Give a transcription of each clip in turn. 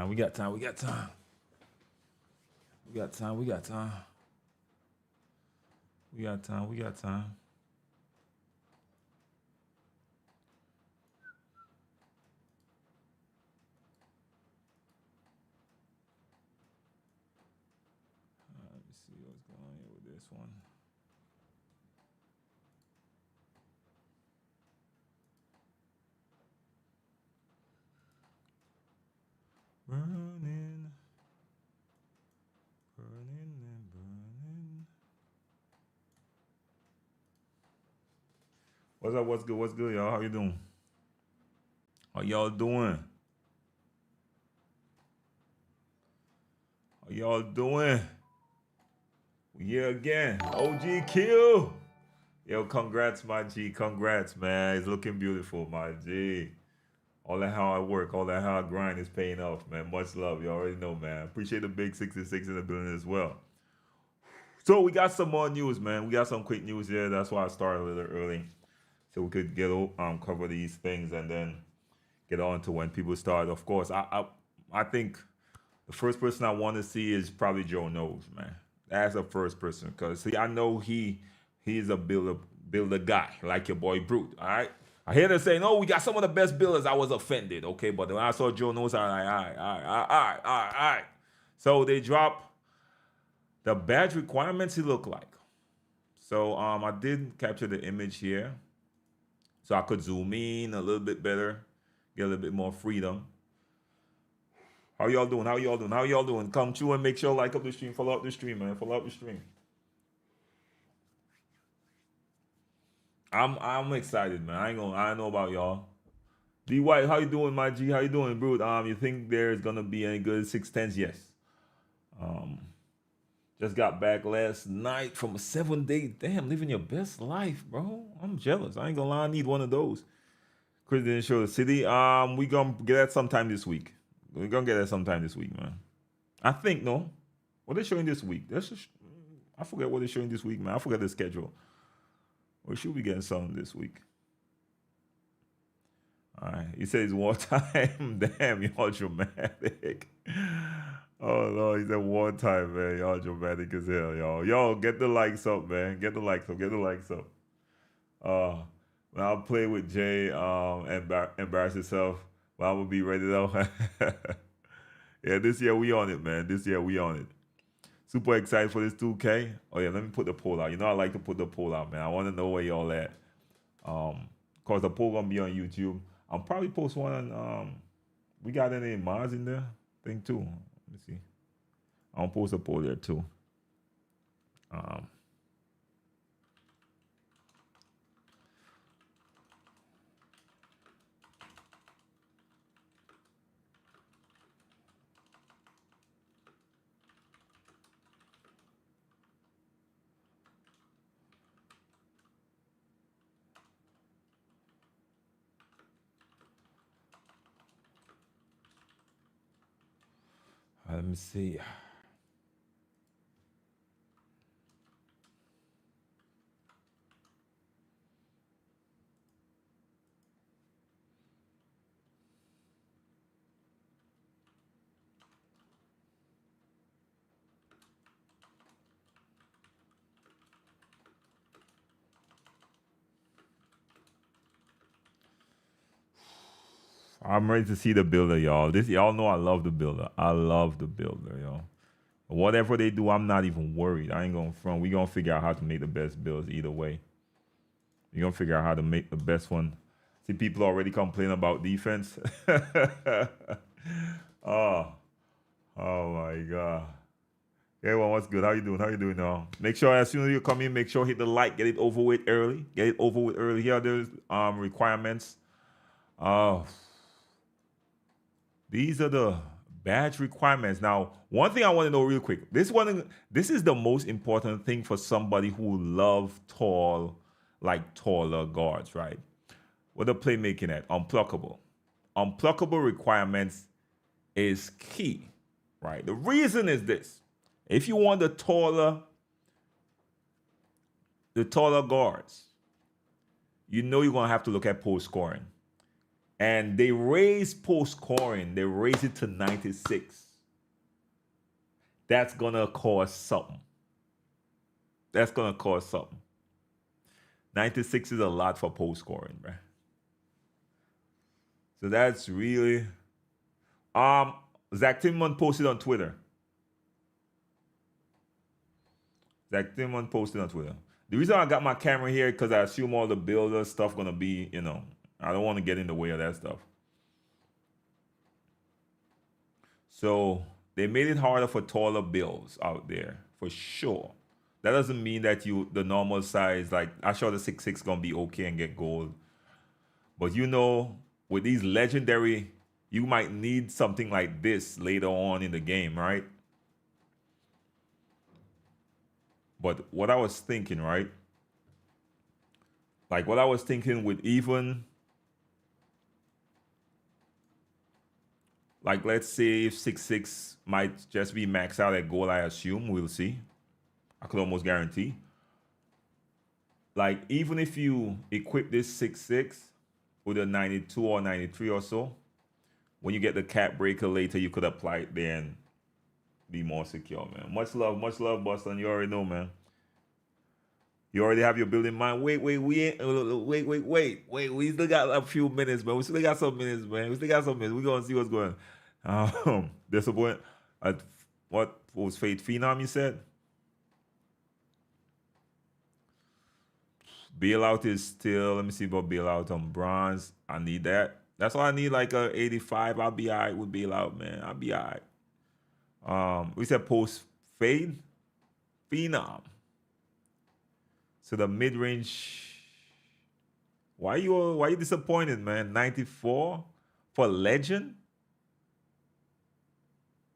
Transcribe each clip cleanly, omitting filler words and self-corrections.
time. We got time. We got time. We got time. We got time. We got time. We got time. Let me see what's going on here with this one. Burning, burning and burning. What's up? What's good? What's good, y'all? How you doing? How y'all doing? How y'all doing? Yeah, again. OGQ. Yo, congrats, my G. Congrats, man. It's looking beautiful, my G. All that hard work, all that hard grind is paying off, man. Much love. You already know, man. Appreciate the big 66 in the building as well. So we got some more news, man. We got some quick news here. That's why I started a little early, so we could get cover these things and then get on to when people start. Of course, I think the first person I want to see is probably Joe Knows, man. That's the first person, because see, I know he's a builder guy, like your boy Brute. All right. I hear them saying, "Oh, we got some of the best builders." I was offended, okay, but when I saw Joe Knows, I was like, all right. So they drop the badge requirements. It look like. So I did capture the image here, so I could zoom in a little bit better, get a little bit more freedom. How y'all doing? How y'all doing? How y'all doing? Come through and make sure like up the stream, follow up the stream, man. Follow up the stream. I'm excited, man. I don't know about y'all. D White, how you doing, my G? How you doing, bro? You think there's gonna be any good 610s? Yes. Just got back last night from a 7-day. Damn, living your best life, bro. I'm jealous. I ain't gonna lie, I need one of those. Chris didn't show the city. We gonna get that sometime this week. We're gonna get that sometime this week, man. I think no. What they showing this week? I forget what they're showing this week, man. I forget the schedule. Or should we get something this week? All right. He says wartime. Damn, y'all dramatic. Oh, Lord, he said wartime, man. Y'all dramatic as hell, y'all. Yo, get the likes up, man. Get the likes up. Get the likes up. When I'll play with Jay, embarrass yourself. Well, I will be ready, though. Yeah, this year we on it, man. This year we on it. Super excited for this 2K. Oh, yeah, let me put the poll out. You know I like to put the poll out, man. I want to know where y'all at. Because the poll going to be on YouTube. I'll probably post one on, we got any mods in there? I think too. Let me see. I'll post a poll there too. Let me see. I'm ready to see the builder, y'all. Y'all know I love the builder. I love the builder, y'all. Whatever they do, I'm not even worried. I ain't going front. We gonna figure out how to make the best builds either way. We gonna figure out how to make the best one. See, people already complaining about defense. Oh my God. Hey, everyone, what's good? How you doing? How you doing now? Make sure as soon as you come in, make sure hit the like, get it over with early. Get it over with early. Here are those requirements. These are the badge requirements. Now, one thing I want to know real quick. This is the most important thing for somebody who love taller guards, right? What the playmaking at? Unpluckable. Unpluckable requirements is key, right? The reason is this. If you want the taller guards, you know you're going to have to look at post scoring. And they raised post scoring. They raised it to 96. That's gonna cost something. That's gonna cost something. 96 is a lot for post scoring, bro. So that's really Zach Timman posted on Twitter. Zach Timman posted on Twitter. The reason I got my camera here because I assume all the builder stuff gonna be, you know, I don't want to get in the way of that stuff. So they made it harder for taller builds out there, for sure. That doesn't mean that the normal size, like I sure the 6'6" gonna be okay and get gold. But you know, with these legendary, you might need something like this later on in the game, right? But what I was thinking, right? Like what I was thinking with even, like let's say if 6'6" might just be maxed out at gold, I assume, we'll see. I could almost guarantee. Like even if you equip this 6'6" with a 92 or 93 or so, when you get the cap breaker later, you could apply it there and be more secure, man. Much love, Boston. You already know, man. You already have your build in mind. Wait. We still got a few minutes, man. We still got some minutes, man. We're gonna see what's going on. Disappoint. What was Fate Phenom? You said. Bailout is still. Let me see about bailout on bronze. I need that. That's all I need. Like a 85. I'll be alright with bailout, man. I'll be alright. We said post fade phenom. So the mid range. Why you disappointed, man? 94 for legend.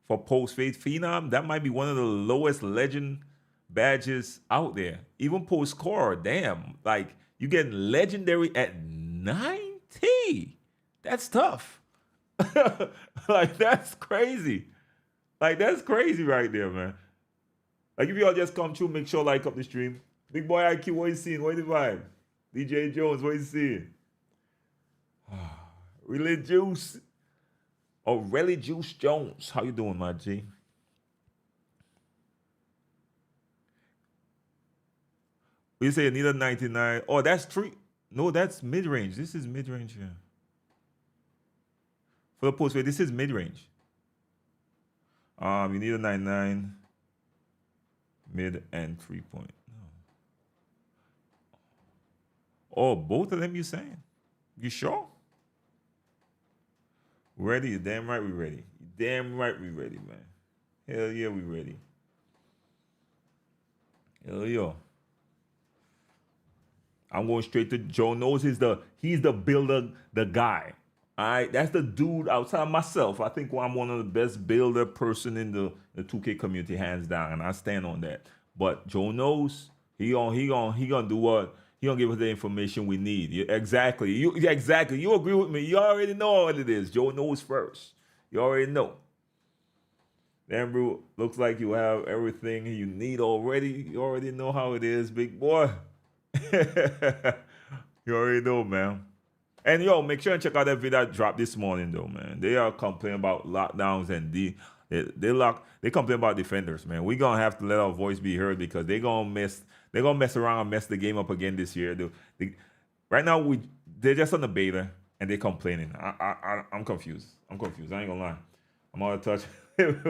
For post fade phenom, that might be one of the lowest legend badges out there. Even post score, damn. Like you getting legendary at 90. That's tough. Like that's crazy. Like that's crazy right there, man. Like if y'all just come through, make sure like up the stream. Big boy IQ, what you seeing? What the vibe? DJ Jones, what you seeing? Really Juice. Oh, Really Juice Jones. How you doing, my G? You say you need a 99. Oh, that's three. No, that's mid-range. This is mid-range here. For the post, this is mid-range. You need a 99 mid and 3-point. Oh, both of them you saying? You sure? Ready? Damn right we ready. Damn right we ready, man. Hell yeah, we ready. Hell yeah. I'm going straight to Joe Knows. He's the builder, the guy. All right, that's the dude outside myself. I think I'm one of the best builder person in the 2K community, hands down, and I stand on that. But Joe Knows he gonna do what? He gonna give us the information we need. Exactly. You agree with me. You already know what it is. Joe Knows first. You already know. Damn, bro, looks like you have everything you need already. You already know how it is, big boy. You already know, man. And yo, make sure and check out that video I dropped this morning, though, man. They are complaining about lockdowns and they complain about defenders, man. We gonna have to let our voice be heard because they're gonna mess around and mess the game up again this year. Right now they're just on the beta and they're complaining. I'm confused. I ain't gonna lie. I'm out of touch when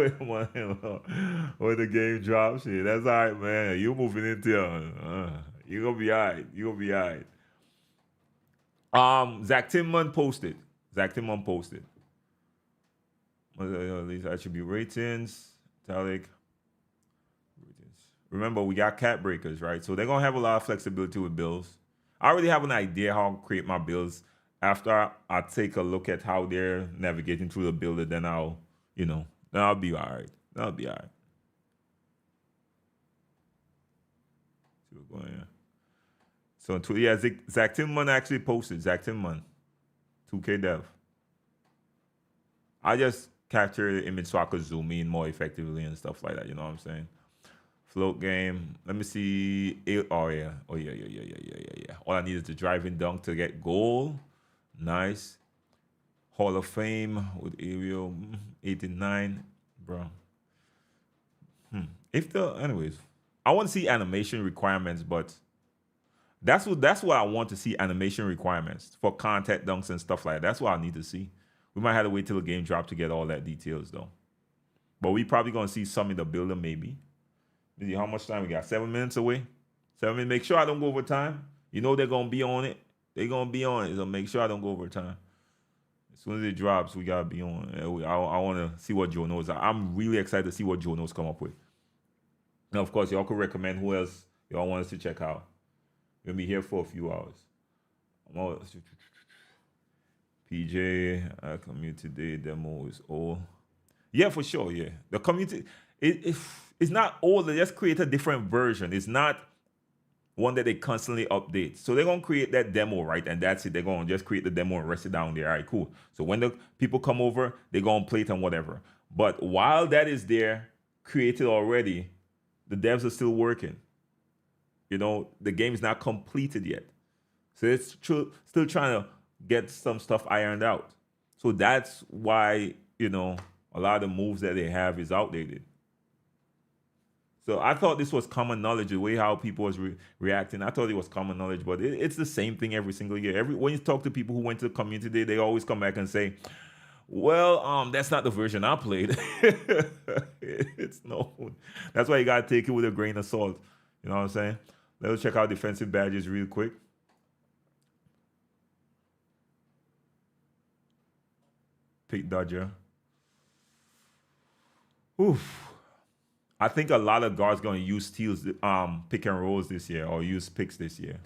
the game drops. Shit, that's all right, man. You moving into you gonna be all right. Zach Timman posted. These attribute ratings, italic ratings. Remember, we got cap breakers, right? So they're gonna have a lot of flexibility with builds. I already have an idea how to create my builds. After I take a look at how they're navigating through the builder, then I'll be all right. That'll be all right. See what's going on. So yeah, Zach Timman actually posted. Zach Timman, 2K dev. I just capture the image so I could zoom in more effectively and stuff like that. You know what I'm saying? Float game. Let me see. Oh yeah. All I need is the driving dunk to get goal. Nice. Hall of Fame with Ariel 89, bro. If the anyways, I want to see animation requirements, but that's what I want to see, animation requirements for contact dunks and stuff like that. That's what I need to see. We might have to wait till the game drop to get all that details though. But we probably gonna see some in the builder maybe. See how much time we got? 7 minutes away. 7 minutes. Make sure I don't go over time. You know they're gonna be on it. They're gonna be on it. So make sure I don't go over time. As soon as it drops, we gotta be on. I want to see what Joe knows. I'm really excited to see what Joe knows come up with. Now, of course, y'all could recommend who else y'all want us to check out. We're gonna be here for a few hours. PJ, community day demo is old. Yeah, for sure. Yeah, the community it's not old. They just create a different version. It's not one that they constantly update. So they're gonna create that demo, right? And that's it. They're gonna just create the demo and rest it down there. All right, cool. So when the people come over, they're gonna play it and whatever. But while that is there, created already, the devs are still working. You know, the game is not completed yet. So it's still trying to get some stuff ironed out. So that's why, you know, a lot of the moves that they have is outdated. So I thought this was common knowledge, the way how people was reacting. I thought it was common knowledge, but it's the same thing every single year. When you talk to people who went to the community day, they always come back and say, well, that's not the version I played. It's no. That's why you got to take it with a grain of salt. You know what I'm saying? Let's check out defensive badges real quick. Pick Dodger. Oof. I think a lot of guards going to use steals, pick and rolls this year, or use picks this year.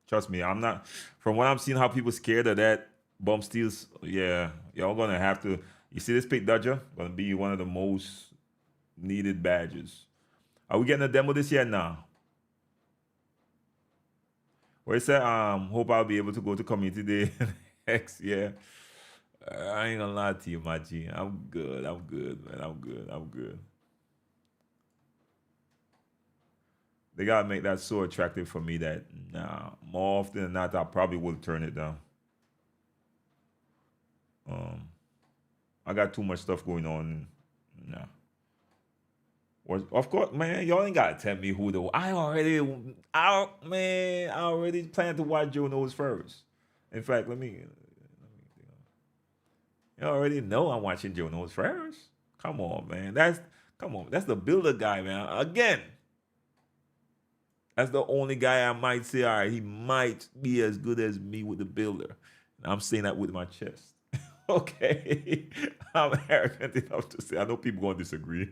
Trust me, I'm not. From what I'm seeing, how people scared of that bump steals. Yeah, y'all going to have to. You see this pick Dodger? Going to be one of the most needed badges. Are we getting a demo this year? Nah. Where it said, hope I'll be able to go to community day next year. I ain't gonna lie to you, my G. I'm good, man. I'm good. They gotta make that so attractive for me that more often than not, I probably will turn it down. I got too much stuff going on. Nah. Of course, man, y'all ain't gotta tell me who the. I already plan to watch Joe Knows first. In fact, let me. You already know I'm watching Joe Knows first. Come on, man. That's the builder guy, man. Again, that's the only guy I might say, all right, he might be as good as me with the builder. And I'm saying that with my chest. Okay. I'm arrogant enough to say. I know people gonna disagree.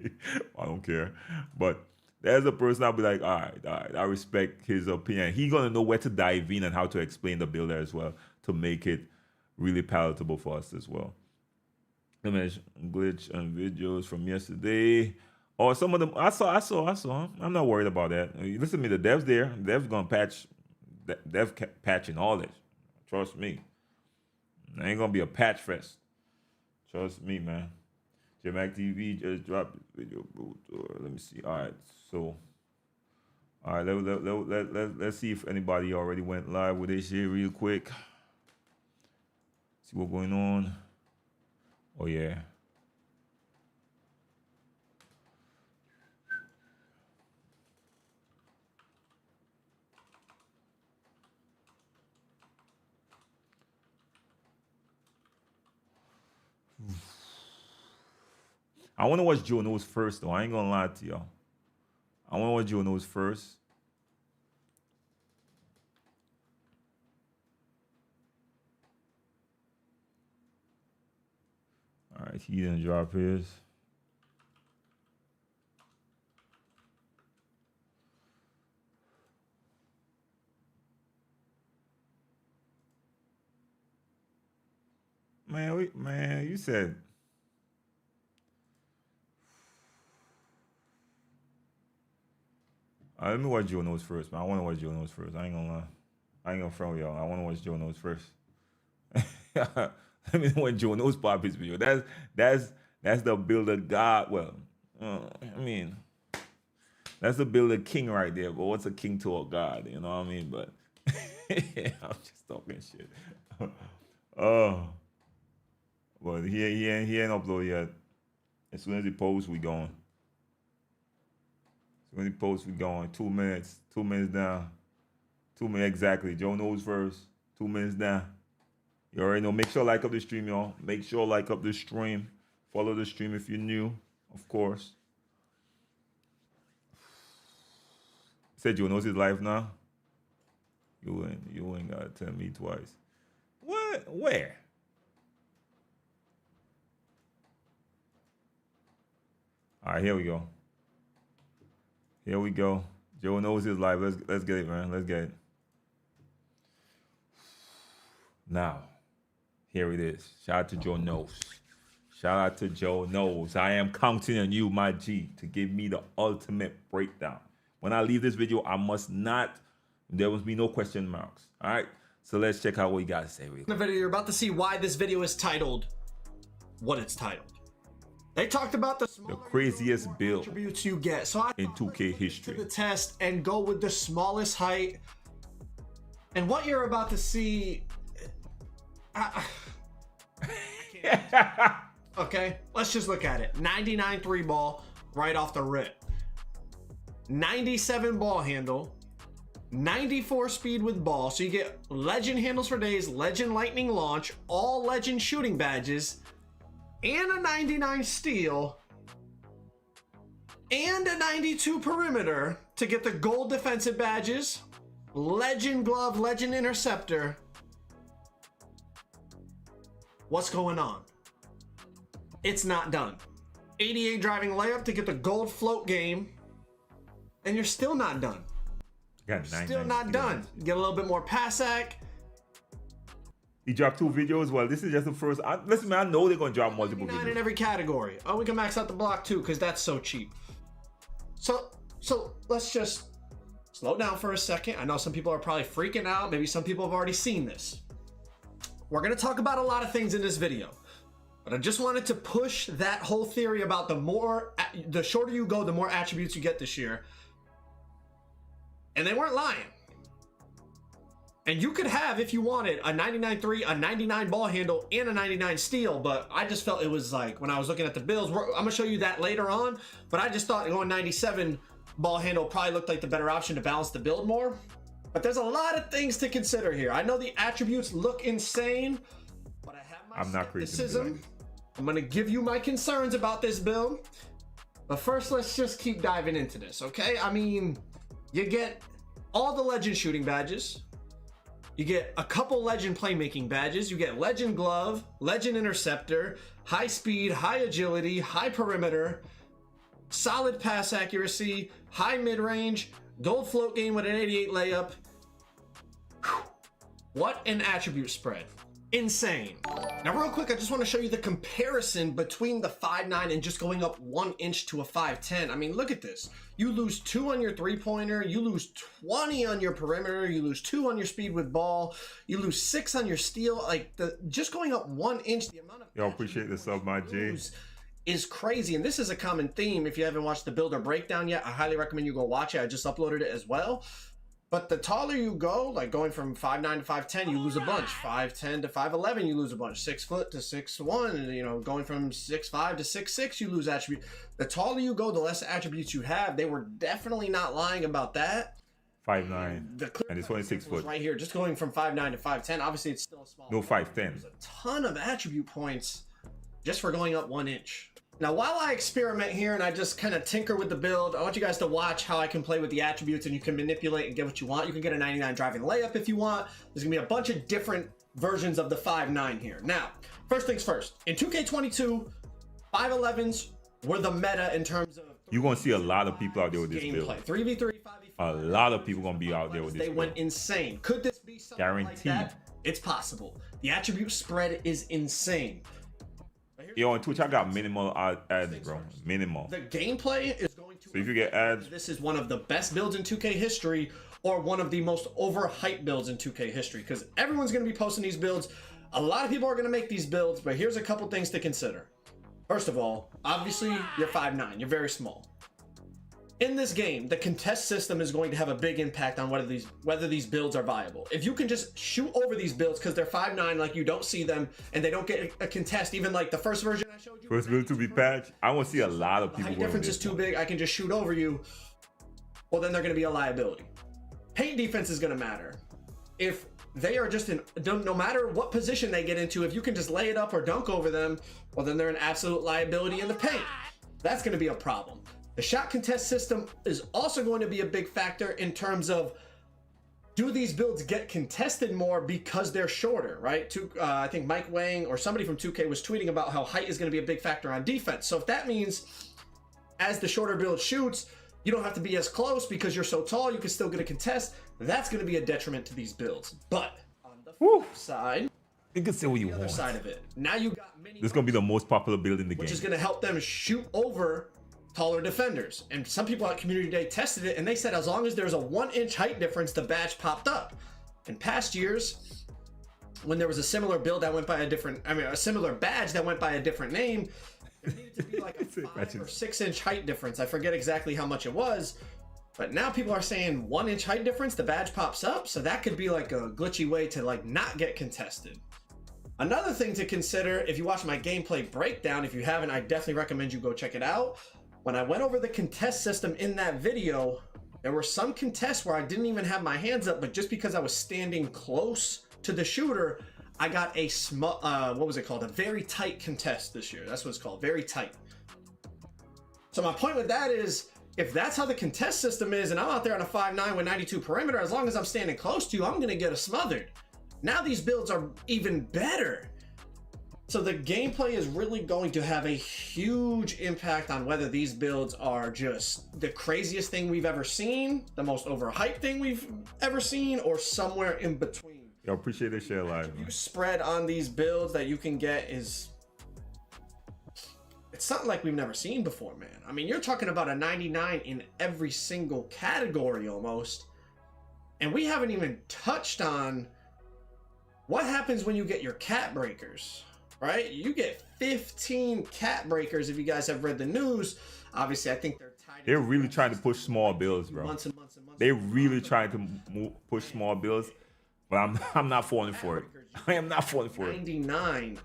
I don't care. But there's a person I'll be like, all right, I respect his opinion. He's gonna know where to dive in and how to explain the builder as well to make it really palatable for us as well. Image glitch and videos from yesterday. Or some of them I saw. I'm not worried about that. Listen to me, the devs there. The devs gonna patch. Dev patching all this. Trust me. It ain't gonna be a patch fest. Trust me, man. JMac TV just dropped video. Let me see. All right, so. All right, let's see if anybody already went live with this shit real quick. See what's going on. Oh, yeah. I want to watch Joe Knows first, though. I ain't going to lie to y'all. I want to watch Joe Knows first. All right, he didn't drop his. Man, you said. Let me watch Joe Knows first, man. I want to watch Joe Knows first. I ain't gonna lie. I ain't gonna front with y'all. I want to watch Joe Knows first. Let me know when Joe Knows pop his video. That's the builder god. Well, I mean, that's the builder king right there. But what's a king to a god? You know what I mean? But I'm just talking shit. Well, he ain't uploaded yet. As soon as he posts, we going. As soon as he posts, we going. 2 minutes. 2 minutes down. 2 minutes exactly. Joe knows first. 2 minutes down. You already know. Make sure like up the stream, y'all. Make sure like up the stream. Follow the stream if you're new, of course. Said Joe knows his life now. You ain't gotta tell me twice. What? Where? All right, here we go. Here we go. Joe knows his life. Let's get it, man. Let's get it. Now, here it is. Shout out to Joe Knows. Shout out to Joe Knows. I am counting on you, my G, to give me the ultimate breakdown. When I leave this video, there must be no question marks. All right? So let's check out what you guys say. In the video, you're about to see why this video is titled what it's titled. They talked about the craziest build attributes you get. So I in 2K history. To the test and go with the smallest height. And what you're about to see. Okay, let's just look at it. 99 3 ball right off the rip. 97 ball handle. 94 speed with ball. So you get legend handles for days, legend lightning launch, all legend shooting badges, and a 99 steal, and a 92 perimeter to get the gold defensive badges, legend glove, legend interceptor. What's going on? It's not done. 88 driving layup to get the gold float game, and you're still not done. Still not done. Get a little bit more pass act. He dropped 2 videos. Well, this is just the first. Listen, man, I know they're gonna drop multiple videos in every category. Oh, we can max out the block too, because that's so cheap. So let's just slow down for a second. I know some people are probably freaking out. Maybe some people have already seen this. We're gonna talk about a lot of things in this video, but I just wanted to push that whole theory about the shorter you go, the more attributes you get this year. And they weren't lying. And you could have, if you wanted, a 99 3, a 99 ball handle, and a 99 steal, but I just felt it was like, when I was looking at the builds, I'm gonna show you that later on, but I just thought going 97 ball handle probably looked like the better option to balance the build more. But there's a lot of things to consider here. I know the attributes look insane, but I have my skepticism. I'm gonna give you my concerns about this build. But first, let's just keep diving into this, okay? I mean, you get all the legend shooting badges. You get a couple legend playmaking badges. You get legend glove, legend interceptor, high speed, high agility, high perimeter, solid pass accuracy, high mid-range, gold float game with an 88 layup. Whew. What an attribute spread. Insane. Now real quick, I just want to show you the comparison between the 5'9" and just going up 1 inch to a 5'10". I mean, look at this. You lose 2 on your 3-pointer, you lose 20 on your perimeter, you lose 2 on your speed with ball, you lose 6 on your steal. Like, just going up 1 inch, the amount of y'all appreciate the sub, my G, is crazy. And this is a common theme. If you haven't watched the builder breakdown yet, I highly recommend you go watch it. I just uploaded it as well. But the taller you go, like going from 5'9" to 5'10", you lose a bunch. 5'10" to 5'11", you lose a bunch. 6 foot to 6'1", you know, going from 6'5" to 6'6", you lose attribute. The taller you go, the less attributes you have. They were definitely not lying about that. 5'9", and it's 26 foot. Right here, just going from 5'9" to 5'10". Obviously, it's still a small. No 5'10". There's a ton of attribute points just for going up 1 inch. Now, while I experiment here and I just kind of tinker with the build, I want you guys to watch how I can play with the attributes and you can manipulate and get what you want. You can get a 99 driving layup if you want. There's gonna be a bunch of different versions of the 5'9" here. Now, first things first, in 2K22, 5'11s were the meta in terms of... You're gonna see a lot of people out there with this build. 3v3, 5v5. A lot of people gonna be out there with this build. They went insane. Could this be something guaranteed like that? It's possible. The attribute spread is insane. Yo, on Twitch, I got minimal ads, bro. Minimal. The gameplay is going to... So if you get ads... This is one of the best builds in 2K history, or one of the most overhyped builds in 2K history, because everyone's going to be posting these builds. A lot of people are going to make these builds, but here's a couple things to consider. First of all, obviously, you're 5'9". You're very small. In this game, the contest system is going to have a big impact on whether these builds are viable. If you can just shoot over these builds because they're 5'9", like you don't see them, and they don't get a contest, even like the first version I showed you. First build to be patched. I want to see a lot of people. The height difference is too big. I can just shoot over you. Well, then they're going to be a liability. Paint defense is going to matter. If they are just no matter what position they get into, if you can just lay it up or dunk over them, well, then they're an absolute liability in the paint. That's going to be a problem. The shot contest system is also going to be a big factor in terms of, do these builds get contested more because they're shorter, right? I think Mike Wang or somebody from 2K was tweeting about how height is going to be a big factor on defense. So if that means as the shorter build shoots, you don't have to be as close because you're so tall, you can still get a contest, that's going to be a detriment to these builds. But on the flip side, you can say what you the want. other side of it, now you got mini, This is going to be the most popular build in the game. which is going to help them shoot over taller defenders. And some people at Community Day tested it, and they said as long as there's a 1-inch height difference, the badge popped up. In past years, when there was a similar build that went by a similar badge that went by a different name, there needed to be like a 5 or 6-inch height difference. I forget exactly how much it was, but now people are saying 1-inch height difference, the badge pops up, so that could be like a glitchy way to like not get contested. Another thing to consider, if you watch my gameplay breakdown, if you haven't, I definitely recommend you go check it out. When I went over the contest system in that video, there were some contests where I didn't even have my hands up, but just because I was standing close to the shooter, I got a small, what was it called? A very tight contest this year. That's what it's called, very tight. So my point with that is, if that's how the contest system is, and I'm out there on a 5'9" with 92 perimeter, as long as I'm standing close to you, I'm gonna get a smothered. Now these builds are even better. So the gameplay is really going to have a huge impact on whether these builds are just the craziest thing we've ever seen, the most overhyped thing we've ever seen, or somewhere in between. Yo, appreciate the share live. You spread on these builds that you can get it's something like we've never seen before, man. I mean, you're talking about a 99 in every single category almost. And we haven't even touched on what happens when you get your cat breakers. Right? You get 15 cat breakers if you guys have read the news. Obviously, I think they're really trying to push small builds, bro. Months and months and months. They're really trying to push small builds, but I'm not falling for it. I am not falling for it. 99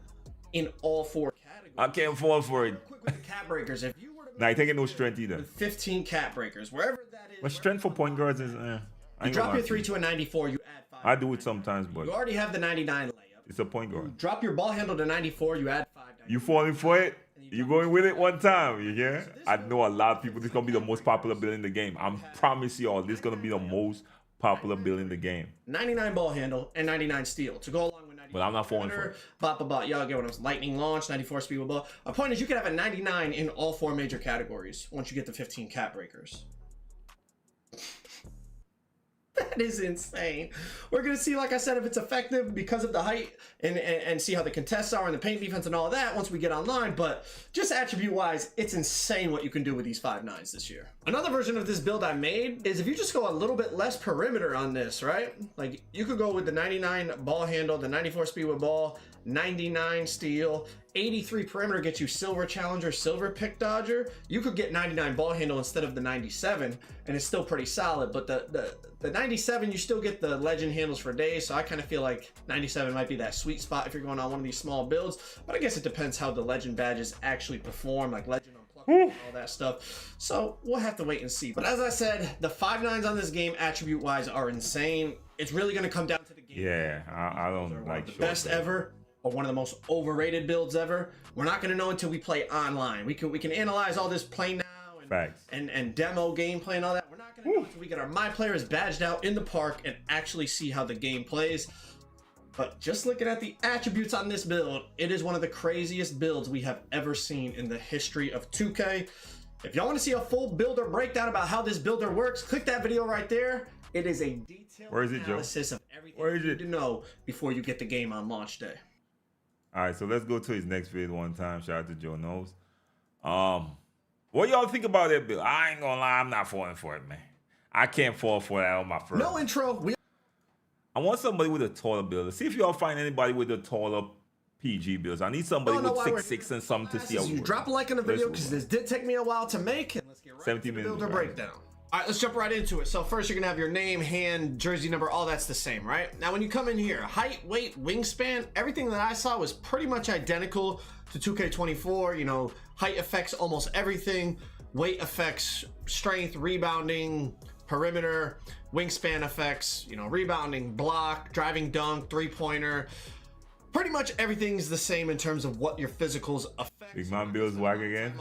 in all 4 categories. I can't fall for it. Quick with the cat breakers. If you were to Nah, I taking no strength either. with 15 cat breakers, wherever that is. But strength for point guards is You drop your 3 to a 94, you add 5. I do it sometimes, but You already have the 99 layup. it's a point guard. Drop your ball handle to 94, you add 5. You falling for it? You going with it one time, you hear? I know a lot of people, this is going to be the most popular build in the game. I promise y'all, this is going to be the most popular build in the game. 99 ball handle and 99 steal to go along with 99. But I'm not falling for it. Blah, blah, blah. Y'all get what I'm saying. Lightning launch, 94 speed with ball. My point is you could have a 99 in all 4 major categories once you get the 15 cat breakers. That is insane. We're going to see, like I said, if it's effective because of the height and see how the contests are and the paint defense and all of that once we get online. But just attribute-wise, it's insane what you can do with these 5'9s this year. Another version of this build I made is if you just go a little bit less perimeter on this, right? Like, you could go with the 99 ball handle, the 94 speed with ball, 99 steal, 83 perimeter gets you silver challenger, silver pick dodger. You could get 99 ball handle instead of the 97, and it's still pretty solid. But the 97, you still get the legend handles for days. So I kind of feel like 97 might be that sweet spot if you're going on one of these small builds. But I guess it depends how the legend badges actually perform, like legend unplugged and all that stuff. So we'll have to wait and see. But as I said, the 5'9s on this game attribute wise are insane. It's really going to come down to the game. Yeah, I don't like the best ever. Or one of the most overrated builds ever. We're not going to know until we play online. We can analyze all this play now and demo gameplay and all that. We're not going to know until we get our Myplayers badged out in the park and actually see how the game plays. But just looking at the attributes on this build, it is one of the craziest builds we have ever seen in the history of 2K. If y'all want to see a full builder breakdown about how this builder works, click that video right there. It is a detailed analysis of everything you need to know before you get the game on launch day. All right, so let's go to his next vid one time. Shout out to Joe Knows. What y'all think about that build? I ain't gonna lie, I'm not falling for it, man. I can't fall for that on my first. No intro. I want somebody with a taller build. See if y'all find anybody with a taller PG builds. I need somebody with 6'6" and something to see how it You works. drop a like on the video because this did take me a while to make. And let's get 70 minutes. Builder breakdown. All right, let's jump right into it. So first you're gonna have your name, hand, jersey number, all that's the same, right? Now when you come in here, height, weight, wingspan, everything that I saw was pretty much identical to 2K24. You know, height affects almost everything. Weight affects strength, rebounding, perimeter. Wingspan affects, you know, rebounding, block, driving dunk, three-pointer. Pretty much everything's the same in terms of what your physicals affect. Big man builds whack again?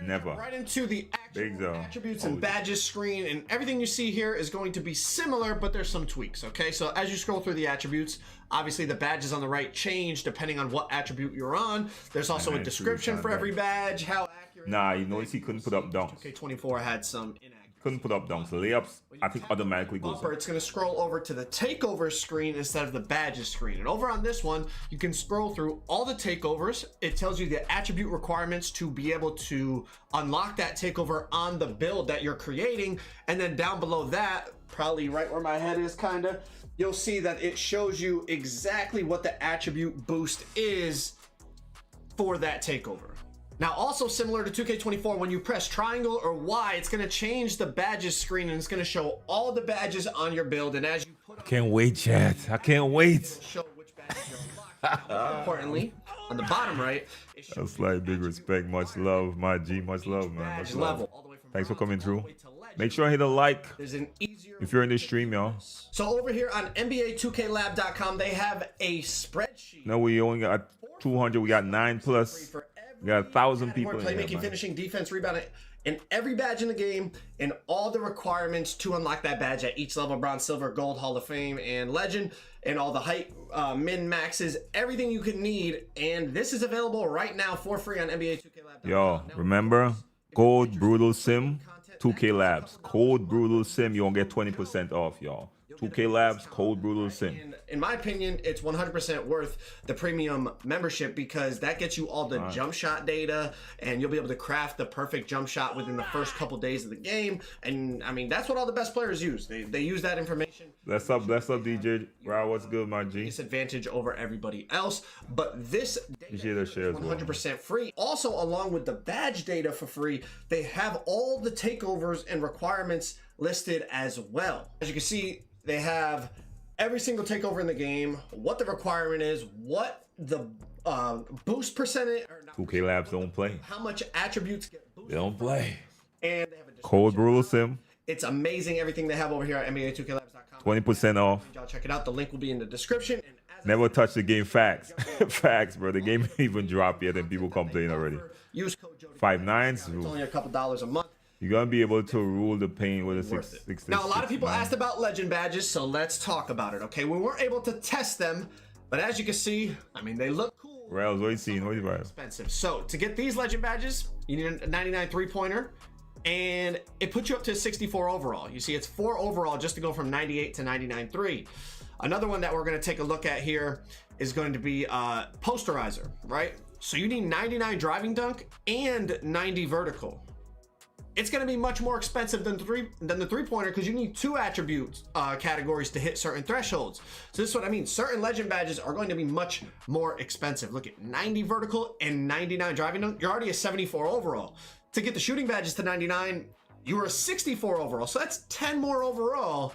Never. Right into the actual attributes and OG. badges screen, and everything you see here is going to be similar, but there's some tweaks, okay? So as you scroll through the attributes, obviously the badges on the right change depending on what attribute you're on. There's also a description for every badge, how accurate. Nah, you notice he couldn't put up dunks. K24 had some inaccuracies. Couldn't put up dunks. Layups, I think automatically goes Bumper, up. it's going to scroll over to the takeover screen instead of the badges screen. And over on this one, you can scroll through all the takeovers. It tells you the attribute requirements to be able to unlock that takeover on the build that you're creating. And then down below that, probably right where my head is kind of, you'll see that it shows you exactly what the attribute boost is for that takeover. Now, also similar to 2K24, when you press triangle or Y, it's going to change the badges screen and it's going to show all the badges on your build. And as you put Can't wait, chat. I can't wait. show which badges you're unlocked. Now, more importantly, on the bottom right, it shows That's like big respect. Much love, my G. Much love, man. badge Much love. level. All the way from Thanks for bronze coming all the through. way to legend. Make sure I hit a like There's an easier if you're in this stream, y'all. So over here on NBA2KLab.com, they have a spreadsheet. No, we only got 200. We got 9+. We got 1,000 people in here, Playmaking, man. finishing, defense, rebounding, and every badge in the game, and all the requirements to unlock that badge at each level: bronze, silver, gold, Hall of Fame, and legend, and all the height, min, maxes, everything you could need. And this is available right now for free on NBA2KLab.com. Yo, remember, code Brutal Sim, 2K Labs. Code Brutal Sim, you won't get 20% off, y'all. 2K Labs, code Brutal Sim. And in my opinion, it's 100% worth the premium membership because that gets you all the jump shot data, and you'll be able to craft the perfect jump shot within the first couple days of the game. And I mean, that's what all the best players use. They use that information. Bless up, DJ. Wow, what's good, my G? Disadvantage over everybody else, but this data is share as well. 100% free. Also, along with the badge data for free, they have all the takeovers and requirements listed as well. As you can see, they have every single takeover in the game, what the requirement is, what the boost percentage, or not, 2K Labs don't play. how much attributes get boosted. They don't play. And they have a Code Brutal Sim, It's amazing everything they have over here at NBA2KLabs.com. 20% off. Y'all check it out. The link will be in the description. And as Never touch the game. Facts. Facts, bro. The game ain't even dropped yet and people complain already. use code Jody. 5.9s. It's only a couple dollars a month. You're gonna be able to rule the paint with a Worth it. 6. Now, a lot of people asked about legend badges, so let's talk about it, okay? We weren't able to test them, but as you can see, I mean, they look cool. Rails, what you seen? What you buy? Expensive. So to get these legend badges, you need a 99 three-pointer, and it puts you up to 64 overall. You see, it's 4 overall just to go from 98 to 99 3. Another one that we're going to take a look at here is going to be Posterizer, right? So you need 99 driving dunk and 90 vertical. It's going to be much more expensive than the three-pointer because you need 2 attribute categories to hit certain thresholds. So this is what I mean. Certain legend badges are going to be much more expensive. Look at 90 vertical and 99 driving dunk. You're already a 74 overall. To get the shooting badges to 99, you were a 64 overall. So that's 10 more overall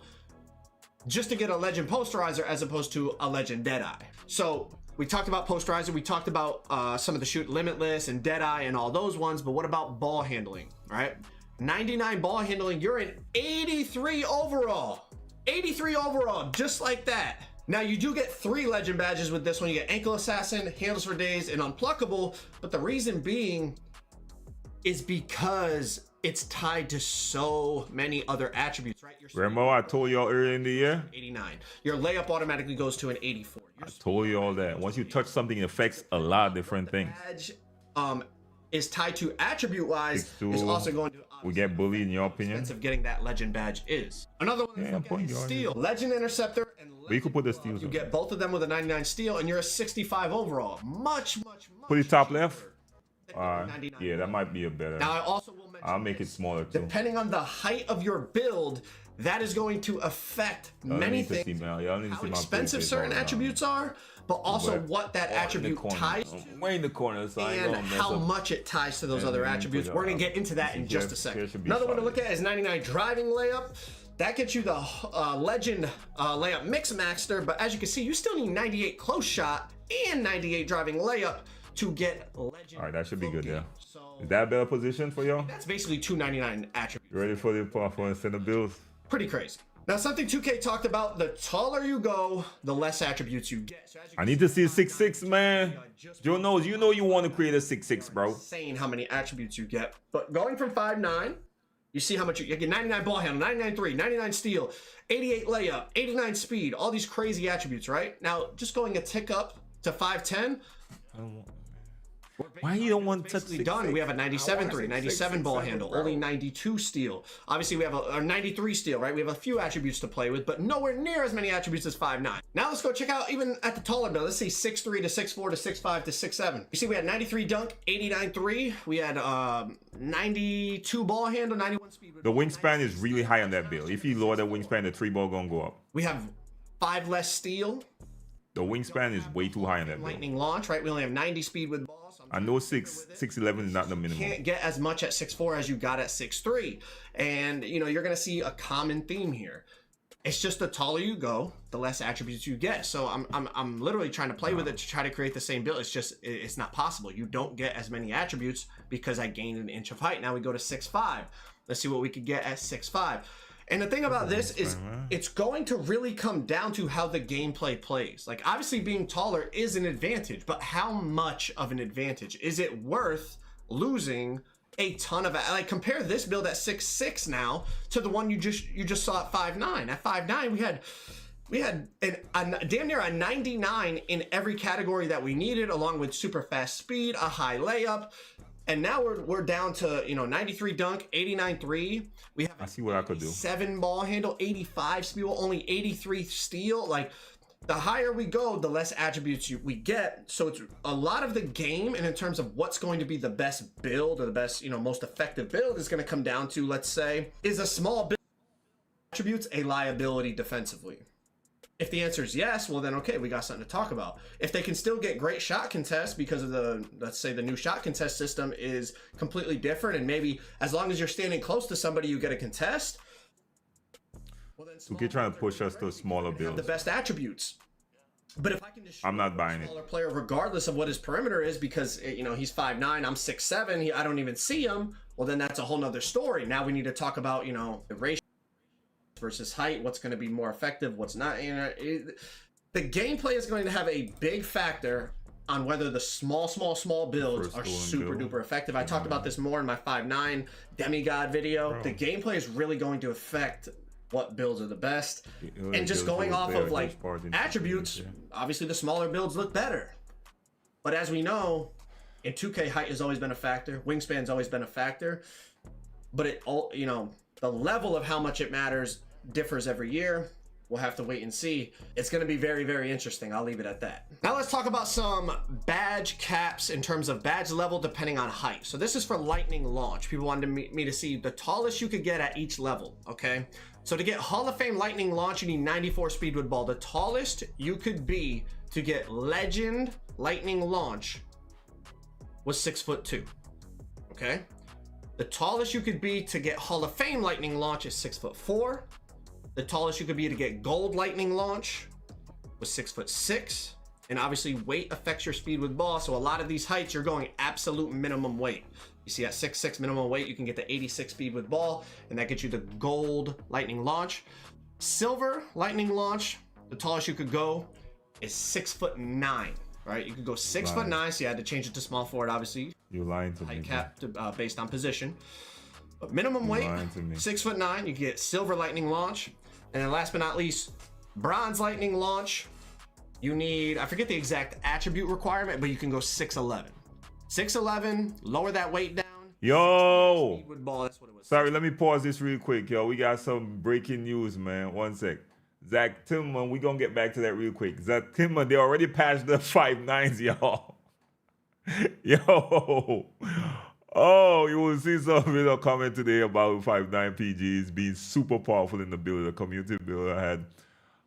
just to get a legend Posterizer as opposed to a legend Deadeye. So we talked about Posterizer. We talked about some of the shoot Limitless and Deadeye and all those ones. But what about ball handling, right? 99 ball handling, you're an 83 overall. 83 overall, just like that. Now you do get 3 legend badges with this one. You get Ankle Assassin, Handles for Days, and Unpluckable. But the reason being is because it's tied to so many other attributes, right? Remo, I told y'all earlier in the year. 89. Your layup automatically goes to an 84. I told you all that. Once you touch something, it affects a lot of different things. Badge is tied to attribute-wise is also going to we get bullied, in your opinion. expensive getting that legend badge is. Another one is Steel. Legend Interceptor and Legend But you could put the steals You on. get both of them with a 99 Steel, and you're a 65 overall. Much Put it top left. 99. Yeah, that might be a better. Now I also will mention I'll make it smaller too. Depending on the height of your build, that is going to affect many things. How expensive certain attributes are, but also what that attribute ties to, way in the corner, so and how much it ties to those other attributes. We're going to get into that in just a second. Another one to look at is 99 driving layup. That gets you the legend layup mix master, but as you can see, you still need 98 close shot and 98 driving layup to get legend. All right, that should be good, yeah. Is that a better position for y'all? That's basically 299 attributes. You ready for the center builds? Pretty crazy. Now, something 2K talked about, the taller you go, the less attributes you get. So I need to see a 6'6", man. Joe knows, you know you want to create a 6'6", bro. Insane how many attributes you get. But going from 5'9", you see how much you get. 99 ball handle, 99 3, 99 steal, 88 layup, 89 speed, all these crazy attributes, right? Now, just going a tick up to 5'10", why you don't want to touch basically done. We have a 97 3, 97 ball handle, bro. Only 92 steal. Obviously, we have a 93 steal, right? We have a few attributes to play with, but nowhere near as many attributes as 5'9". Now let's go check out even at the taller build. Let's see 6'3" to 6'4" to 6'5" to 6'7". You see, we had 93 dunk, 89 3. We had 92 ball handle, 91 speed. The wingspan is really high on that build. If you lower the wingspan, the 3-ball gonna go up. We have 5 less steal. The wingspan is way too high on that build. Lightning launch, right? We only have 90 speed with ball. So I know 6'11" is not the minimum. You can't get as much at 6'4" as you got at 6'3", and you know you're gonna see a common theme here. It's just the taller you go, the less attributes you get. So I'm literally trying to play with it to try to create the same build. It's just it's not possible. You don't get as many attributes because I gained an inch of height. Now we go to 6'5". Let's see what we could get at 6'5". And the thing about this is it's going to really come down to how the gameplay plays. Like, obviously being taller is an advantage, but how much of an advantage? Is it worth losing a ton of, like, compare this build at 6'6" now to the one you just saw at 5'9". At 5'9", we had a damn near a 99 in every category that we needed, along with super fast speed, a high layup. And now we're down to, you know, 93 dunk, 89 3. We have I see what I could do. 7 ball handle, 85 speed, only 83 steal. Like, the higher we go, the less attributes we get. So it's a lot of the game, and in terms of what's going to be the best build or the best, you know, most effective build is going to come down to, let's say, is a small build attributes a liability defensively? If the answer is yes, well then okay, we got something to talk about. If they can still get great shot contests because of the, let's say the new shot contest system is completely different, and maybe as long as you're standing close to somebody you get a contest, well then we keep trying to push us to smaller builds. The best attributes. But if I can just I'm not buying it. Smaller player regardless of what his perimeter is, because you know he's 5'9", I'm 6'7", I don't even see him, well then that's a whole nother story. Now we need to talk about, you know, the ratio versus height, what's going to be more effective, what's not. You know, the gameplay is going to have a big factor on whether the small builds are super duper effective. I talked about this more in my 5'9" demigod video. Bro. The gameplay is really going to affect what builds are the best. And just going off of like attributes, obviously the smaller builds look better. But as we know, in 2K, height has always been a factor. Wingspan's always been a factor. But it all, you know, the level of how much it matters differs every year. We'll have to wait and see. It's going to be very, very interesting. I'll leave it at that. Now let's talk about some badge caps in terms of badge level depending on height. So this is for lightning launch. People wanted me to see the tallest you could get at each level, okay? So to get Hall of Fame lightning launch, you need 94 speed with ball. The tallest you could be to get legend lightning launch was 6'2", okay? The tallest you could be to get Hall of Fame lightning launch is 6'4". The tallest you could be to get gold lightning launch was 6'6". And obviously weight affects your speed with ball. So a lot of these heights, you're going absolute minimum weight. You see at 6'6" minimum weight, you can get the 86 speed with ball, and that gets you the gold lightning launch. Silver lightning launch, the tallest you could go is 6'9". Right, you could go 6'9". So you had to change it to small forward, obviously. You're lying to me. Height cap based on position. But minimum weight, 6'9". You get silver lightning launch. And then last but not least, bronze lightning launch. You need, I forget the exact attribute requirement, but you can go 6'11". 6'11", lower that weight down. Yo! Speed with ball, that's what it was. Sorry, let me pause this real quick, yo. We got some breaking news, man. 1 sec. Zach Tillman, we gonna get back to that real quick. Zach Tillman, they already patched the 5'9s, y'all. Yo. Oh, you will see some video comment today about 5.9 PGs being super powerful in the build. The community builder had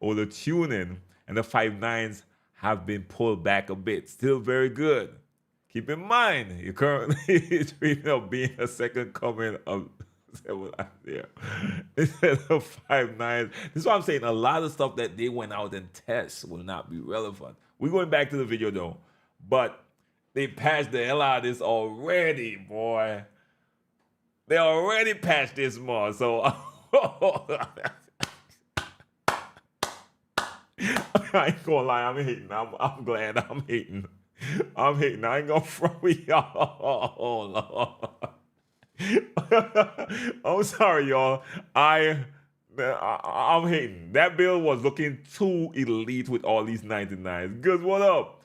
all the tuning, and the 5.9s have been pulled back a bit. Still very good. Keep in mind, you're currently dreaming of being a second coming of instead of 5.9s. This is what I'm saying. A lot of stuff that they went out and test will not be relevant. We're going back to the video though, but they patched the hell out of this already, boy. They already patched this more, so I ain't gonna lie, I'm hating. I'm glad I'm hating. I'm hating. I ain't gonna front with y'all. Oh, Lord. I'm sorry, y'all. I'm hating. That build was looking too elite with all these 99s. Cause what up?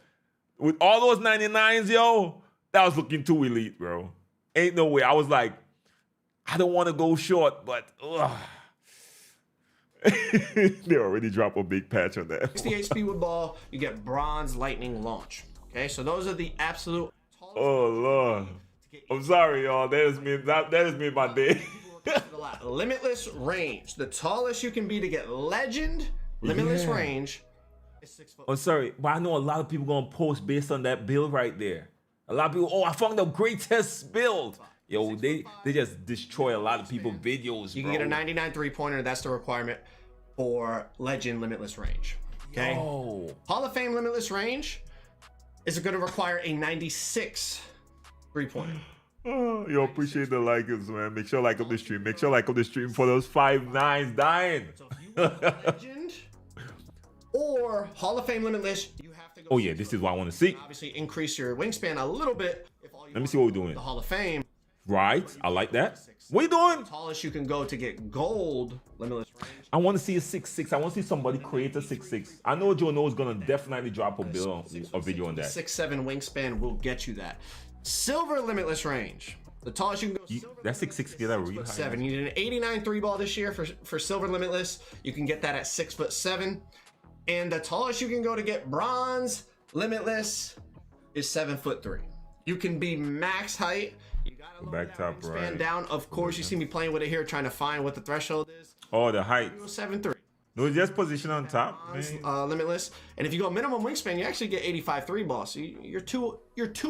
With all those 99s, yo, that was looking too elite, bro. Ain't no way. I was like, I don't want to go short, but they already dropped a big patch on that. 68 speed with ball, you get bronze lightning launch. Okay, so those are the absolute tallest. Oh Lord, I'm sorry, y'all. That has made my day. Limitless range. The tallest you can be to get legend. Limitless range is 6 foot. I'm sorry, but I know a lot of people gonna post based on that build right there. A lot of people, oh, I found the greatest build. Yo, they just destroy a lot of people's videos. You can get a 99 3-pointer. That's the requirement for legend limitless range. Okay. Oh. Hall of Fame limitless range is going to require a 96 3-pointer. Oh, yo, appreciate the likes, man. Make sure to like up the stream. Make sure to like up the stream for those 5.9s dying. So if you want legend or Hall of Fame limitless, you have to go. Oh yeah, this is what I want to see. Obviously, increase your wingspan a little bit. If all you Let me see what we're doing. the Hall of Fame. Right, I like that. What are you doing? The tallest you can go to get gold limitless range. I want to see a 6.6. I want to see somebody create a 6.6. I know Joe is gonna definitely drop a video on that. 6'7" wingspan will get you that. Silver limitless range. The tallest you can go. That 6.6 get that really high. 7. You need an 89 3-ball this year for silver limitless. You can get that at 6'7", and the tallest you can go to get bronze limitless is 7'3". You can be max height. You gotta lower Back that top wingspan right. down. Of course, you see me playing with it here, trying to find what the threshold is. Oh, the height. 7'3". No, just position on top, man. Limitless, and if you go minimum wingspan, you actually get 85 3-ball. So you're two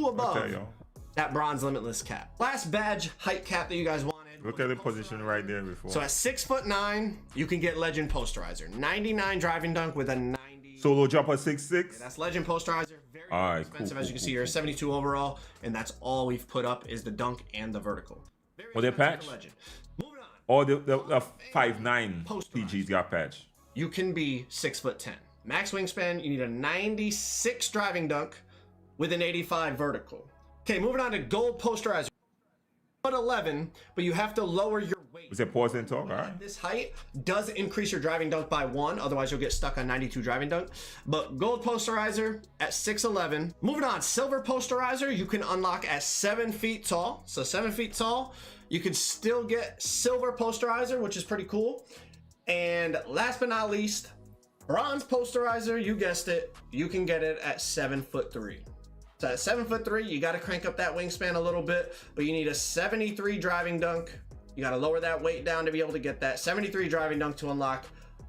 above Okay, yo. that bronze limitless cap. Last badge height cap that you guys wanted. Look at the position right there before. So at 6'9", you can get legend posterizer. 99 driving dunk with a 90. Solo drop at 6'6". That's legend posterizer. Very All right, expensive, cool, as you can see here. 72 overall, and that's all we've put up is the dunk and the vertical. Very Well, they're expensive for patched? legend. Moving on. Oh, the 5.9 PGs got patched. You can be 6'10". Max wingspan, you need a 96 driving dunk with an 85 vertical. Okay, moving on to gold posterizer. 11, but you have to lower your weight. Was it pause and talk? All right. This height does increase your driving dunk by 1, otherwise you'll get stuck on 92 driving dunk. But gold posterizer at 6'11". Moving on, silver posterizer you can unlock at 7 feet tall. So 7 feet tall, you can still get silver posterizer, which is pretty cool. And last but not least, bronze posterizer, you guessed it, you can get it at 7'3". So at 7'3", you got to crank up that wingspan a little bit, but you need a 73 driving dunk. You got to lower that weight down to be able to get that 73 driving dunk to unlock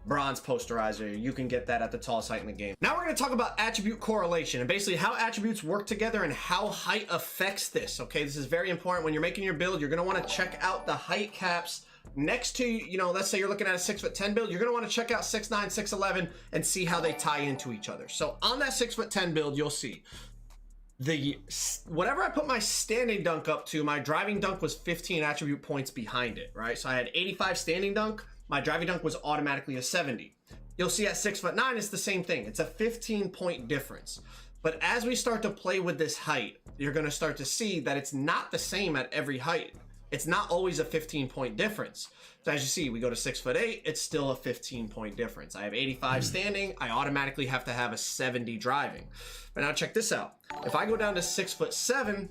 bronze posterizer. You can get that at the tallest height in the game. Now we're going to talk about attribute correlation and basically how attributes work together and how height affects this. Okay, this is very important. When you're making your build, you're going to want to check out the height caps next to, you know, let's say you're looking at a 6'10" build, you're going to want to check out 6'9", 6'11", and see how they tie into each other. So on that 6'10" build, you'll see whatever I put my standing dunk up to, my driving dunk was 15 attribute points behind it, right? So I had 85 standing dunk, my driving dunk was automatically a 70. You'll see at 6'9", it's the same thing. It's a 15-point difference. But as we start to play with this height, you're going to start to see that it's not the same at every height. It's not always a 15-point difference. So as you see, we go to 6'8", it's still a 15-point difference. I have 85 standing, I automatically have to have a 70 driving. But now check this out. If I go down to 6'7",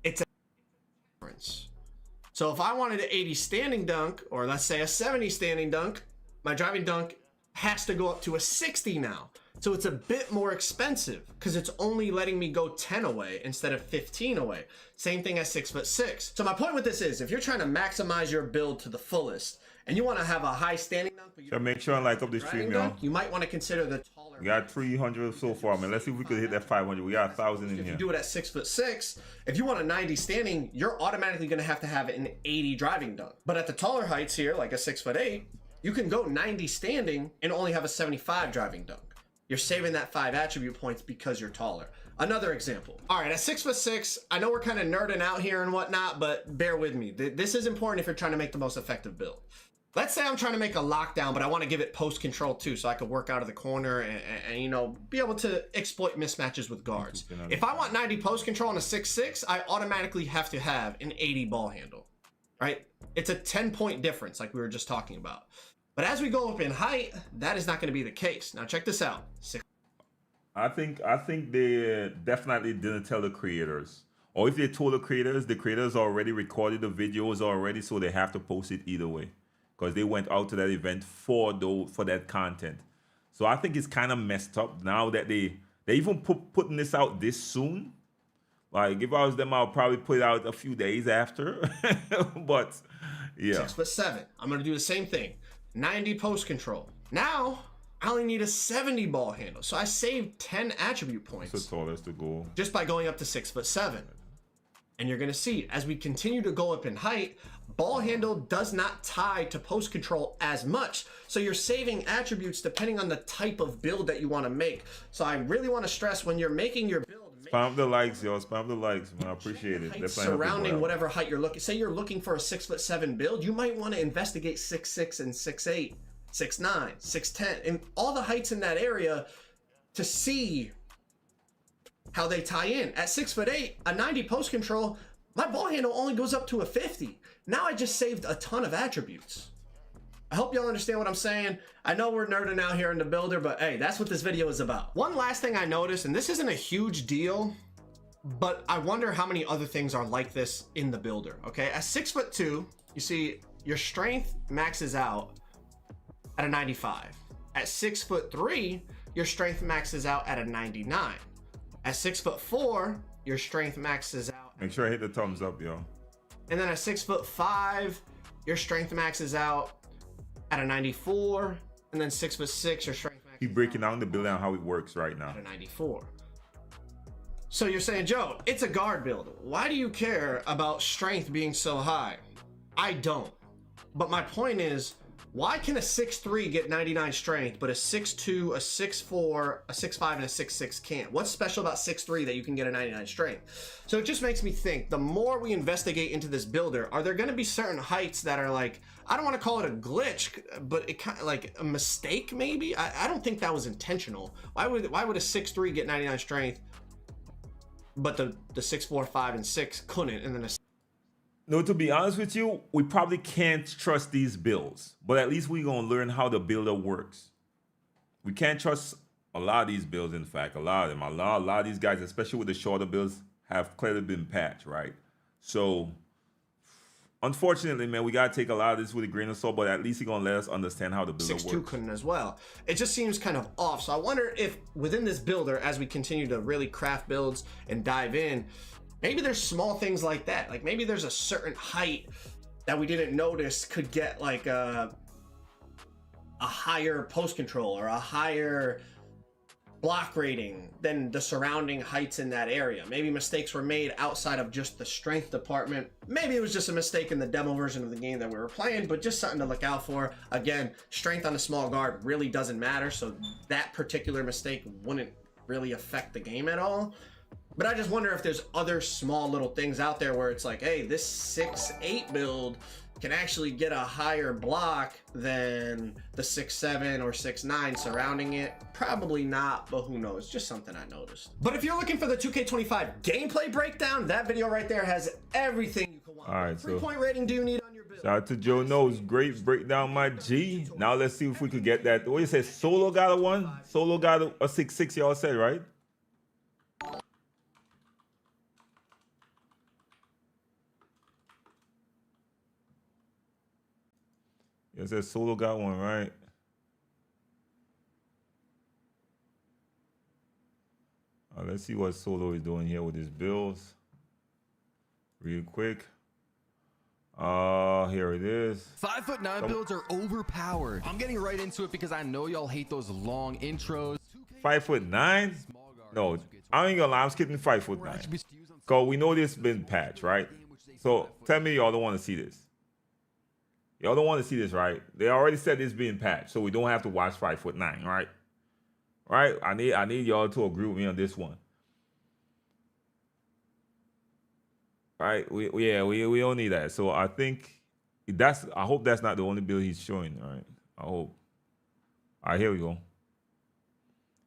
it's a difference. So if I wanted an 80 standing dunk, or let's say a 70 standing dunk, my driving dunk has to go up to a 60 now. So it's a bit more expensive because it's only letting me go 10 away instead of 15 away. Same thing as 6'6". So my point with this is, if you're trying to maximize your build to the fullest and you want to have a high standing dunk, but you make sure I like up the stream, y'all. You might want to consider the taller. We got 300 so far, man. Let's see if we could hit that 500. We got 1,000 in If here. you do it at 6'6", if you want a 90 standing, you're automatically going to have an 80 driving dunk. But at the taller heights here, like a 6'8", you can go 90 standing and only have a 75 driving dunk. You're saving that 5 attribute points because you're taller. Another example. All right, at 6'6", I know we're kind of nerding out here and whatnot, but bear with me. This is important if you're trying to make the most effective build. Let's say I'm trying to make a lockdown, but I want to give it post control too, so I could work out of the corner and you know, be able to exploit mismatches with guards. If I want 90 post control on a 6'6", I automatically have to have an 80 ball handle, right? It's a 10-point difference, like we were just talking about. But as we go up in height, that is not going to be the case. Now check this out. I think they definitely didn't tell the creators. Or if they told the creators already recorded the videos already, so they have to post it either way. Because they went out to that event for that content. So I think it's kind of messed up now that they even putting this out this soon. Like if I was them, I'll probably put it out a few days after. But yeah. 6'7". I'm going to do the same thing. 90 post control. Now I only need a 70 ball handle, so I saved 10 attribute points. That's the tallest to go. Just by going up to 6'7". And you're gonna see as we continue to go up in height, ball handle does not tie to post control as much. So you're saving attributes depending on the type of build that you want to make. So I really want to stress when you're making your build. Spam the likes, yo. Spam the likes, man. I appreciate it. Surrounding whatever height you're looking. Say you're looking for a 6'7" build, you might want to investigate 6'6" and 6'8", 6'9", 6'10", and all the heights in that area to see how they tie in. At 6'8", a 90 post control, my ball handle only goes up to a 50. Now I just saved a ton of attributes. I hope y'all understand what I'm saying. I know we're nerding out here in the builder, but hey, that's what this video is about. One last thing I noticed, and this isn't a huge deal, but I wonder how many other things are like this in the builder, okay? At 6'2", you see your strength maxes out at a 95. At 6'3", your strength maxes out at a 99. At 6'4", your strength maxes out. Make sure I hit the thumbs up, yo. And then at 6'5", your strength maxes out at a 94, and then 6'6", your strength maxes. Keep breaking down the build and how it works right now. At a 94. So you're saying, Joe, it's a guard build. Why do you care about strength being so high? I don't. But my point is, why can a 6'3" get 99 strength, but a 6'2", a 6'4", a 6'5", and a 6'6" can't? What's special about 6'3" that you can get a 99 strength? So it just makes me think, the more we investigate into this builder, are there going to be certain heights that are like, I don't want to call it a glitch, but it kind of like a mistake maybe? I don't think that was intentional. Why would a 6'3" get 99 strength, but the 6'4", 5, and 6 couldn't, and then No, to be honest with you, we probably can't trust these builds, but at least we're going to learn how the builder works. We can't trust a lot of these builds, in fact, a lot of them. A lot of these guys, especially with the shorter builds, have clearly been patched, right? So, unfortunately, man, we got to take a lot of this with a grain of salt, but at least he's going to let us understand how the builder works. 6'2" couldn't as well. It just seems kind of off. So I wonder if within this builder, as we continue to really craft builds and dive in, maybe there's small things like that. Like maybe there's a certain height that we didn't notice could get like a higher post control or a higher block rating than the surrounding heights in that area. Maybe mistakes were made outside of just the strength department. Maybe it was just a mistake in the demo version of the game that we were playing, but just something to look out for. Again, strength on a small guard really doesn't matter, so that particular mistake wouldn't really affect the game at all. But I just wonder if there's other small little things out there where it's like, hey, this 6'8" build can actually get a higher block than the 6'7" or 6'9" surrounding it. Probably not, but who knows? Just something I noticed. But if you're looking for the 2K25 gameplay breakdown, that video right there has everything you can want. All right, so 3-point rating do you need on your build? Shout out to Joe Knows. Great breakdown, my G. Now let's see if we could get that. What you say? Solo got a 1? Solo got a 6'6", y'all said, right? It says Solo got 1, right? let's see what Solo is doing here with his builds. Real quick. Here it is. 5'9" builds are overpowered. I'm getting right into it because I know y'all hate those long intros. 5'9"? No, I ain't gonna lie, I'm skipping 5'9". Cause we know this been patched, right? So tell me y'all don't want to see this. Y'all don't want to see this, right? They already said this being patched, so we don't have to watch 5'9", right? Right? I need y'all to agree with me on this one. Right? We don't need that. So I think I hope that's not the only build he's showing. All right. I hope. All right, here we go.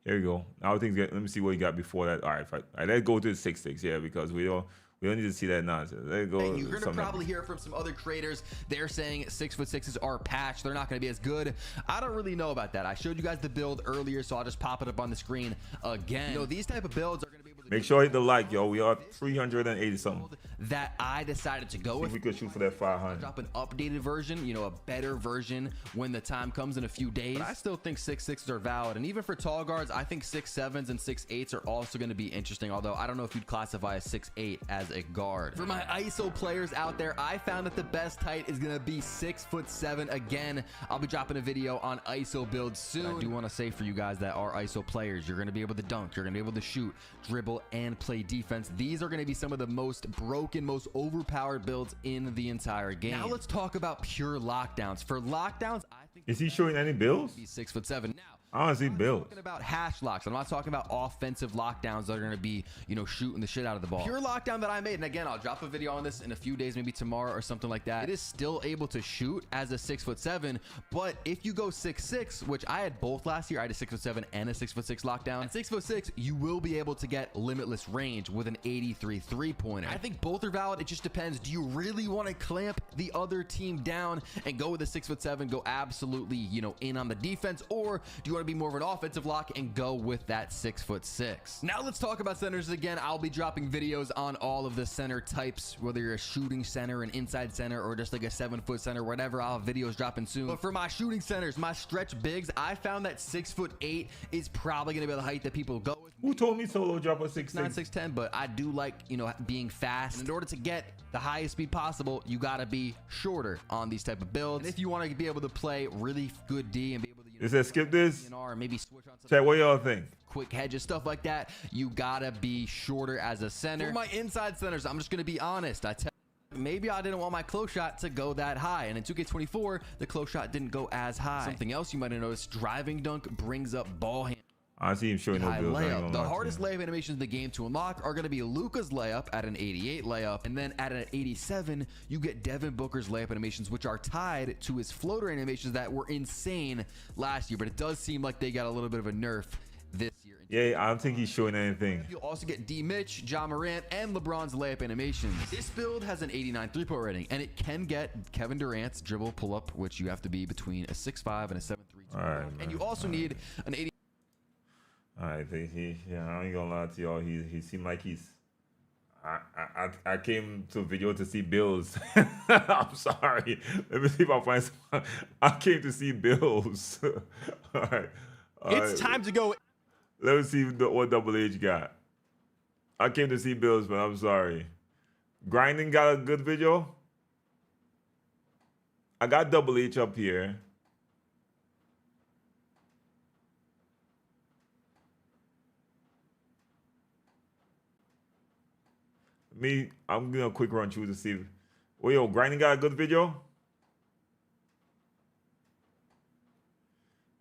Here we go. Now things get. Let me see what he got before that. All right, let's go to the 6'6", yeah, because we don't need to see that nonsense. Let's go. And you're gonna probably hear from some other creators. They're saying 6'6" are patched. They're not gonna be as good. I don't really know about that. I showed you guys the build earlier, so I'll just pop it up on the screen again. You know, these type of builds are gonna be able to make sure hit the like, yo. We are 380 something. That I decided to go with. We could shoot for that 500. Drop an updated version, you know, a better version when the time comes in a few days. But I still think 6'6" are valid, and even for tall guards, I think 6'7" and 6'8" are also going to be interesting. Although I don't know if you'd classify a 6'8" as a guard. For my ISO players out there, I found that the best height is going to be 6'7". Again, I'll be dropping a video on ISO builds soon. I do want to say for you guys that are ISO players, you're going to be able to dunk, you're going to be able to shoot, dribble, and play defense. These are going to be some of the most broken, most overpowered builds in the entire game. Now let's talk about pure lockdowns. For lockdowns, I think is he showing any builds? 6'7". Now I don't see builds. I'm talking about hash locks. I'm not talking about offensive lockdowns that are going to be, you know, shooting the shit out of the ball. Pure lockdown that I made, and again, I'll drop a video on this in a few days, maybe tomorrow or something like that. It is still able to shoot as a 6'7", but if you go 6'6", which I had both last year, I had a 6'7" and a 6'6" lockdown. At 6'6", you will be able to get limitless range with an 83 3-pointer. I think both are valid. It just depends. Do you really want to clamp the other team down and go with a 6'7", go absolutely, you know, in on the defense, or do you want to be more of an offensive lock and go with that 6'6"? Now let's talk about centers again. I'll be dropping videos on all of the center types, whether you're a shooting center, an inside center, or just like a 7-foot center, whatever. I'll have videos dropping soon. But for my shooting centers, my stretch bigs, I found that 6'8" is probably gonna be the height that people go with. Who told me Solo drop a 6'6"? Not 6'10", but I do like, you know, being fast. And in order to get the highest speed possible, you gotta be shorter on these type of builds. And if you want to be able to play really good D and be able to, it says skip this. or maybe switch on Chat, what y'all think? Quick hedges, stuff like that, you gotta be shorter as a center. For my inside centers, I'm just gonna be honest. Maybe I didn't want my close shot to go that high, and in 2K24, the close shot didn't go as high. Something else you might have noticed: driving dunk brings up ball hand. I see him showing no builds. Layup. The hardest layup animations in the game to unlock are going to be Luka's layup at an 88 layup, and then at an 87 you get Devin Booker's layup animations, which are tied to his floater animations that were insane last year, but it does seem like they got a little bit of a nerf this year. Yeah, I don't think he's showing anything. You'll also get D. Mitch, Ja Morant, and LeBron's layup animations. This build has an 89 3-point rating, and it can get Kevin Durant's dribble pull-up, which you have to be between a 6'5" and a 7'3". Right, and you also need an 80. I think I ain't gonna lie to y'all. He seemed like he's. I came to video to see Bills. I'm sorry. Let me see if I find some. I came to see Bills. All right. It's time to go. Let me see what Double H got. I came to see Bills, but I'm sorry. Grinding got a good video. I got Double H up here. I'm gonna quick run through to see. Oh, yo, Grinding got a good video.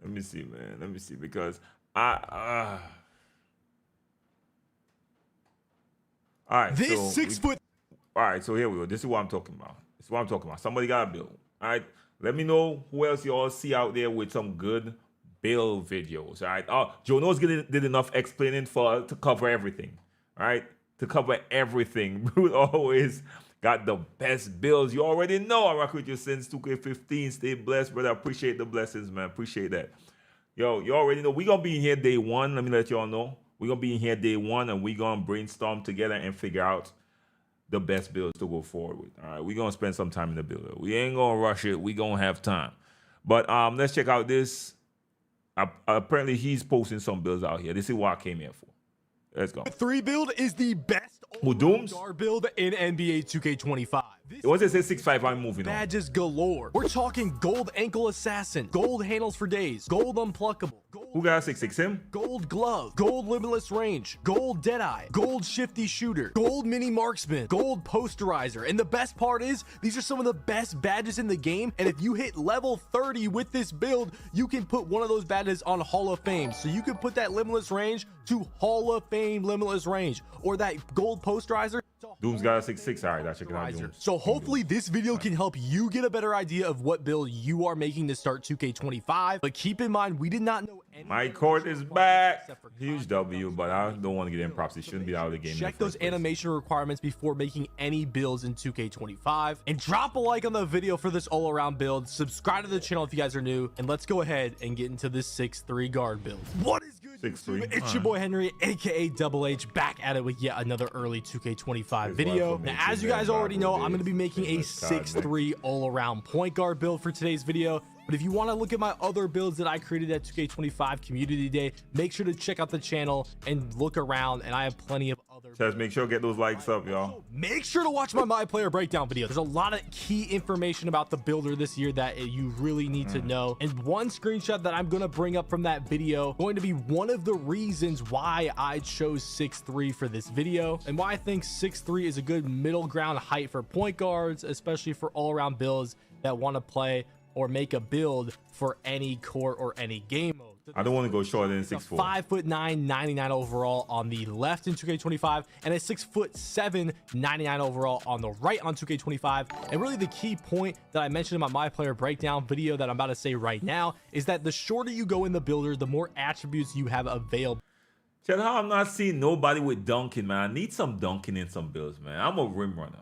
Let me see, man. Let me see, because all right. This so 6 foot. All right, so here we go. This is what I'm talking about. This is what I'm talking about. Somebody got a build. All right. Let me know who else y'all see out there with some good build videos. All right. Oh, Jono's did enough explaining to cover everything. All right. To cover everything. We always got the best builds. You already know I rock with you since 2K15. Stay blessed, brother. I appreciate the blessings, man. Appreciate that. Yo, you already know. We're going to be in here day one. Let me let y'all know. We're going to be in here day one, and we're going to brainstorm together and figure out the best builds to go forward with. All right, we're going to spend some time in the build. We ain't going to rush it. We're going to have time. But let's check out this. Apparently, he's posting some builds out here. This is what I came here for. Let's go. 3 build is the best Who, Dooms? guard build in NBA 2K25. Once it says 6'5", I'm moving on. Badges galore. We're talking gold ankle assassin, gold handles for days, gold unpluckable, Who got 6'6", him? gold glove, gold limitless range, gold deadeye, gold shifty shooter, gold mini marksman, gold posterizer. And the best part is these are some of the best badges in the game. And if you hit level 30 with this build, you can put one of those badges on Hall of Fame. So you can put that limitless range to Hall of Fame limitless range, or that gold posterizer. Doom's got a 6'6". All right, I check it out. Dooms. So hopefully this video can help you get a better idea of what build you are making to start 2K25. But keep in mind, we did not know any. My court is back. Huge W, but I don't want to get in props. It shouldn't be out of the game. Check those animation requirements before making any builds in 2K25. And drop a like on the video for this all-around build. Subscribe to the channel if you guys are new. And let's go ahead and get into this 6'3 guard build. What is good? 6'3". It's your boy Henry, aka Double H, back at it with yet another early 2K25 video. Now, as you guys already know, I'm going to be making a 6'3 all-around point guard build for today's video. But if you want to look at my other builds that I created at 2K25 Community Day, make sure to check out the channel and look around. And I have plenty of other. Just make sure to get those likes up, y'all. Make sure to watch my Myplayer breakdown video. There's a lot of key information about the builder this year that you really need to know. And one screenshot that I'm going to bring up from that video going to be one of the reasons why I chose 6'3 for this video, and why I think 6'3 is a good middle ground height for point guards, especially for all-around builds that want to play or make a build for any court or any game mode. I don't want to go shorter than 6'4". 5'9", 99 overall on the left in 2K25, and a 6'7", 99 overall on the right on 2K25. And really the key point that I mentioned in my Myplayer breakdown video that I'm about to say right now is that the shorter you go in the builder, the more attributes you have available. Check how I'm not seeing nobody with dunking, man. I need some dunking in some builds, man. I'm a rim runner.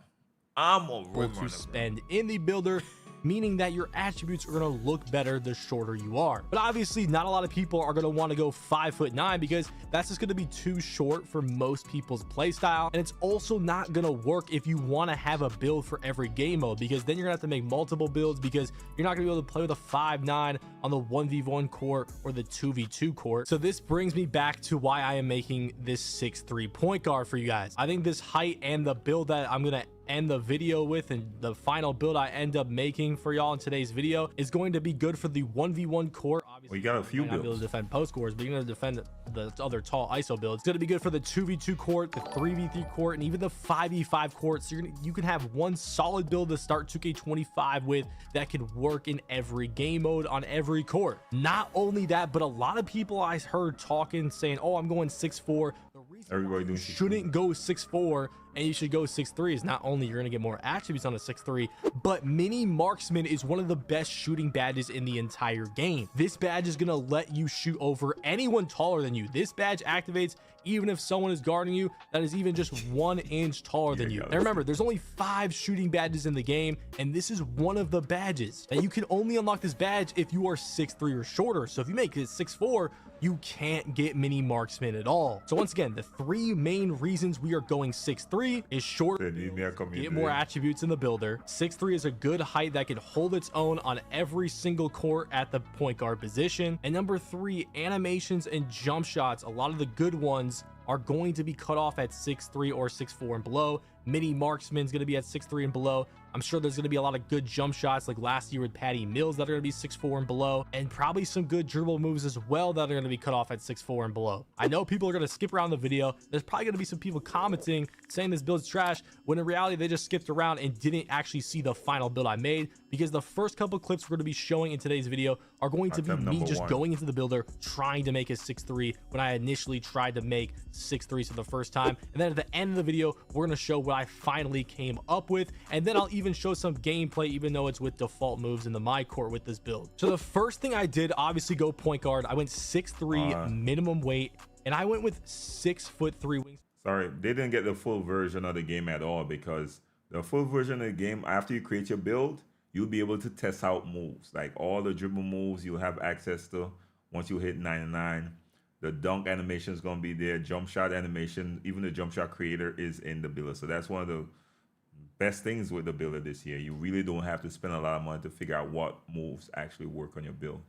To spend in the builder, meaning that your attributes are going to look better the shorter you are. But obviously not a lot of people are going to want to go 5'9", because that's just going to be too short for most people's play style. And it's also not going to work if you want to have a build for every game mode, because then you're gonna have to make multiple builds, because you're not gonna be able to play with a 5'9" on the 1v1 court or the 2v2 court. So this brings me back to why I am making this 6'3 point guard for you guys. I think this height and the build that I'm gonna end the video with, and the final build I end up making for y'all in today's video, is going to be good for the 1v1 court. Obviously, well, you got a few builds. Be able to defend post scores, but you're going to defend the other tall ISO builds. It's going to be good for the 2v2 court, the 3v3 court, and even the 5v5 court. So you can have one solid build to start 2K25 with that could work in every game mode on every court. Not only that, but a lot of people I heard talking saying, "Oh, I'm going 6'4". The reason Everybody doing shouldn't go 6'4" and you should go 6'3" is not only you're going to get more attributes on a 6'3", but mini marksman is one of the best shooting badges in the entire game. This badge is going to let you shoot over anyone taller than you. This badge activates even if someone is guarding you that is even just 1 inch taller than you. And remember, there's only 5 shooting badges in the game, and this is one of the badges that you can only unlock this badge if you are 6'3 or shorter. So if you make it 6'4", you can't get mini marksman at all. So once again, the 3 main reasons we are going 6'3 is short, get more attributes in the builder. 6'3 is a good height that can hold its own on every single court at the point guard position. And number 3, animations and jump shots. A lot of the good ones are going to be cut off at 6'3 or 6'4 and below. Mini marksman's going to be at 6'3 and below. I'm sure there's going to be a lot of good jump shots like last year with Patty Mills that are going to be 6'4 and below, and probably some good dribble moves as well that are going to be cut off at 6'4 and below. I know people are going to skip around the video. There's probably going to be some people commenting saying this build's trash, when in reality they just skipped around and didn't actually see the final build I made, because the first couple clips we're going to be showing in today's video are going to be me just going into the builder trying to make a 6'3 when I initially tried to make 6'3s for the first time. And then at the end of the video, we're going to show what I finally came up with, and then I'll even show some gameplay, even though it's with default moves in the my court with this build. So the first thing I did, obviously go point guard. I went 6'3 minimum weight, and I went with 6'3" wings. Sorry, they didn't get the full version of the game at all, because the full version of the game, after you create your build, you'll be able to test out moves, like all the dribble moves you'll have access to once you hit 99. The dunk animation is going to be there, jump shot animation, even the jump shot creator is in the builder. So that's one of the best things with the builder this year. You really don't have to spend a lot of money to figure out what moves actually work on your build.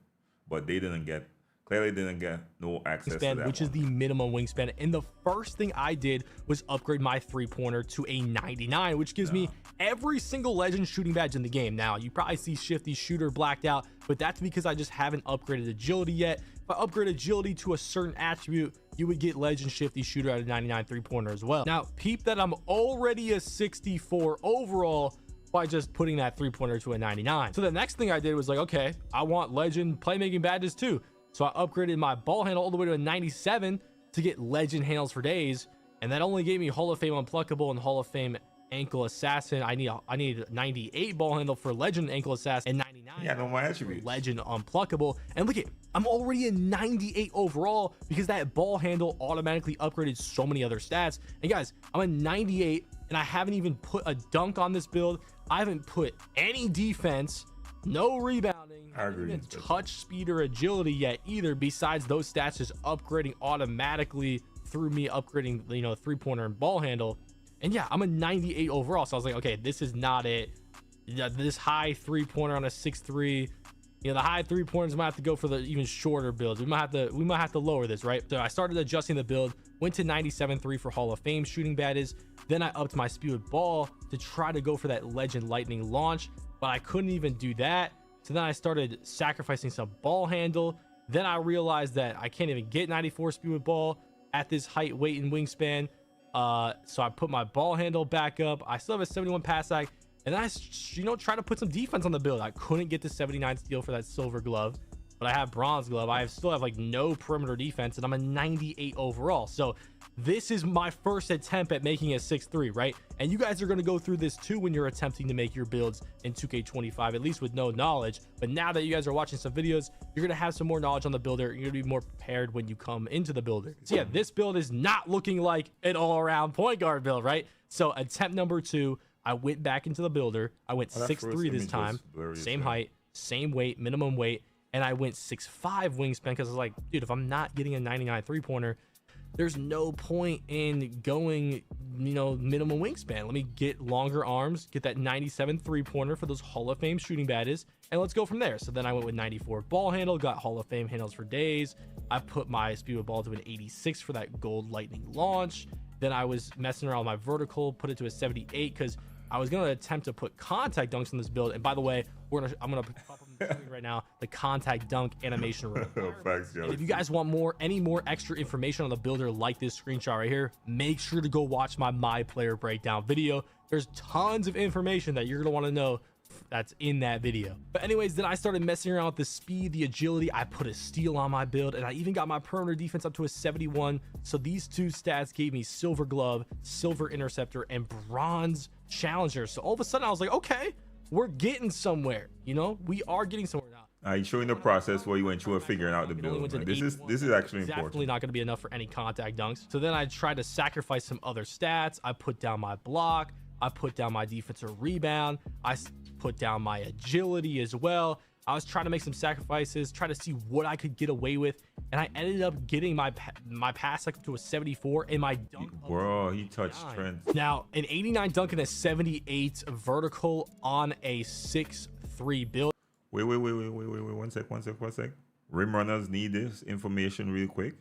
But they didn't get Clearly didn't get no access to wingspan, that which one. is the minimum wingspan. And the first thing I did was upgrade my 3-pointer to a 99, which gives me every single legend shooting badge in the game. Now, you probably see Shifty Shooter blacked out, but that's because I just haven't upgraded agility yet. If I upgrade agility to a certain attribute, you would get legend Shifty Shooter at a 99 3-pointer as well. Now, peep that I'm already a 64 overall by just putting that 3-pointer to a 99. So the next thing I did was like, okay, I want legend playmaking badges too. So I upgraded my ball handle all the way to a 97 to get legend handles for days. And that only gave me Hall of Fame Unpluckable and Hall of Fame Ankle Assassin. I need 98 ball handle for legend ankle assassin and 99 Yeah, no more attributes. legend unpluckable. And look at, I'm already a 98 overall because that ball handle automatically upgraded so many other stats. And guys, I'm a 98 and I haven't even put a dunk on this build. I haven't put any defense, no rebounding, I agree. even touch speed or agility yet either, besides those stats just upgrading automatically through me upgrading, you know, 3-pointer and ball handle. And yeah, I'm a 98 overall. So I was like, okay, this is not it. This high 3-pointer on a 6'3", you know, the high 3-pointers might have to go for the even shorter builds. We might have to lower this, right? So I started adjusting the build, went to 97.3 for Hall of Fame shooting badges. Then I upped my speed with ball to try to go for that legend lightning launch, but I couldn't even do that. So then I started sacrificing some ball handle. Then I realized that I can't even get 94 speed with ball at this height, weight, and wingspan. So I put my ball handle back up. I still have a 71 pass act, and then I, you know, try to put some defense on the build. I couldn't get the 79 steal for that silver glove, but I have bronze glove. I still have like no perimeter defense, and I'm a 98 overall. So this is my first attempt at making a 6'3", right? And you guys are going to go through this too when you're attempting to make your builds in 2K25, at least with no knowledge. But now that you guys are watching some videos, you're going to have some more knowledge on the builder. You're going to be more prepared when you come into the builder. So yeah, this build is not looking like an all-around point guard build, right? So attempt number 2, I went back into the builder. I went 6'3" this time, same height, same weight, minimum weight, and I went 6'5" wingspan because I was like, dude, if I'm not getting a 99 3-pointer, there's no point in going, you know, minimum wingspan. Let me get longer arms, get that 97 3-pointer for those Hall of Fame shooting badges, and let's go from there. So then I went with 94 ball handle, got Hall of Fame handles for days. I put my speed with ball to an 86 for that gold lightning launch. Then I was messing around with my vertical, put it to a 78 because I was going to attempt to put contact dunks in this build. And by the way, I'm going to pop up on the screen right now the contact dunk animation rule. And if you guys want any more extra information on the builder like this screenshot right here, make sure to go watch my Myplayer breakdown video. There's tons of information that you're going to want to know that's in that video. But anyways, then I started messing around with the speed, the agility. I put a steal on my build, and I even got my perimeter defense up to a 71. So these two stats gave me silver glove, silver interceptor, and bronze challenger. So all of a sudden I was like, okay, we're getting somewhere. You know, we are getting somewhere now. You're showing the process where you went through and figuring out the build. This is actually important. Definitely not going to be enough for any contact dunks. So then I tried to sacrifice some other stats. I put down my block. I put down my defensive rebound. I put down my agility as well. I was trying to make some sacrifices, try to see what I could get away with, and I ended up getting my pass up to a 74 and my dunk. Bro, he touched strength. Now, an 89 dunk and a 78 vertical on a 6'3" build. Wait. 1 sec. Rim runners need this information real quick.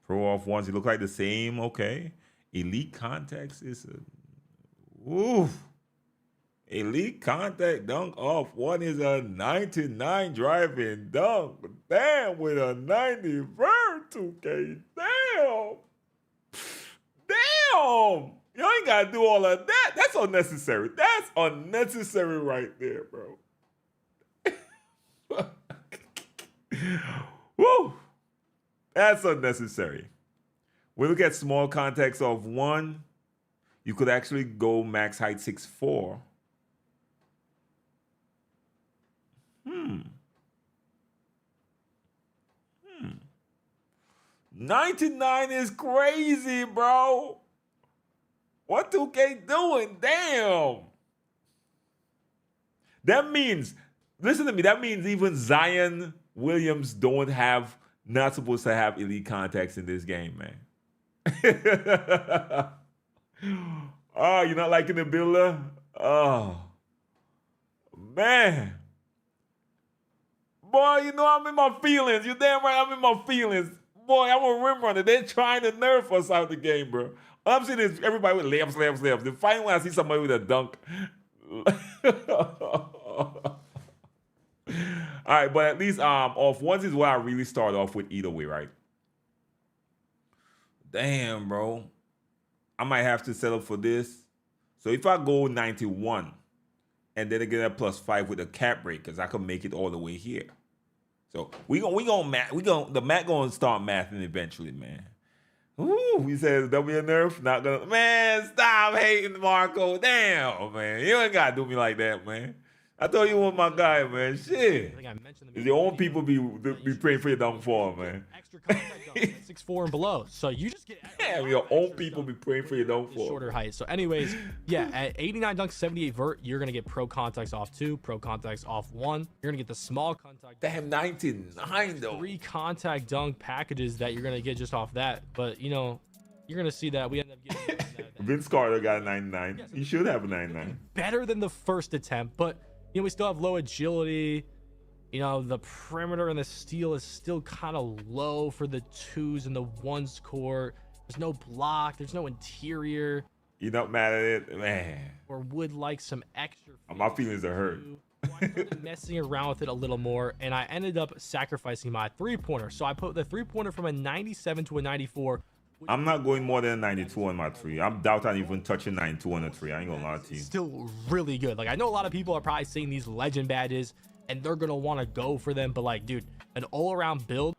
Pro off ones, they look like the same. Okay. Elite contacts is a... Oof. Elite contact dunk off one is a 99 driving dunk. Damn, with a 90 vert 2K. Damn. Damn. You ain't got to do all of that. That's unnecessary. That's unnecessary right there, bro. Woo. That's unnecessary. We look at small contacts of 1. You could actually go max height 6'4". 99 is crazy, bro. What 2K doing? Damn. That means, listen to me, that means even Zion Williams not supposed to have elite contacts in this game, man. Oh, you're not liking the builder? Oh, man. Boy, you know I'm in my feelings. You damn right I'm in my feelings. Boy, I'm a rim runner. They're trying to nerf us out of the game, bro. All I'm seeing is everybody with layups, layups, layups. The final one I see somebody with a dunk. All right, but at least off ones is what I really start off with either way, right? Damn, bro. I might have to settle for this. So if I go 91 and then I get a +5 with a cap break, because I can make it all the way here. So the Matt gonna start mathing eventually, man. Ooh, he says W nerf, not gonna, man, stop hating Marco. Damn, man. You ain't gotta do me like that, man. I thought you were my guy, man. Shit. I think I mentioned Your own people be praying for your downfall, man. Extra contact dunk, 6'4" and below. So you just get Yeah, your own people be praying for your downfall. Shorter height. So anyways, yeah, at 89 dunk, 78 vert, you're gonna get pro contacts off 2, pro contacts off 1. You're gonna get the small contact. Damn, 99 though. 3 contact dunk packages that you're gonna get just off that. But you know, you're gonna see that we end up getting that. Vince Carter got a 99. Yeah, so He should have a 99. better than the first attempt, but you know, we still have low agility. You know, the perimeter and the steal is still kind of low for the 2s and the 1s court. There's no block. There's no interior. You not mad at it? Man. Or would like some extra. My feelings are hurt. So I started messing around with it a little more, and I ended up sacrificing my 3-pointer. So I put the 3-pointer from a 97 to a 94. I'm not going more than a 92 on my 3. I'm doubt I'm even touching 92 on the 3. I ain't gonna lie to you. Still really good. Like, I know a lot of people are probably seeing these legend badges and they're gonna want to go for them, but like, dude, an all-around build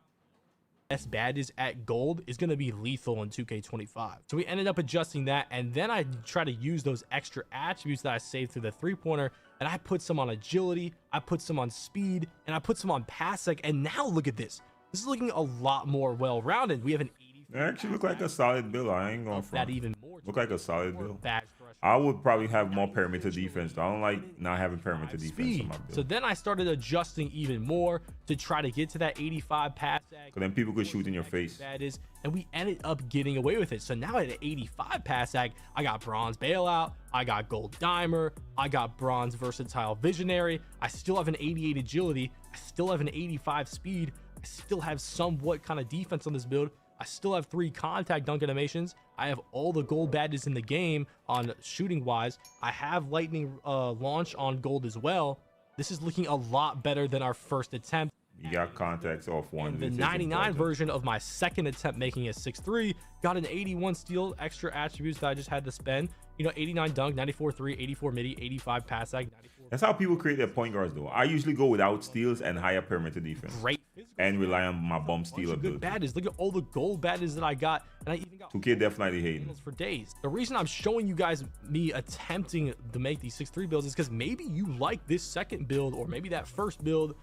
best badges at gold is gonna be lethal in 2K25. So we ended up adjusting that, and then I try to use those extra attributes that I saved through the 3-pointer, and I put some on agility, I put some on speed, and I put some on pass sec. And now look at this. This is looking a lot more well-rounded. We have an It actually look like a solid build. I ain't going for that even more. Look like a solid build. Badge threshold. I would probably have more perimeter defense. I don't like not having perimeter defense Speed. on my build. So then I started adjusting even more to try to get to that 85 pass sec. Because then people could shoot in your face. That is, and we ended up getting away with it. So now at an 85 pass sec, I got bronze bailout, I got gold dimer, I got bronze versatile visionary, I still have an 88 agility, I still have an 85 speed, I still have somewhat kind of defense on this build. I still have 3 contact dunk animations. I have all the gold badges in the game on shooting wise. I have lightning launch on gold as well. This is looking a lot better than our first attempt. You got contacts off 1. And the 99 version of my second attempt making a 6'3", got an 81 steal, extra attributes that I just had to spend. You know, 89 dunk, 94 3, 84 midi, 85 pass sec, 94. That's how people create their point guards, though. I usually go without steals and higher perimeter defense. Great. And rely on my bump steal Good ability. badges. Look at all the gold badges that I got, and I even got 2K definitely hating. handles for days. The reason I'm showing you guys me attempting to make these 6'3" builds is because maybe you like this second build or maybe that first build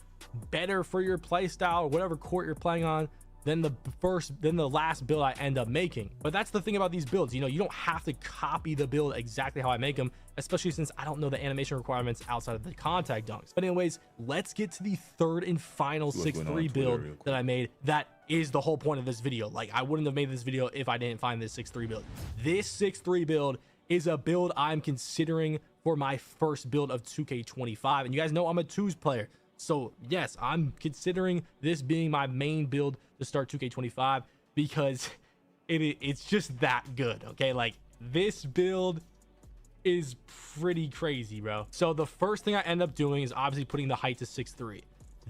better for your play style or whatever court you're playing on than the last build I end up making. But that's the thing about these builds, you know, you don't have to copy the build exactly how I make them, especially since I don't know the animation requirements outside of the contact dunks. But anyways, let's get to the third and final 6'3" build that I made. That is the whole point of this video. Like, I wouldn't have made this video if I didn't find this 6'3" build. This 6'3" build is a build I'm considering for my first build of 2K25. And you guys know I'm a 2s player. So yes, I'm considering this being my main build to start 2K25 because it's just that good. Okay, like this build is pretty crazy, bro. So the first thing I end up doing is obviously putting the height to 6'3".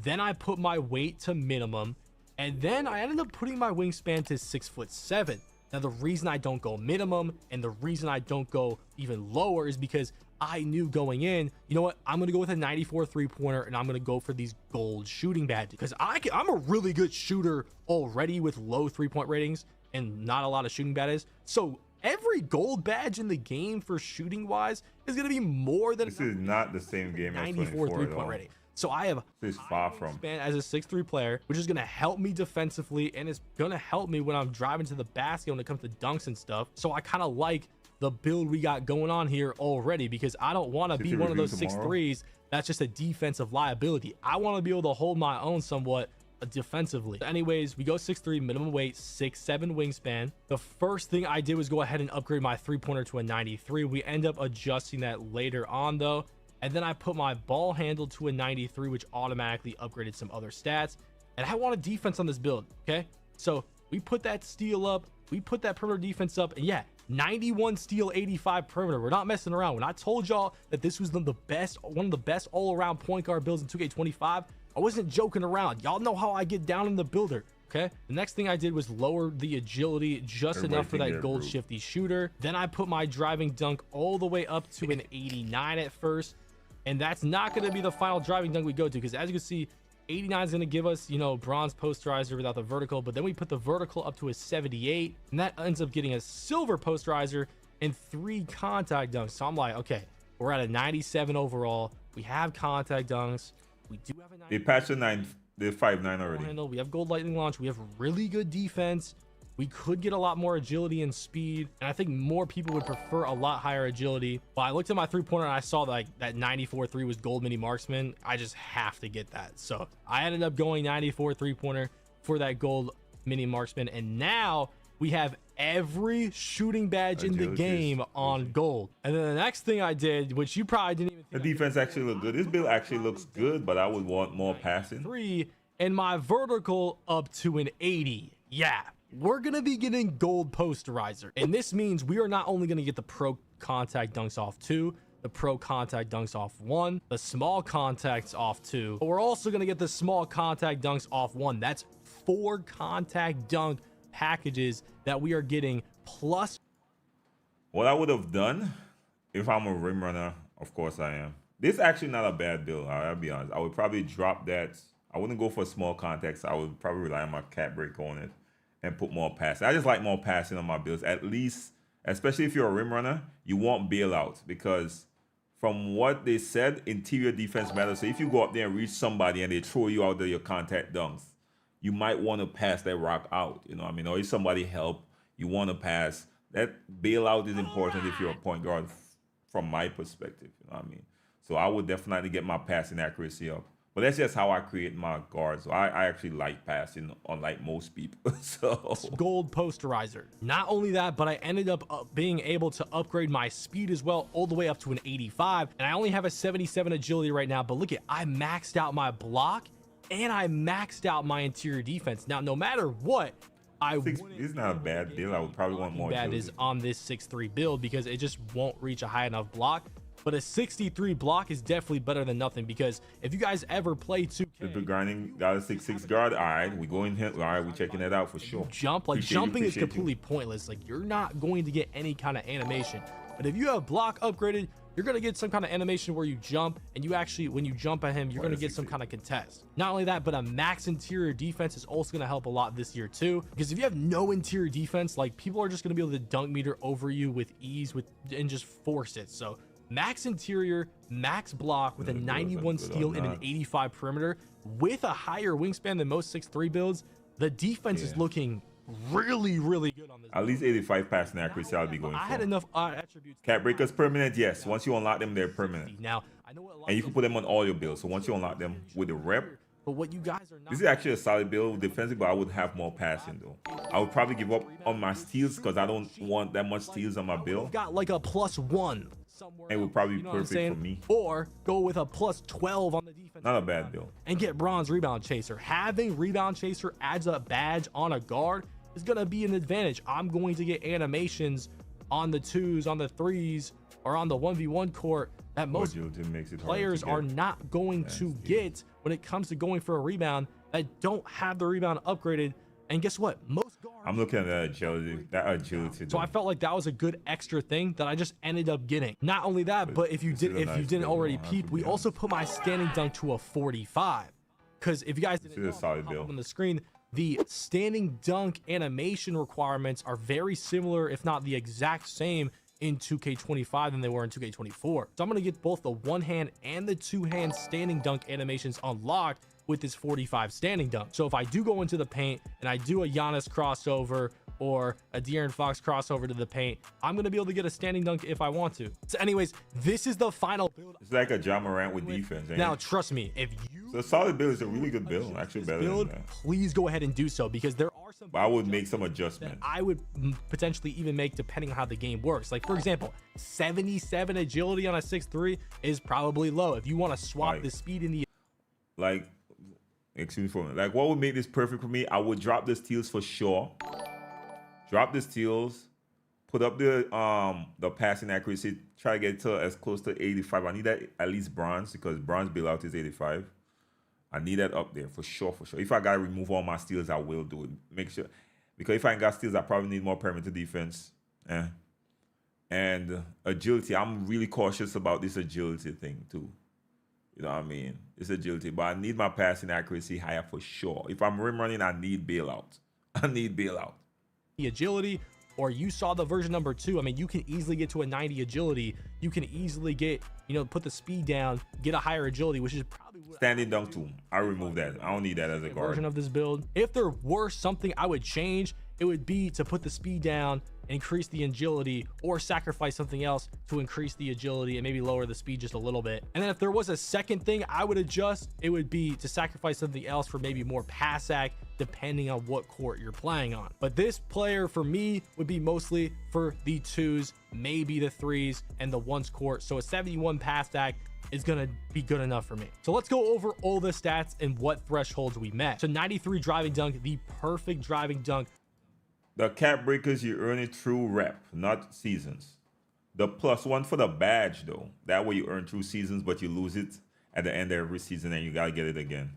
Then I put my weight to minimum, and then I ended up putting my wingspan to 6'7". Now the reason I don't go minimum and the reason I don't go even lower is because I knew going in, you know what, I'm gonna go with a 94 3-pointer and I'm gonna go for these gold shooting badges because I'm a really good shooter already with low 3-point ratings and not a lot of shooting badges. So every gold badge in the game for shooting wise is gonna be more than This is not the same game as 94 24 3-point rating. So I have This is far from. wingspan as a 6'3" player, which is going to help me defensively and it's going to help me when I'm driving to the basket when it comes to dunks and stuff. So I kind of like the build we got going on here already because I don't want to be one of those 6'3s that's just a defensive liability. I want to be able to hold my own somewhat defensively. Anyways, we go 6'3", minimum weight, 6'7" wingspan. The first thing I did was go ahead and upgrade my 3-pointer to a 93. We end up adjusting that later on though. And then I put my ball handle to a 93, which automatically upgraded some other stats. And I wanted defense on this build, okay? So we put that steal up, we put that perimeter defense up, and yeah, 91 steal, 85 perimeter. We're not messing around. When I told y'all that this was one of the best all-around point guard builds in 2K25, I wasn't joking around. Y'all know how I get down in the builder, okay? The next thing I did was lower the agility just enough for that gold shifty shooter. Then I put my driving dunk all the way up to an 89 at first. And that's not going to be the final driving dunk we go to, because as you can see, 89 is going to give us, you know, bronze posterizer without the vertical, but then we put the vertical up to a 78, and that ends up getting a silver posterizer and 3 contact dunks. So I'm like, okay, we're at a 97 overall. We have contact dunks. We do have a 9. They patched the 5.9 already. Handle. We have gold lightning launch. We have really good defense. We could get a lot more agility and speed, and I think more people would prefer a lot higher agility. But I looked at my three-pointer and I saw that 94-3 was gold mini marksman. I just have to get that. So I ended up going 94 three-pointer for that gold mini marksman, and now we have every shooting badge in the game on gold. And then the next thing I did, which you probably didn't even think the defense actually looked good. This build actually looks good, but I would want more passing. 3, and my vertical up to an 80. Yeah. We're going to be getting gold posterizer. And this means we are not only going to get the pro contact dunks off 2, the pro contact dunks off 1, the small contacts off 2, but we're also going to get the small contact dunks off 1. That's 4 contact dunk packages that we are getting, plus. What I would have done if I'm a rim runner, of course I am. This is actually not a bad build. I'll be honest. I would probably drop that. I wouldn't go for small contacts. I would probably rely on my cat break on it and put more passing. I just like more passing on my builds. At least, especially if you're a rim runner, you want bailouts, because from what they said, interior defense matters. So if you go up there and reach somebody and they throw you out there your contact dunks, you might want to pass that rock out. You know what I mean? Or if somebody help, you want to pass. That bailout is important if you're a point guard from my perspective. You know what I mean? So I would definitely get my passing accuracy up. But that's just how I create my guards. So I actually like passing, unlike most people. So gold posterizer. Not only that, but I ended up being able to upgrade my speed as well, all the way up to an 85. And I only have a 77 agility right now. But look at, I maxed out my block and I maxed out my interior defense. Now, no matter what, it's not a bad build. I would probably want more. That is on this 6'3 build, because it just won't reach a high enough block. But a 63 block is definitely better than nothing, because if you guys ever play 2K, if you're grinding, got a 6'6 guard, all right, we go in here, all right, we checking that out for sure. Jumping is completely pointless. Like, you're not going to get any kind of animation. But if you have block upgraded, you're going to get some kind of animation where you jump, and you actually, when you jump at him, you're going to get some kind of contest. Not only that, but a max interior defense is also going to help a lot this year too, because if you have no interior defense, like, people are just going to be able to dunk meter over you with ease and just force it. So max interior, max block with a 91 steal and an 85 perimeter with a higher wingspan than most 6'3 builds. The defense is looking really, really good on this. At least 85 passing accuracy I'll be going for. I had enough attributes. Cat breakers permanent, yes. Once you unlock them, they're permanent. Now, I know what, and you can put them on all your builds. So once you unlock them with the rep, but what you guys are not, this is actually a solid build defensive, but I would have more passing though. I would probably give up on my steals because I don't want that much steals on my build. Got like a +1 somewhere. It would probably be perfect for me. Or go with a +12 on the defense. Not a bad build. And get bronze rebound chaser. Having rebound chaser adds a badge on a guard is gonna be an advantage. I'm going to get animations on the 2s, on the 3s, or on the 1v1 court that most players are not going to get when it comes to going for a rebound that don't have the rebound upgraded. And guess what? Most guards, I'm looking at that agility. So I felt like that was a good extra thing that I just ended up getting. Not only that, but if you didn't already peep, we also put my standing dunk to a 45. Because if you guys didn't know, on the screen, the standing dunk animation requirements are very similar, if not the exact same, in 2K25 than they were in 2K24. So I'm going to get both the one hand and the two hand standing dunk animations unlocked with this 45 standing dunk. So if I do go into the paint and I do a Giannis crossover or a De'Aaron Fox crossover to the paint, I'm going to be able to get a standing dunk if I want to. So anyways, this is the final build. It's like a Ja Morant with defense. Now, trust me, if you... So a solid build is a really good build. Actually better than that. Please go ahead and do so, because there are some But I would big make some adjustments that adjustments. I would potentially even make depending on how the game works. Like, for example, 77 agility on a 6'3 is probably low. If you want to swap Like- the speed in the Like, excuse me for a minute. Like, what would make this perfect for me? I would drop the steals for sure. Drop the steals. Put up the passing accuracy. Try to get to as close to 85. I need that at least bronze because bronze bailout is 85. I need that up there for sure, for sure. If I gotta remove all my steals, I will do it. Make sure, because if I ain't got steals, I probably need more perimeter defense. And agility. I'm really cautious about this agility thing too. You know what I mean? It's agility, but I need my passing accuracy higher for sure. If I'm rim running, I need bailout. I need bailout. agility, or you saw the version number 2. I mean, you can easily get to a 90 agility. You can easily get, put the speed down, get a higher agility, which is probably what Standing dunk too. I remove that. I don't need that as a guard. version of this build. If there were something I would change, it would be to put the speed down, increase the agility, or sacrifice something else to increase the agility and maybe lower the speed just a little bit. And then if there was a second thing I would adjust, it would be to sacrifice something else for maybe more pass act, depending on what court you're playing on. But this player for me would be mostly for the 2s, maybe the 3s, and the 1s court. So a 71 pass act is gonna be good enough for me. So let's go over all the stats and what thresholds we met. So 93 driving dunk, the perfect driving dunk. The cap breakers, you earn it through rep, not seasons. The +1 for the badge, though. That way you earn through seasons, but you lose it at the end of every season and you gotta get it again.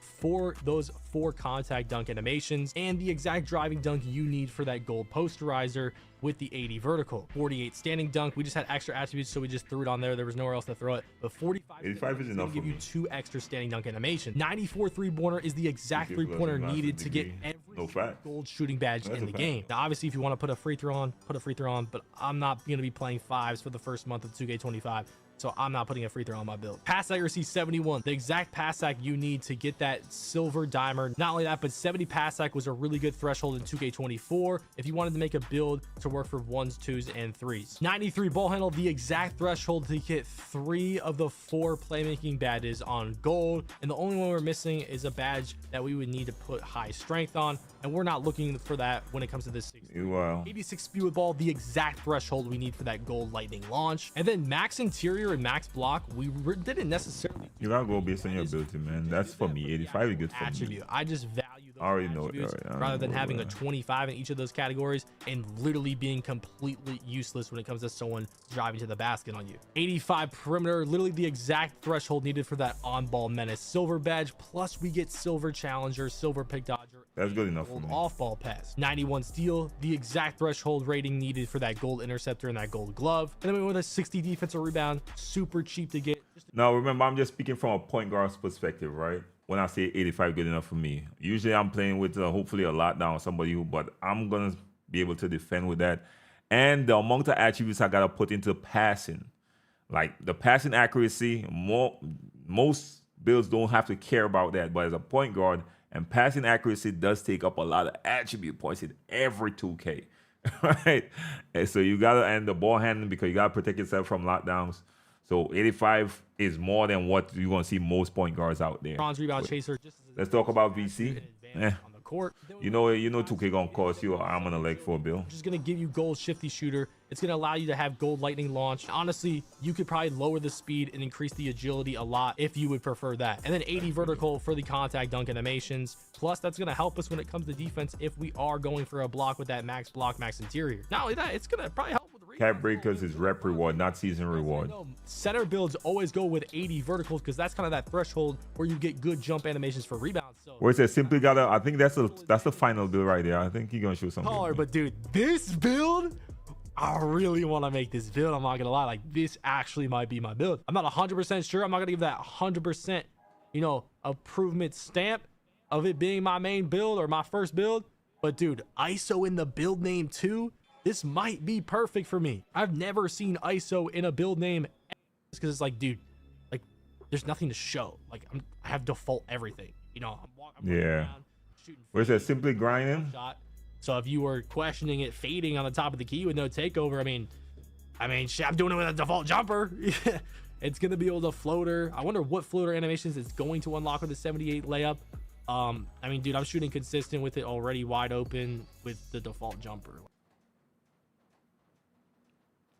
For those 4 contact dunk animations and the exact driving dunk you need for that gold posterizer with the 80 vertical. 48 standing dunk, we just had extra attributes, so we just threw it on there. There was nowhere else to throw it. But 45 is enough give for you me. 2 extra standing dunk animations. 94 3-pointer is the exact 3-pointer needed to get every No facts. gold shooting badge That's in a the fact. game. Now, obviously, if you want to put a free throw on, put a free throw on, but I'm not going to be playing 5s for the first month of 2K25. So I'm not putting a free throw on my build. Pass accuracy 71, the exact pass act you need to get that silver dimer. Not only that, but 70 pass act was a really good threshold in 2K24 if you wanted to make a build to work for 1s, 2s, and 3s. 93 ball handle, the exact threshold to get 3 of the 4 playmaking badges on gold. And the only one we're missing is a badge that we would need to put high strength on. And we're not looking for that when it comes to this. Wow. 86 speed with ball, the exact threshold we need for that gold lightning launch. And then max interior and max block, we didn't necessarily. You gotta go based on your ability, man. That's for me. 85 is good for me. Attribute. I just value those I already know it, attributes already. I rather than know having a that. 25 in each of those categories and literally being completely useless when it comes to someone driving to the basket on you. 85 perimeter, literally the exact threshold needed for that on-ball menace. Silver badge, plus we get silver challenger, silver pick dodger. That's good enough for Gold me. off-ball pass. 91 steal, the exact threshold rating needed for that gold interceptor and that gold glove. And then we went with a 60 defensive rebound, super cheap to get. Now, remember, I'm just speaking from a point guard's perspective, right? When I say 85 good enough for me. Usually I'm playing with hopefully a lockdown, somebody who, but I'm going to be able to defend with that. And the amount of attributes I got to put into passing. Like the passing accuracy, most builds don't have to care about that. But as a point guard, and passing accuracy does take up a lot of attribute points in every 2K, right? And so you got to, and the ball handling, because you got to protect yourself from lockdowns. So 85 is more than what you're going to see most point guards out there. Bronze rebound chaser. Just as Let's talk about VC. on the court. You know 2K going to cost you an arm and a leg for a bill. Just gonna give you gold shifty shooter. It's gonna allow you to have gold lightning launch. Honestly, you could probably lower the speed and increase the agility a lot if you would prefer that. And then 80 vertical for the contact dunk animations. Plus, that's gonna help us when it comes to defense if we are going for a block with that max block, max interior. Not only that, it's gonna probably help with rebounds. Cap breakers is rep reward, not season reward. Center builds always go with 80 verticals because that's kind of that threshold where you get good jump animations for rebounds. So Where it says simply gotta, I think that's the final build right there. I think you're gonna show something. taller, but dude, this build, I really want to make this build. I'm not gonna lie, like this actually might be my build. I'm not 100% sure. I'm not gonna give that 100%, improvement stamp of it being my main build or my first build. But dude, ISO in the build name too. This might be perfect for me. I've never seen ISO in a build name because it's like, dude, like there's nothing to show. Like I have default everything. I'm walking Yeah. around, shooting Where it says simply grinding. shot. So if you were questioning it fading on the top of the key with no takeover, I mean, shit, I'm doing it with a default jumper. It's gonna be able to floater. I wonder what floater animations it's going to unlock with the 78 layup. I mean, dude, I'm shooting consistent with it already, wide open with the default jumper.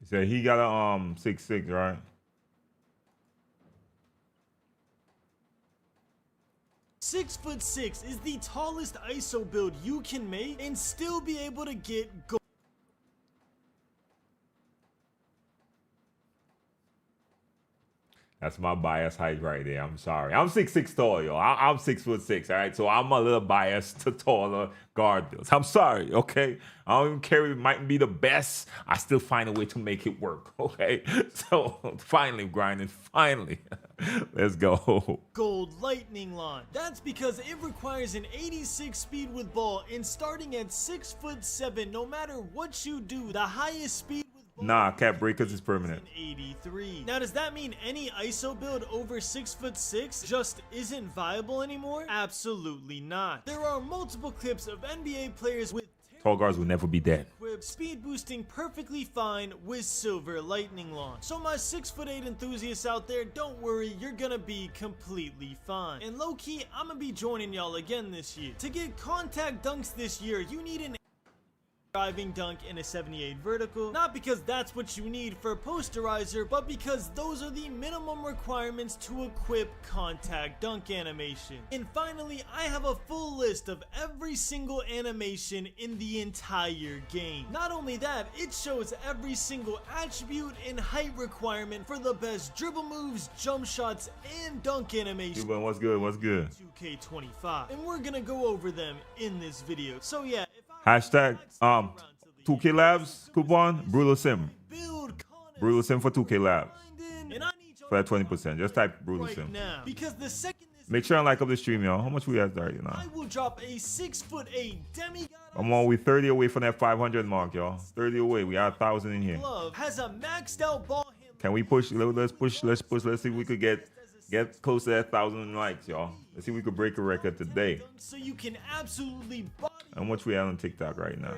He said he got a 6'6", right? 6'6" is the tallest ISO build you can make and still be able to get gold. That's my bias height right there. I'm sorry. I'm 6'6" tall, yo. I'm 6'6", all right? So I'm a little biased to taller guard builds. I'm sorry, okay? I don't even care if it might be the best. I still find a way to make it work, okay? So finally, grinding, finally. Let's go. Gold lightning launch. That's because it requires an 86 speed with ball, and starting at 6'7", no matter what you do, the highest speed with ball. Nah, cap breakers is permanent. 83. Now, does that mean any ISO build over 6'6" just isn't viable anymore? Absolutely not. There are multiple clips of NBA players with Tall guards will never be dead. speed boosting perfectly fine with silver lightning launch. So my 6'8" enthusiasts out there, don't worry, you're gonna be completely fine. And low-key, I'm gonna be joining y'all again this year. To get contact dunks this year, you need an driving dunk in a 78 vertical, not because that's what you need for Posterizer, but because those are the minimum requirements to equip contact dunk animation. And finally, I have a full list of every single animation in the entire game. Not only that, it shows every single attribute and height requirement for the best dribble moves, jump shots, and dunk animation. Cuban, what's good? What's good? 2K25, and we're gonna go over them in this video. So yeah, Hashtag 2K Labs coupon Brutal Sim. Brutal Sim for 2K Labs. For that 20%. Just type Brutal Sim. Now, because the second Make sure and like up the stream, y'all. How much we at right now? I will drop a 6'8" demigod. I'm on. We 30 away from that 500 mark, y'all. 30 away. We got 1,000 in here. Glove has a maxed out ball handle. Can we push? Let's push. Let's push. Let's see if we could get close to that 1,000 likes, y'all. Let's see if we could break a record today. So you can absolutely body How much we at on TikTok right now?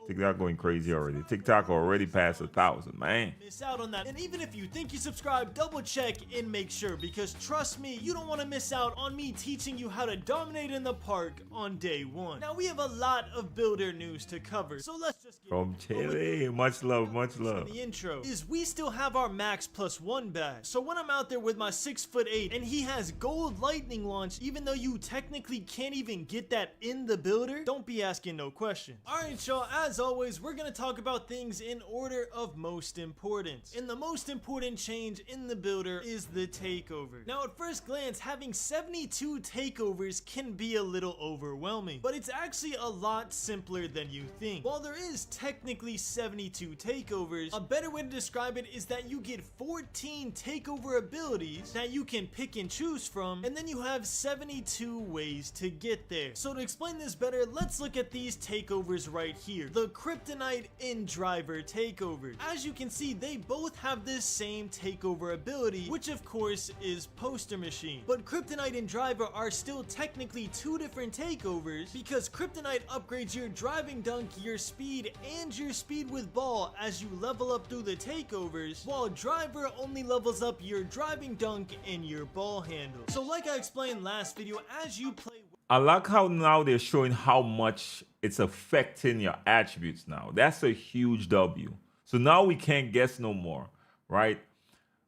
TikTok going crazy already. TikTok already passed 1,000, man. miss out on that. And even if you think you subscribe, double check and make sure, because trust me, you don't want to miss out on me teaching you how to dominate in the park on day one. Now we have a lot of builder news to cover, so let's just get From Chile, much love, much love. The intro is we still have our max +1 badge. So when I'm out there with my 6'8" and he has gold lightning launch, even though you technically can't even get that in the builder, don't be asking no questions. Alright y'all, as always, we're gonna talk about things in order of most importance. And the most important change in the builder is the takeover. Now at first glance, having 72 takeovers can be a little overwhelming, but it's actually a lot simpler than you think. While there is technically 72 takeovers, a better way to describe it is that you get 14 takeover abilities that you can pick and choose from, and then you have 72 ways to get there. So to explain this better, let's look at these takeovers right here. The Kryptonite and Driver takeovers. As you can see, they both have this same takeover ability, which of course is Poster Machine. But Kryptonite and Driver are still technically two different takeovers, because Kryptonite upgrades your driving dunk, your speed, and your speed with ball as you level up through the takeovers, while Driver only levels up your driving dunk and your ball handle. So like I explained last video, as you play, I like how now they're showing how much it's affecting your attributes now. That's a huge W. So now we can't guess no more, right?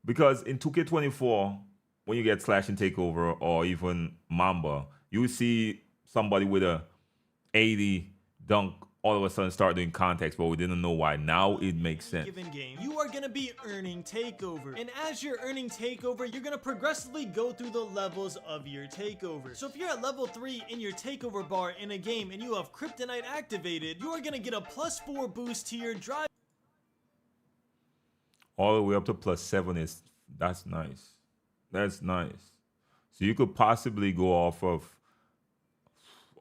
Because in 2K24, when you get Slash and Takeover or even Mamba, you see somebody with a 80 dunk all of a sudden start doing context, but we didn't know why. Now it makes sense. Given game, you are going to be earning takeover, and as you're earning takeover, you're going to progressively go through the levels of your takeover. So if you're at level 3 in your takeover bar in a game and you have Kryptonite activated, you are going to get a +4 boost to your drive. All the way up to +7 that's nice. That's nice. So you could possibly go off of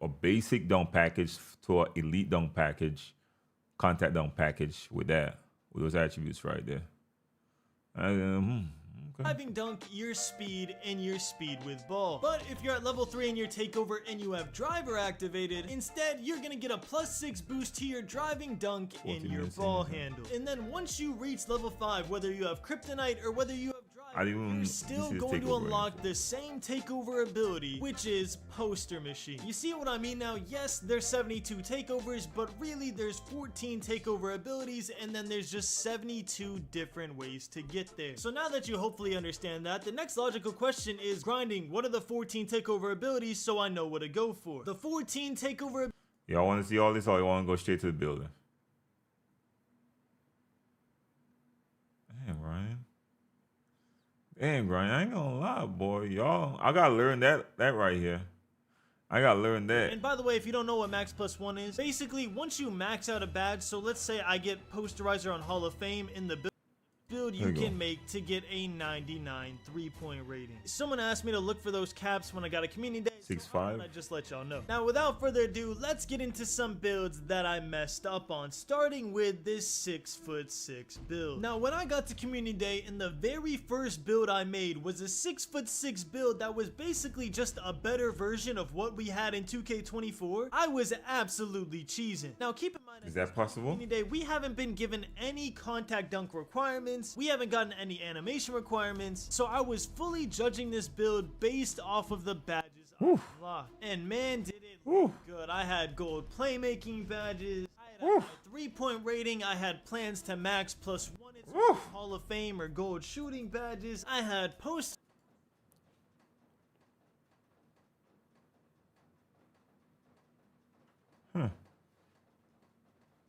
a basic dunk package to an elite dunk package, contact dunk package with those attributes right there. Okay. Driving dunk, your speed, and your speed with ball. But if you're at level 3 in your takeover and you have Driver activated, instead you're gonna get a +6 boost to your driving dunk and your ball handle. And then once you reach level 5, whether you have Kryptonite or whether you have Driver, I didn't even you're see still his going to takeover. unlock the same takeover ability, which is Poster Machine. You see what I mean now? Yes, there's 72 takeovers, but really there's 14 takeover abilities, and then there's just 72 different ways to get there. So now that you hopefully understand that, the next logical question is grinding, what are the 14 takeover abilities so I know what to go for? The 14 takeover. Y'all want to see all this, or you want to go straight to the building? Damn, Ryan. Damn, Ryan. I ain't gonna lie, boy. Y'all, I gotta learn that right here. I gotta learn that. And by the way, if you don't know what Max Plus 1 is, basically once you max out a badge, so let's say I get Posterizer on Hall of Fame in the build you can make to get a 99 3-point rating. Someone asked me to look for those caps when I got a community day. 6'5". I just let y'all know. Now, without further ado, let's get into some builds that I messed up on, starting with this 6'6" build. Now, when I got to community day, and the very first build I made was a 6'6" build that was basically just a better version of what we had in 2K24, I was absolutely cheesing. Now, keep in mind, Is that possible? community day, we haven't been given any contact dunk requirements. We haven't gotten any animation requirements. So I was fully judging this build based off of the badges I unlocked. And man, did it look good. I had gold playmaking badges. I had a 3-point rating. I had plans to max plus 1 into Hall of Fame or gold shooting badges. I had post.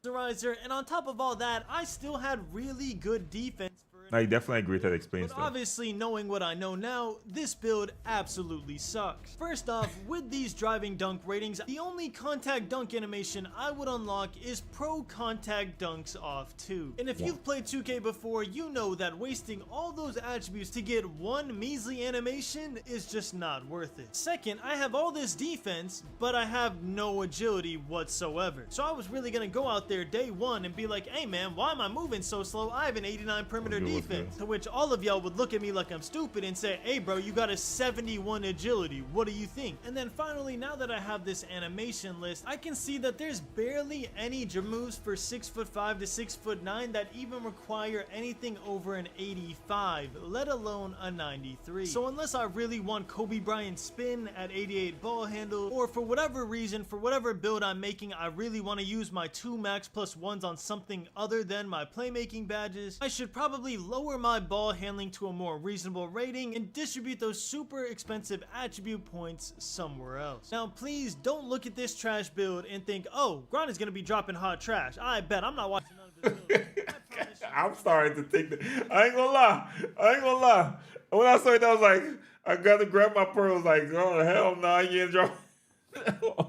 And on top of all that, I still had really good defense. I definitely agree that explains But stuff. obviously, knowing what I know now, this build absolutely sucks. First off, with these driving dunk ratings, the only contact dunk animation I would unlock is pro contact dunks off 2. And if you've played 2K before, you know that wasting all those attributes to get one measly animation is just not worth it. Second, I have all this defense, but I have no agility whatsoever. So I was really gonna go out there day one and be like, hey man, why am I moving so slow? I have an 89 perimeter defense. To which all of y'all would look at me like I'm stupid and say, hey bro, you got a 71 agility, what do you think? And then finally, now that I have this animation list, I can see that there's barely any moves for 6'5" to 6'9" that even require anything over an 85, let alone a 93. So unless I really want Kobe Bryant spin at 88 ball handle, or for whatever reason, for whatever build I'm making, I really want to use my 2 max plus 1s on something other than my playmaking badges, I should probably lower my ball handling to a more reasonable rating and distribute those super expensive attribute points somewhere else. Now please don't look at this trash build and think, oh, Gron is going to be dropping hot trash. I bet I'm not watching none of this build. I promise you. I'm starting to think that. I ain't gonna lie. When I saw it, I was like, I got to grab my pearls. Like, oh hell no, you ain't drop.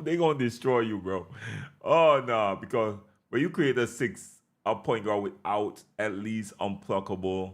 They gonna destroy you, bro. Oh no, because when you create a point guard without at least unpluckable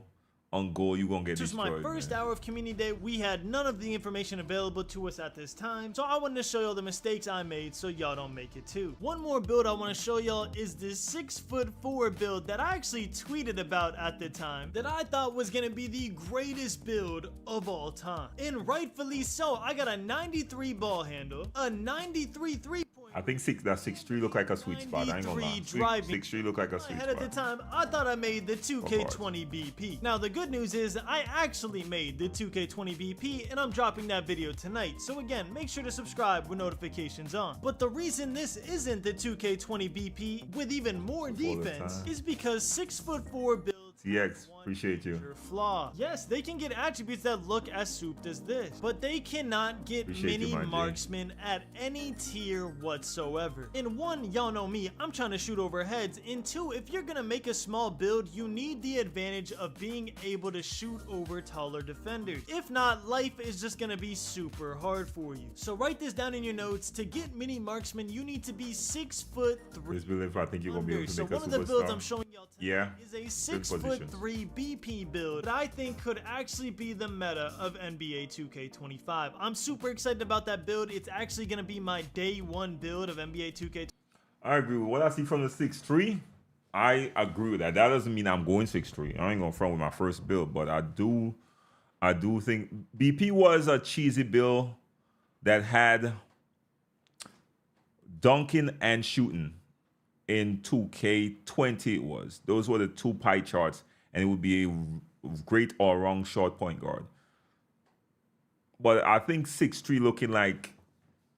on goal, you're gonna get This was destroyed. my first hour of community day. We had none of the information available to us at this time, so I wanted to show y'all the mistakes I made so y'all don't make it too. One more build I want to show y'all is this 6'4" build that I actually tweeted about at the time that I thought was gonna be the greatest build of all time. And rightfully so. I got a 93 ball handle, a 93 3-point. I think that 6'3" look like a sweet spot. I ain't gonna lie. 6'3" look like a sweet At spot. the time, I thought I made the 2K20 BP. Now the good news is I actually made the 2K20 BP and I'm dropping that video tonight. So again, make sure to subscribe with notifications on. But the reason this isn't the 2K20 BP with even more defense is because 6'4" builds TX, appreciate you. flaw. Yes, they can get attributes that look as souped as this, but they cannot get mini marksman at any tier whatsoever. In one, y'all know me, I'm trying to shoot over heads. In two, if you're gonna make a small build, you need the advantage of being able to shoot over taller defenders. If not, life is just gonna be super hard for you. So write this down in your notes. To get mini marksman, you need to be 6'3". This build, if I think you're gonna be able to So make a one of the builds I'm superstar. showing y'all tonight is a 6'3" BP build that I think could actually be the meta of NBA 2K25. I'm super excited about that build. It's actually going to be my day one build of NBA 2K. I agree with what I see from the 6'3". I agree with that. That doesn't mean I'm going 6'3". I ain't gonna front with my first build, but I do think BP was a cheesy build that had dunking and shooting in 2K20. It was. Those were the two pie charts, and it would be great all-around short point guard. But I think 6'3" looking like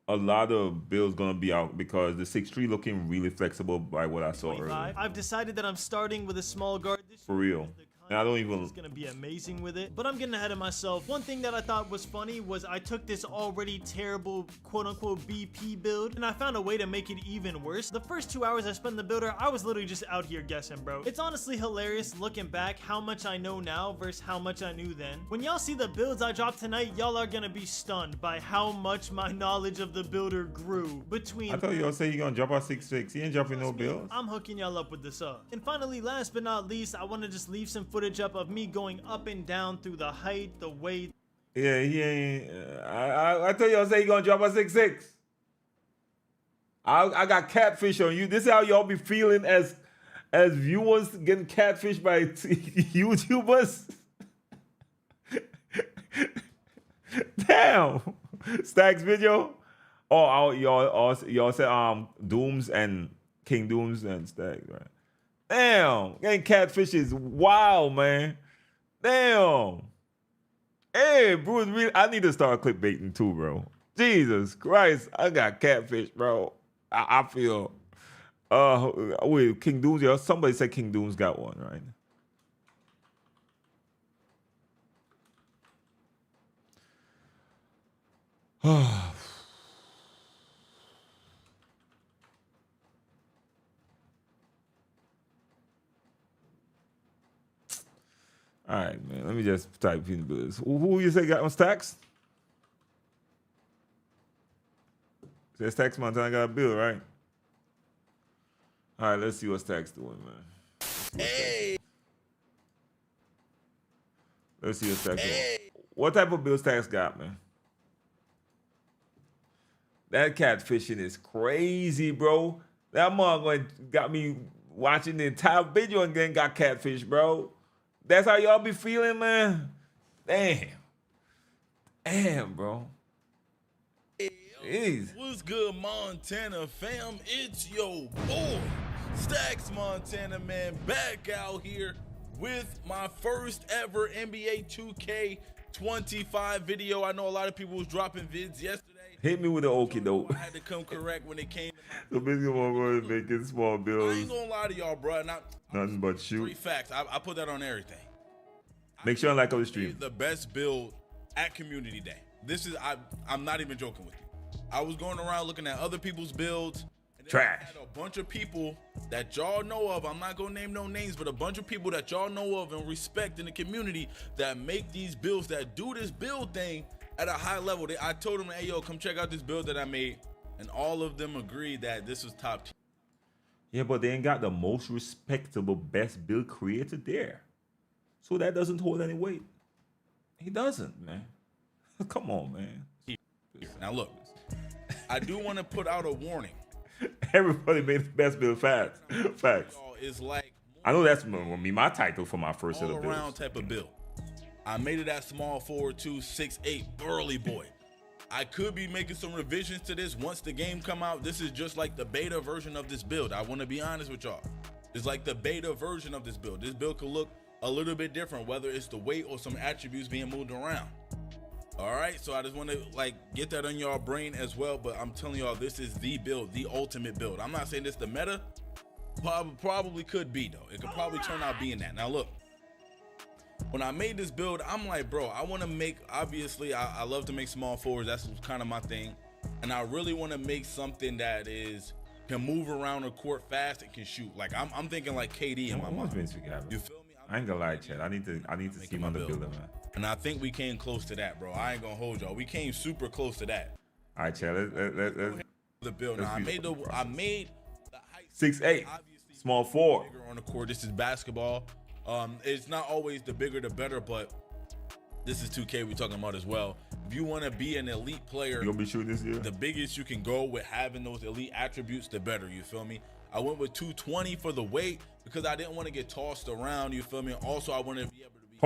a lot of builds gonna be out because the 6'3" looking really flexible by what I saw earlier. I've decided that I'm starting with a small guard this For real. And I don't even. It's gonna be amazing with it, but I'm getting ahead of myself. One thing that I thought was funny was I took this already terrible quote-unquote BP build and I found a way to make it even worse. The first 2 hours I spent in the builder, I was literally just out here guessing, bro. It's honestly hilarious looking back how much I know now versus how much I knew then. When y'all see the builds I dropped tonight, y'all are gonna be stunned by how much my knowledge of the builder grew between. I thought y'all say you're gonna drop out 6'6". He ain't dropping no builds. I'm hooking y'all up with this up. And finally, last but not least, I want to just leave some footage up of me going up and down through the height, the weight. Yeah, he ain't. I thought y'all say you gonna drop a 6'6". I got catfish on you. This is how y'all be feeling as viewers getting catfished by YouTubers. Damn. Stacks video. Oh, y'all said Dooms and King Dooms and Stacks, right? Damn, getting catfish is wild, man. Damn. Hey, Bruce, really, I need to start clickbaiting too, bro. Jesus Christ, I got catfish, bro. I feel. Wait, King Dooms, yeah, somebody said King Dooms got one, right? All right, man. Let me just type in this. Who you say got on Stacks? Say Stacks Montana got a bill, right? All right, let's see what Stacks doing, man. Hey. Let's see what Stacks doing. What type of bill Stacks got, man? That catfishing is crazy, bro. That motherfucker got me watching the entire video and then got catfish, bro. That's how y'all be feeling, man? Damn. Damn, bro. Jeez. What's good, Montana fam? It's your boy, Stacks Montana, man, back out here with my first ever NBA 2K25 video. I know a lot of people was dropping vids yesterday. Hit me with the okie doke. I had to come correct when it came to so basically, I'm going to make small bills. I ain't gonna lie to y'all, bro. Nothing but shoot. 3 facts. I put that on everything. Make sure I like on the stream. The best build at Community Day. This is I'm not even joking with you. I was going around looking at other people's builds. And trash. I had a bunch of people that y'all know of. I'm not gonna name no names, but a bunch of people that y'all know of and respect in the community that make these builds, that do this build thing at a high level. I told them, hey, yo, come check out this build that I made. And all of them agreed that this was top tier. Yeah, but they ain't got the most respectable best build creator there. So that doesn't hold any weight. He doesn't, man. Come on, man. Now look, I do want to put out a warning. Everybody made the best build facts. It's like I know that's gonna be my title for my first set of builds. All-around type of build. I made it at small forward 2, 6'8", burly boy. I could be making some revisions to this once the game come out. This is just like the beta version of this build. I want to be honest with y'all. It's like the beta version of this build. This build could look a little bit different, whether it's the weight or some attributes being moved around. All right, so I just want to like get that on y'all brain as well. But I'm telling y'all, this is the build, the ultimate build. I'm not saying this the meta. Probably could be though. It could probably turn out being that. Now look. When I made this build, I'm like, bro, I want to make, obviously, I love to make small forwards. That's kind of my thing. And I really want to make something that can move around the court fast and can shoot. Like, I'm thinking like KD in my mind. You feel me? I ain't gonna lie, Chad. I need to see him on the builder, man. And I think we came close to that, bro. I ain't gonna hold y'all. We came super close to that. All right, Chad. Let's the build. Now, I made the height 6'8", small forward. Bigger on the court. This is basketball. It's not always the bigger the better, but this is 2K we're talking about as well. If you want to be an elite player, you gonna be shooting this year? The biggest you can go with having those elite attributes, the better. You feel me? I went with 220 for the weight because I didn't want to get tossed around. You feel me? Also, I wanted to be able to be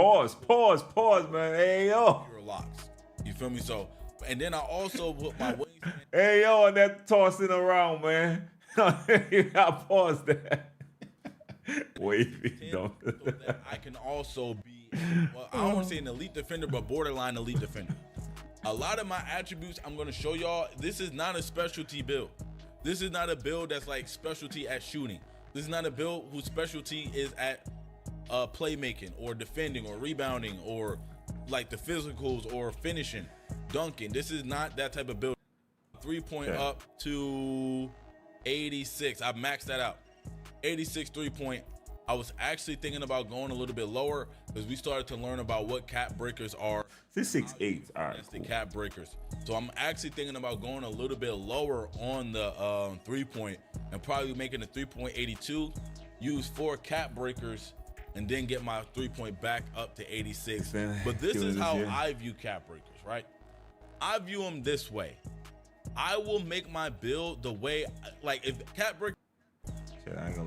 pause, man. Hey yo, your locks. You feel me? So, and then I also put my weight. Hey yo, and that tossing around, man. You got pause there. Wavy, so that I can also be well, I don't want to say an elite defender, but borderline elite defender. A lot of my attributes I'm going to show y'all, this is not a specialty build. This is not a build that's like specialty at shooting. This is not a build whose specialty is at playmaking or defending or rebounding or like the physicals or finishing, dunking. This is not that type of build. 3-point up to 86. I've maxed that out. 86 3-point. I was actually thinking about going a little bit lower because we started to learn about what cap breakers are. This 6'8". All right, the cap breakers. So I'm actually thinking about going a little bit lower on the 3-point and probably making a 3.82, use 4 cap breakers, and then get my 3-point back up to 86. But this is how I view cap breakers, right? I view them this way. I will make my build the way, like if cap break,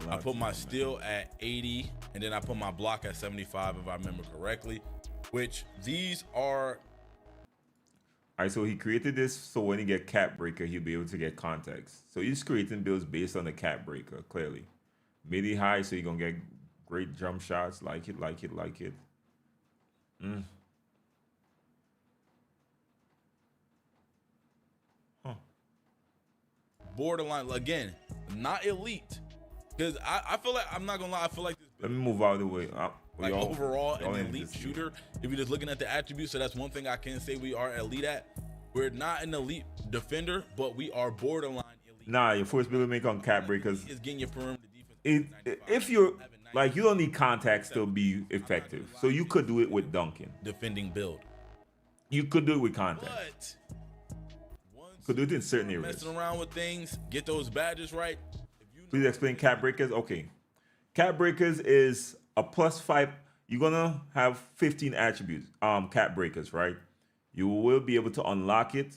I put my steal at 80, and then I put my block at 75 if I remember correctly, which these are. All right, so he created this so when he get cap breaker, he'll be able to get context. So he's creating builds based on the cap breaker, clearly. Midi high, so you're gonna get great jump shots, like it. Borderline, again, not elite. Because I feel like, I'm not gonna lie, I feel like this. Let me move out of the way. Like overall, an elite shooter, if you're just looking at the attributes, so that's one thing I can say we are elite at. We're not an elite defender, but we are borderline elite. Nah, your first build make on cap breakers. Is getting your perimeter defense. If you're like, you don't need contact to be effective, so you could do it with dunking. Defending build. You could do it with contact. But could do it in certain areas. Messing around with things, get those badges right. Please explain cap breakers. Okay, cap breakers is a +5. You're gonna have 15 attributes. Cap breakers, right? You will be able to unlock it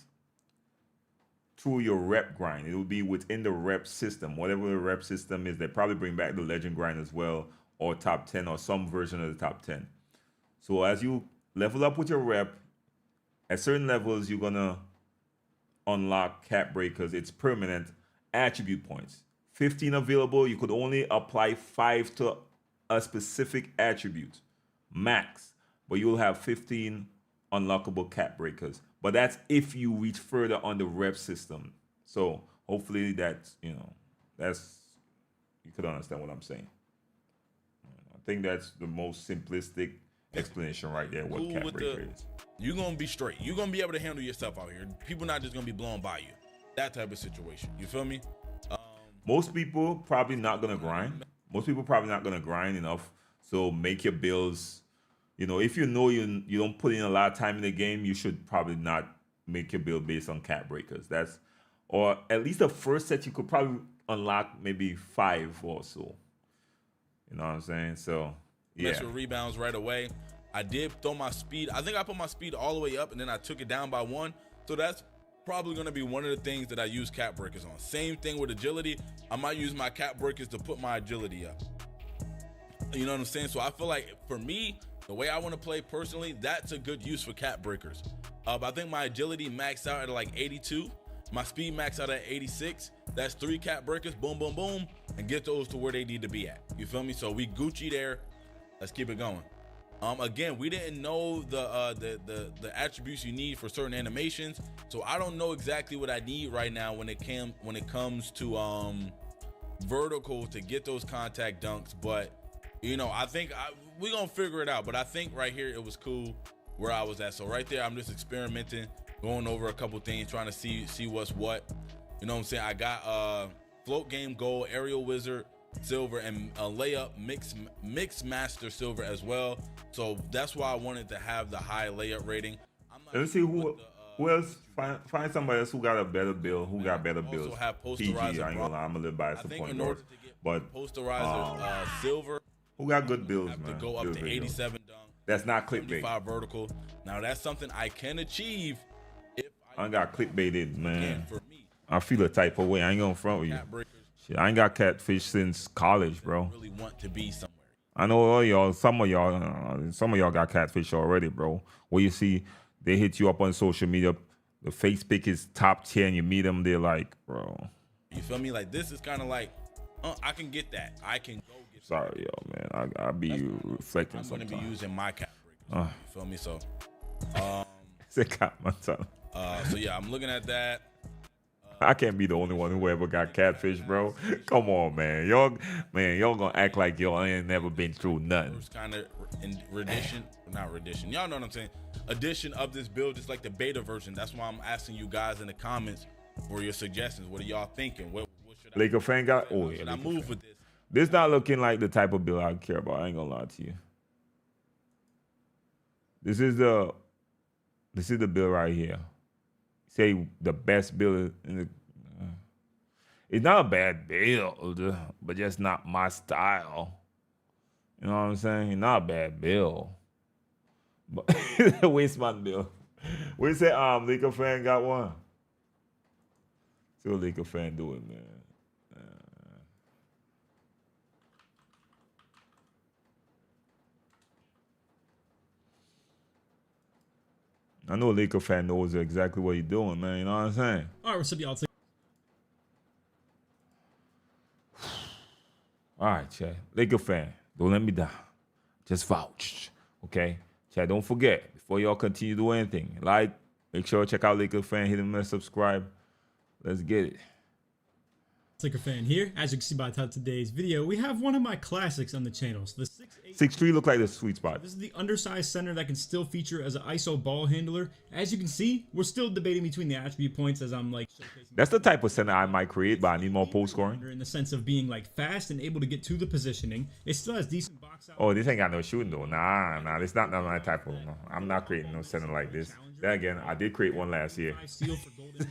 through your rep grind. It will be within the rep system, whatever the rep system is. They probably bring back the legend grind as well, or top 10, or some version of the top 10. So as you level up with your rep, at certain levels, you're gonna unlock cap breakers. It's permanent attribute points. 15 available. You could only apply 5 to a specific attribute max, but you'll have 15 unlockable cap breakers. But that's if you reach further on the rep system. So hopefully that's, you could understand what I'm saying. I think that's the most simplistic explanation right there, what cap breaker is. You're gonna be straight. You're gonna be able to handle yourself out here. People not just gonna be blown by you. That type of situation. You feel me? Most people probably not gonna grind. Most people probably not gonna grind enough. So make your builds. If you know you don't put in a lot of time in the game, you should probably not make your build based on cap breakers. Or at least the first set you could probably unlock maybe 5 or so. You know what I'm saying? So yeah. Mess with rebounds right away. I did throw my speed. I think I put my speed all the way up and then I took it down by 1. So that's probably going to be one of the things that I use cap breakers on. Same thing with agility. I might use my cap breakers to put my agility up. You know what I'm saying? So I feel like for me, the way I want to play personally, that's a good use for cap breakers. I think my agility maxed out at like 82. My speed maxed out at 86. That's 3 cap breakers, boom, boom, boom, and get those to where they need to be at. You feel me? So we Gucci there. Let's keep it going. Again, we didn't know the attributes you need for certain animations, so I don't know exactly what I need right now when it comes to vertical to get those contact dunks. But I think we're gonna figure it out. But I think right here it was cool where I was at. So right there, I'm just experimenting, going over a couple things, trying to see what's what. You know what I'm saying? I got float game gold, aerial wizard silver, and a layup mix master silver as well. So that's why I wanted to have the high layup rating. Let's see who else. Find somebody else who got a better build. Who got better builds? Also have PG. I Posterizer. ain't gonna lie, I'm a little biased to point guard, but Posterizer silver. Who got good builds, man? To go up to 87 dunk. That's not clickbait. 75 vertical. Now that's something I can achieve if I got clickbaited, man. For me, I feel a type of way. I ain't gonna front with you. Shit, I ain't got catfish since college, bro. Really want to be somewhere. I know all y'all. Some of y'all got catfish already, bro. Where you see they hit you up on social media, the face pick is top 10. You meet them, they're like, bro. You feel me? Like this is kind of like, I can get that. I can go get. Sorry, yo, man. I be reflecting I'm sometimes. gonna be using my cap. You feel me? So, It's got my tongue. so yeah, I'm looking at that. I can't be the only one who ever got catfish, bro. Come on, man. Y'all gonna act like y'all ain't never been through nothing. First kind of not rendition. Y'all know what I'm saying? Addition of this build, just like the beta version. That's why I'm asking you guys in the comments for your suggestions. What are y'all thinking? What should Laker fan got. Oh yeah. should I move with this? This not looking like the type of build I care about. I ain't gonna lie to you. This is the build right here. Say the best build in the. It's not a bad build, but just not my style. You know what I'm saying? It's not a bad build, but waste my build. We say Laker fan got one. See what Laker fan doing, man. I know a Laker fan knows exactly what he's doing, man. You know what I'm saying? All right, what's up, y'all? All right, Chad. Laker fan, don't let me down. Just vouch, okay? Chad, don't forget, before y'all continue to do anything, like, make sure to check out Laker fan, hit him and subscribe. Let's get it. Laker fan here. As you can see by the title of today's video, we have one of my classics on the channel. So the 6'3" look like the sweet spot. This is the undersized center that can still feature as an ISO ball handler. As you can see, we're still debating between the attribute points as I'm like showcasing. That's the type of center I might create, but I need more post scoring. In the sense of being like fast and able to get to the positioning. It still has decent box out. Oh, this ain't got no shooting though. Nah, this not my type of. No. I'm not creating no center like this. Then again, I did create one last year.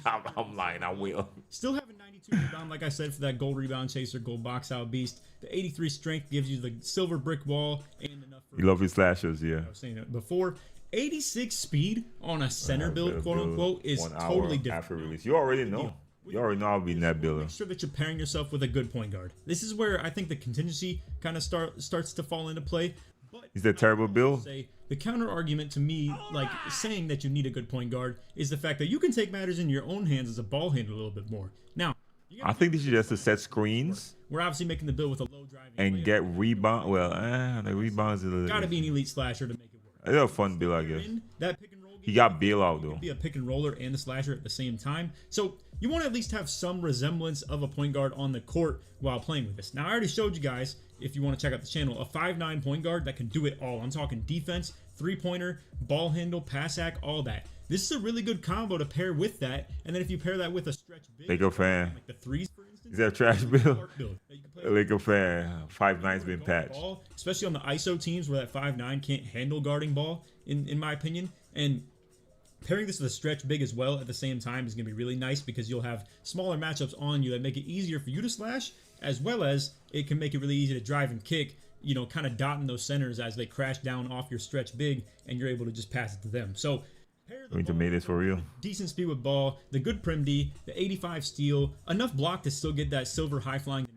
I'm lying. I will. Still have a 92 rebound, like I said, for that gold rebound chaser, gold box out beast. The 83 strength gives you the silver brick wall and enough. You love his slashes, yeah. I was saying it before. 86 speed on a center build, quote unquote, is totally different. After release, you already know. You already know I'll be in that building. Make sure that you're pairing yourself with a good point guard. This is where I think the contingency kind of starts to fall into play. But is that terrible build? The counter argument to me, like saying that you need a good point guard, is the fact that you can take matters in your own hands as a ball handler a little bit more. Now, I think this is just to set screens. We're obviously making the build with a low driving and get rebound. Well, the rebounds are gotta be an elite slasher to make it work. It's a fun build, I guess. That pick and roll. He got bailout though. Be a pick and roller and a slasher at the same time. So you want to at least have some resemblance of a point guard on the court while playing with this. Now I already showed you guys, if you want to check out the channel, a 5'9" point guard that can do it all. I'm talking defense, three-pointer, ball handle, pass hack, all that. This is a really good combo to pair with that. And then if you pair that with a stretch big, Laker fan. Like the threes, for instance. Is that a trash build? Laker fan. 5'9's been patched. Ball, especially on the ISO teams where that 5'9 can't handle guarding ball, in my opinion. And pairing this with a stretch big as well at the same time is going to be really nice because you'll have smaller matchups on you that make it easier for you to slash, as well as it can make it really easy to drive and kick, you know, kind of dotting those centers as they crash down off your stretch big and you're able to just pass it to them. So we need to make this for real. Decent speed with ball, the good prim D, the 85 steal, enough block to still get that silver high flying.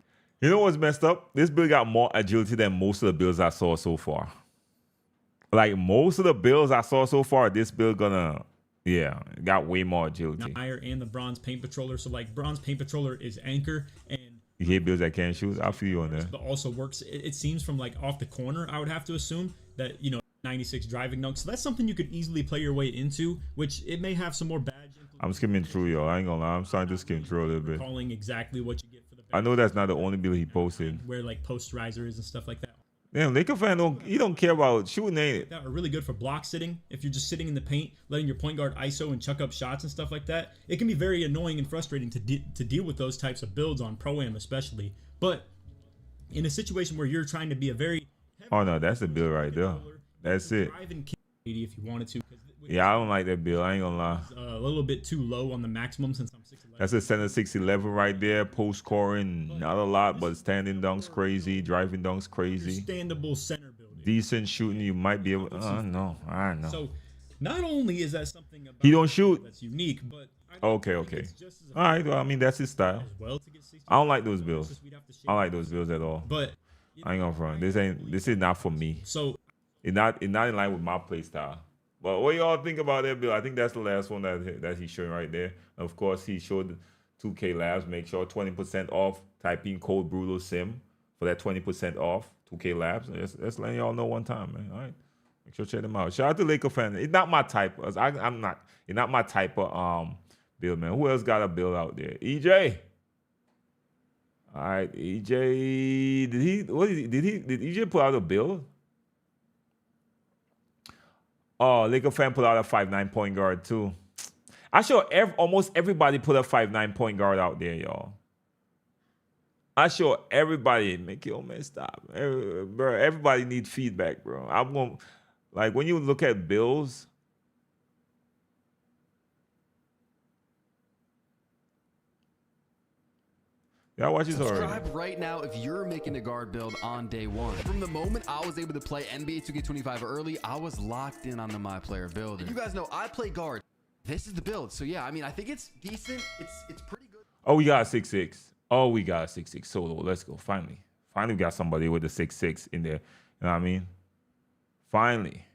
You know what's messed up? This build got more agility than most of the builds I saw so far. Like most of the builds I saw so far, this build got way more agility. Higher and the bronze paint patroller. So like bronze paint patroller is anchor and you hate builds that can't shoot. I feel you on that. But also works. It seems from like off the corner. I would have to assume that 96 driving dunk. So that's something you could easily play your way into. Which it may have some more badge. I'm skimming through, yo. I ain't gonna lie. I'm starting to skim through a little bit. Calling exactly what you get for the. I know that's not the only build he posted. Where like Posterizer is and stuff like that. Damn, Laker fan don't care about shooting, ain't it? That are really good for block sitting. If you're just sitting in the paint, letting your point guard ISO and chuck up shots and stuff like that, it can be very annoying and frustrating to deal with those types of builds on Pro-Am especially. But in a situation where you're trying to be a very no, that's the build right there. That's it. If you wanted to. Yeah, I don't like that build. I ain't gonna lie. A little bit too low on the maximum since I'm 6'11". That's a center 6'11" right there. Post scoring, not a lot, but standing dunks crazy, driving dunks crazy. Understandable center building. Decent shooting, you might be able. No, I know. So, not only is that something about he don't shoot that's unique, but okay. All right, well, I mean that's his style. I don't like those builds. I don't like those builds at all. But I ain't gonna front. This is not for me. So it's not in line with my play style. But what y'all think about that build? I think that's the last one that he's showing right there. Of course, he showed 2K Labs. Make sure 20% off. Type in code Brutal Sim for that 20% off. 2K Labs. Let's let y'all know one time, man. All right. Make sure to check them out. Shout out to Laker fan. It's not my type. I'm not. It's not my type of build, man. Who else got a build out there? EJ. All right, EJ. Did EJ put out a build? Oh, Laker fan put out a 5'9" point guard too. I sure almost everybody put a 5'9" point guard out there, y'all. I sure everybody make your man stop, bro. Everybody needs feedback, bro. I'm going like when you look at builds. Y'all watch this already. Subscribe right now if you're making a guard build on day one. From the moment I was able to play NBA 2K25 early, I was locked in on the Myplayer build. And you guys know I play guard. This is the build. So yeah, I mean, I think it's decent. It's pretty good. Oh, we got a 6'6". Oh, we got a 6'6" solo. Let's go. Finally we got somebody with a 6'6" in there. You know what I mean? Finally.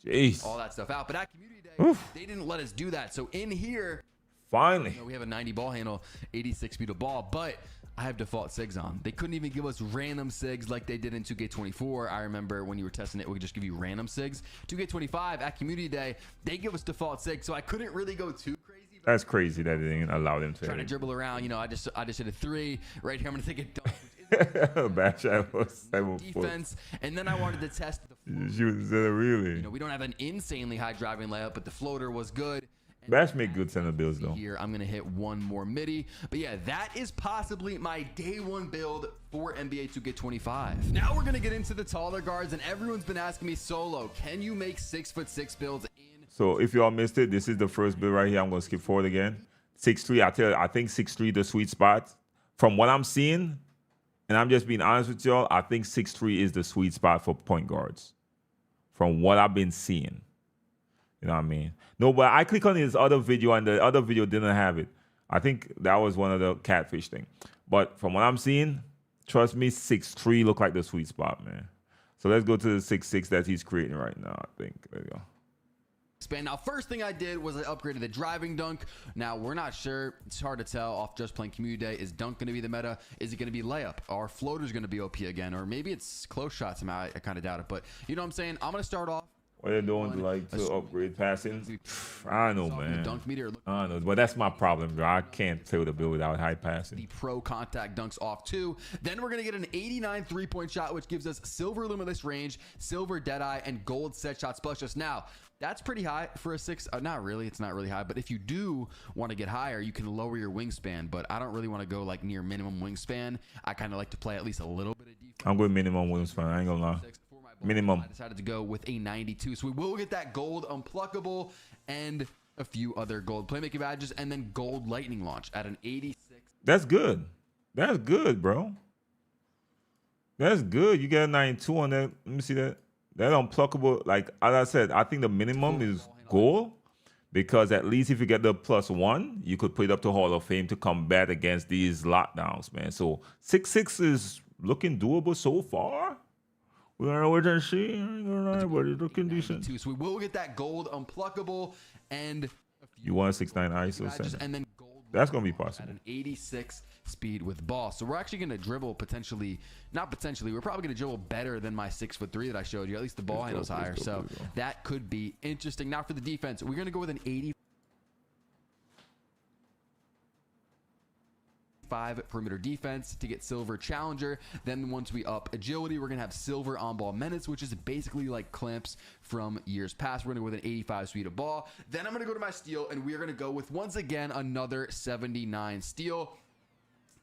Jeez. All that stuff out. But at community day, they didn't let us do that. So in here, finally, you know, we have a 90 ball handle, 86 feet of ball, but I have default SIGs on. They couldn't even give us random SIGs like they did in 2K24. I remember when you were testing it, we could just give you random SIGs. 2K25 at community day, they give us default SIGs, so I couldn't really go too crazy. That's crazy that they didn't allow them to. Trying to dribble around, you know, I just hit a 3 right here. I'm gonna take a dunk. Bad shot was 7 defense, and then I wanted to test the really. You know, we don't have an insanely high driving layup, but the floater was good. Bash make good center builds though. Here, I'm gonna hit one more midi, but yeah, that is possibly my day one build for NBA 2K25. Now we're gonna get into the taller guards, and everyone's been asking me, Solo, can you make 6'6" builds in? So if y'all missed it, this is the first build right here. I'm gonna skip forward again. 6'3", I think 6'3" the sweet spot. From what I'm seeing, and I'm just being honest with y'all, I think 6'3" is the sweet spot for point guards. From what I've been seeing. You know what I mean? No, but I click on his other video, and the other video didn't have it. I think that was one of the catfish thing. But from what I'm seeing, trust me, 6'3" look like the sweet spot, man. So let's go to the 6'6" that he's creating right now, I think. There you go. Expand. Now, first thing I did was I upgraded the driving dunk. Now, we're not sure. It's hard to tell off just playing community day. Is dunk going to be the meta? Is it going to be layup? Are floaters going to be OP again? Or maybe it's close shots. I kind of doubt it. But you know what I'm saying? I'm going to start off. What are they doing to upgrade passing? I don't know, man. Dunk meter. I don't know, but that's my problem, bro. I can't play with a build without high passing. The pro contact dunks off too. Then we're gonna get an 89 3-point shot, which gives us silver limitless range, silver deadeye, and gold set shot plus. Just now, that's pretty high for a 6. Not really. It's not really high. But if you do want to get higher, you can lower your wingspan. But I don't really want to go like near minimum wingspan. I kind of like to play at least a little bit of defense. I'm going minimum wingspan. I ain't gonna lie. Minimum. I decided to go with a 92, so we will get that gold unpluckable and a few other gold playmaking badges, and then gold lightning launch at an 86. That's good. That's good, bro. That's good. You got a 92 on that. Let me see that. That unpluckable, like as I said, I think the minimum is gold, because at least if you get the +1, you could put it up to Hall of Fame to combat against these lockdowns, man. So 6'6" is looking doable so far. We are wait and see, but it's looking decent. So we will get that gold unpluckable and you want a 6'9" ISO badges, and then gold. That's gonna be possible. At an 86 speed with ball. So we're actually gonna dribble potentially, not potentially. We're probably gonna dribble better than my 6'3" that I showed you. At least the ball handle's higher. So that could be interesting. Now for the defense, we're gonna go with an 85 perimeter defense to get silver challenger. Then once we up agility, we're gonna have silver on ball minutes, which is basically like clamps from years past. We're gonna go with an 85 speed of ball. Then I'm gonna go to my steal, and we're gonna go with once again another 79 steal.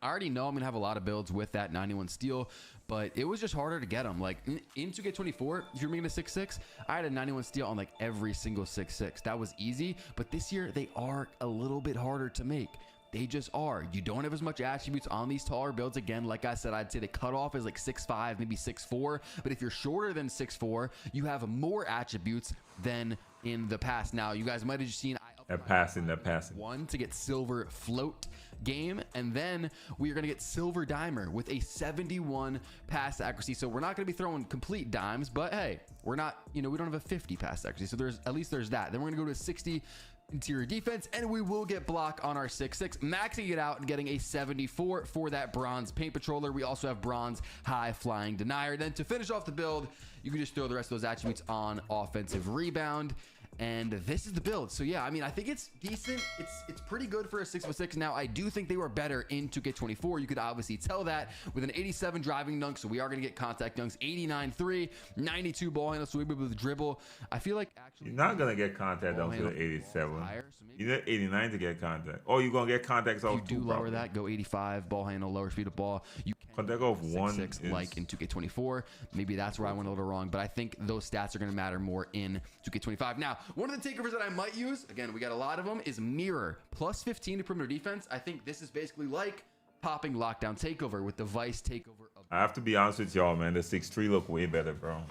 I already know I'm gonna have a lot of builds with that 91 steal, but it was just harder to get them. Like in 2K24, if you're making a 6'6", I had a 91 steal on like every single 6'6". That was easy, but this year they are a little bit harder to make. They just are. You don't have as much attributes on these taller builds. Again, like I said, I'd say the cutoff is like 6'5", maybe 6'4". But if you're shorter than 6'4", you have more attributes than in the past. Now, you guys might have just seen that passing. One to get silver float game, and then we are going to get silver dimer with a 71 pass accuracy. So we're not going to be throwing complete dimes, but hey, we're not, you know, we don't have a 50 pass accuracy. So there's at least there's that. Then we're going to go to a 60 interior defense, and we will get block on our 6'6", maxing it out and getting a 74 for that bronze paint patroller. We also have bronze high flying denier. Then to finish off the build, you can just throw the rest of those attributes on offensive rebound. And this is the build. So yeah, I mean, I think it's decent. It's pretty good for a 6'6". Now, I do think they were better in 2K24. You could obviously tell that with an 87 driving dunk. So we are going to get contact dunks, 89-3, 92 ball handle. So we'll be able to dribble. I feel like actually You're not gonna get contact dunks with an 87. higher, so maybe You need 89 to get contact. Oh, you're gonna get contacts off if you do two, lower probably. that, go 85 ball handle, lower speed of ball. You can Contact off one 6'6", is- like in 2K24. Maybe that's where I went a little wrong, but I think those stats are going to matter more in 2K25. Now, one of the takeovers that I might use, again, we got a lot of them, is mirror plus 15 to perimeter defense. I think this is basically like popping lockdown takeover with the vice takeover. I have to be honest with y'all, man. The 6'3" look way better, bro.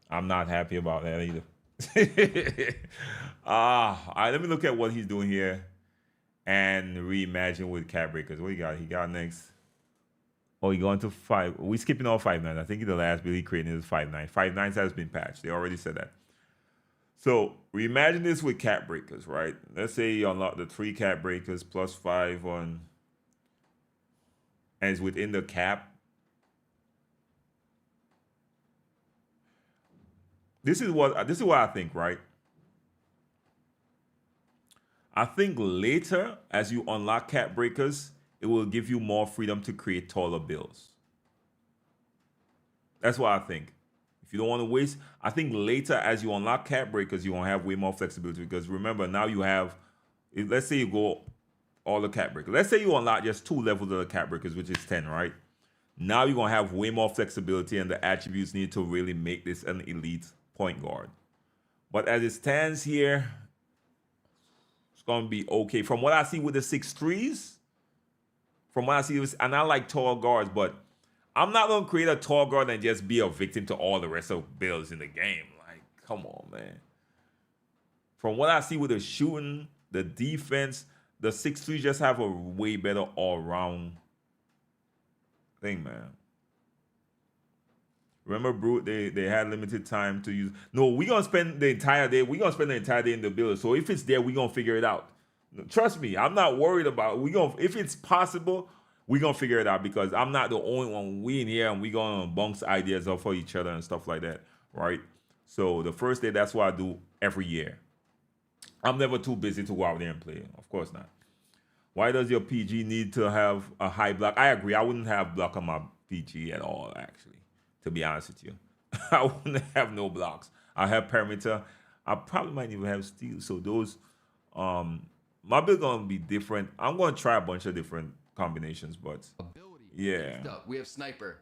I'm not happy about that either. All right, let me look at what he's doing here and reimagine with cat breakers. What he got? He got next. Oh, he going to 5. We skipping all 5'9". I think the last build he created is 5'9". 5'9" has been patched. They already said that. So reimagine this with cat breakers, right? Let's say you unlock the 3 cat breakers plus 5 on, and it's within the cap. This is what I think, right? I think later, as you unlock cat breakers, it will give you more freedom to create taller builds. That's what I think. If you don't want to waste, I think later as you unlock cat breakers, you won't have way more flexibility, because remember, now you have, let's say you go all the cat breakers. Let's say you unlock just 2 levels of the cat breakers, which is 10, right? Now you're going to have way more flexibility, and the attributes need to really make this an elite point guard. But as it stands here, it's going to be okay. From what I see with the 6'3s, from what I see, and I like tall guards, but I'm not going to create a tall guard and just be a victim to all the rest of builds in the game. Like, come on, man. From what I see with the shooting, the defense, the 6'3 just have a way better all-around thing, man. Remember, Brute, they had limited time to use. No, we're going to spend the entire day. We're going to spend the entire day in the build. So if it's there, we're going to figure it out. Trust me, I'm not worried about it. If it's possible, we're going to figure it out, because I'm not the only one. We in here, and we're going to bounce ideas off for each other and stuff like that, right? So the first day, that's what I do every year. I'm never too busy to go out there and play. Of course not. Why does your PG need to have a high block? I agree. I wouldn't have block on my PG at all, actually, to be honest with you. I wouldn't have no blocks. I have perimeter. I probably might even have steal. So those, my build going to be different. I'm going to try a bunch of different combinations, but yeah. We have sniper.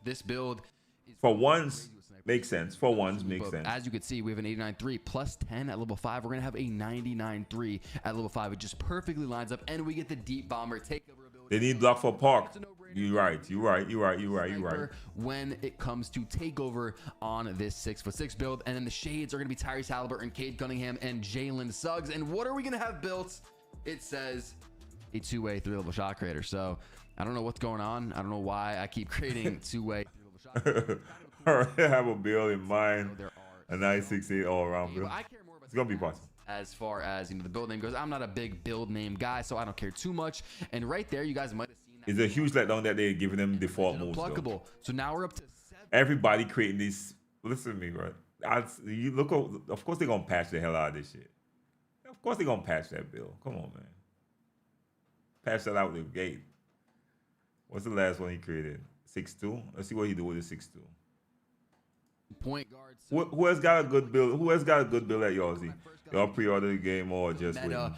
This build is for ones makes sense. For ones makes sense. As you can see, we have an 89-3 plus 10 at level 5. We're gonna have a 99-3 at level 5. It just perfectly lines up, and we get the deep bomber takeover ability. They need block for Park. You're right. When it comes to takeover on this 6'6" build, and then the shades are gonna be Tyrese Halliburton, Cade Cunningham, and Jalen Suggs. And what are we gonna have built? It says a 2-way 3-level shot creator. So I don't know what's going on. I don't know why I keep creating 2-way 3-level shot creator. I already have a build in mind. A 968 all-around build. I care more about It's gonna be possible. as far as the build name goes. I'm not a big build name guy, so I don't care too much. And right there, you guys might have seen that. It's a huge letdown that they're giving them default moves. Unpluckable. So now we're up to 7. Everybody creating these. Listen to me, bro. You look. Of course they're gonna patch the hell out of this shit. Of course they're gonna patch that build. Come on, man. Patch that out the gate. What's the last one he created? 6'2". Let's see what he do with the 6'2". Point guard. Who has got a good build? Who has got a good build at y'all? Y'all pre-order the game or just waiting?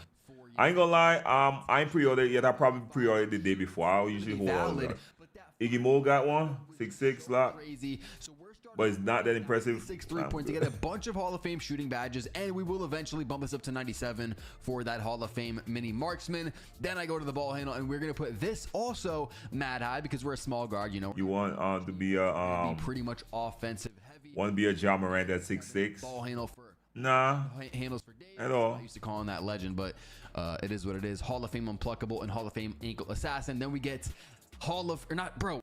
I ain't gonna lie. I ain't pre-ordered yet. I probably pre-ordered the day before. I usually hold on. Iggy Mo got one. 6'6" lock. Crazy. So we're starting, But it's not that impressive. 6'3" point to get a bunch of Hall of Fame shooting badges, and we will eventually bump this up to 97 for that Hall of Fame mini marksman. Then I go to the ball handle, and we're gonna put this also mad high because we're a small guard. You know, You want to be a pretty much offensive heavy. want to be a Ja Morant at 6'6"? Ball handle for Nah. handles for days. At all. I used to call him that legend, but it is what it is. Hall of Fame unpluckable and Hall of Fame ankle assassin. Then we get Hall of or not, bro.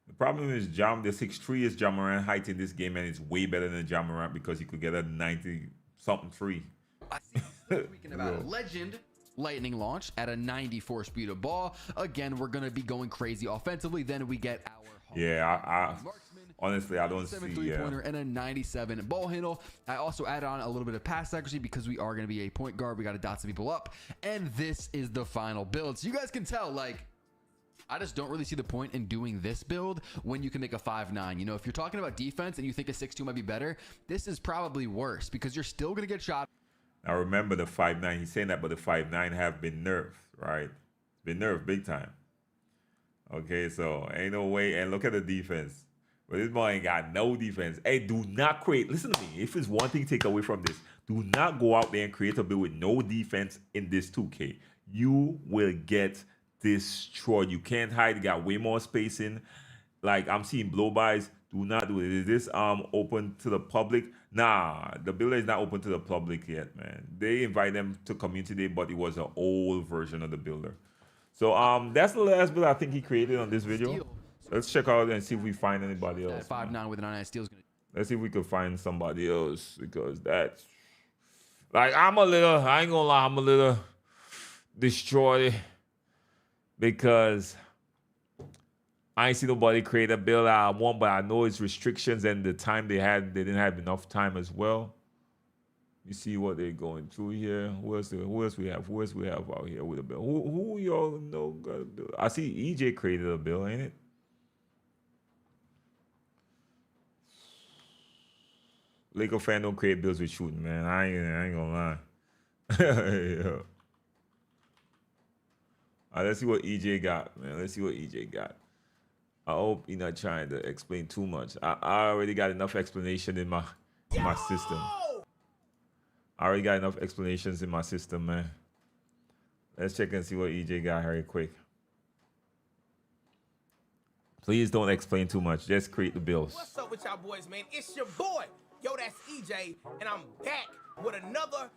The problem is the 6'3" is Ja Morant height in this game, and it's way better than Ja Morant because you could get a 90-something 3. I see speaking about legend lightning launch at a 94 speed of ball. Again, we're gonna be going crazy offensively. Then we get our marksman. Honestly, I don't see 3-pointer and a 97 ball handle. I also added on a little bit of pass accuracy because we are going to be a point guard. We got to dot some people up, and this is the final build. So you guys can tell, like, I just don't really see the point in doing this build when you can make a 5'9". You know, if you're talking about defense and you think a 6'2" might be better, this is probably worse because you're still going to get shot. Now remember the 5'9", he's saying that, but the 5'9" have been nerfed, right? Been nerfed big time. Okay, so ain't no way. And look at the defense. But this boy ain't got no defense. Hey, do not create. Listen to me. If it's one thing to take away from this, do not go out there and create a build with no defense in this 2K. You will get destroyed. You can't hide. You got way more spacing. Like, I'm seeing blow-bys. Do not do it. Is this open to the public? Nah, the builder is not open to the public yet, man. They invite them to community day, but it was an old version of the builder. So that's the last build I think he created on this video. Let's check out and see if we find anybody else. 5'9" with a 99 steal is gonna. Let's see if we can find somebody else, because that's like, I ain't gonna lie, I'm a little destroyed because I ain't see nobody create a build I want, but I know it's restrictions and the time they didn't have enough time as well. You see what they're going through here. Who else we have out here with a build? Who y'all know got a build? I see EJ created a build, ain't it? Laker fan don't create builds with shooting, man. I ain't gonna lie. Yeah. All right, let's see what EJ got, man. Let's see what EJ got. I hope he's not trying to explain too much. I already got enough explanation in my system. I already got enough explanations in my system, man. Let's check and see what EJ got very quick. Please don't explain too much. Just create the builds. What's up with y'all boys, man? It's your boy. Yo, that's EJ, and I'm back with another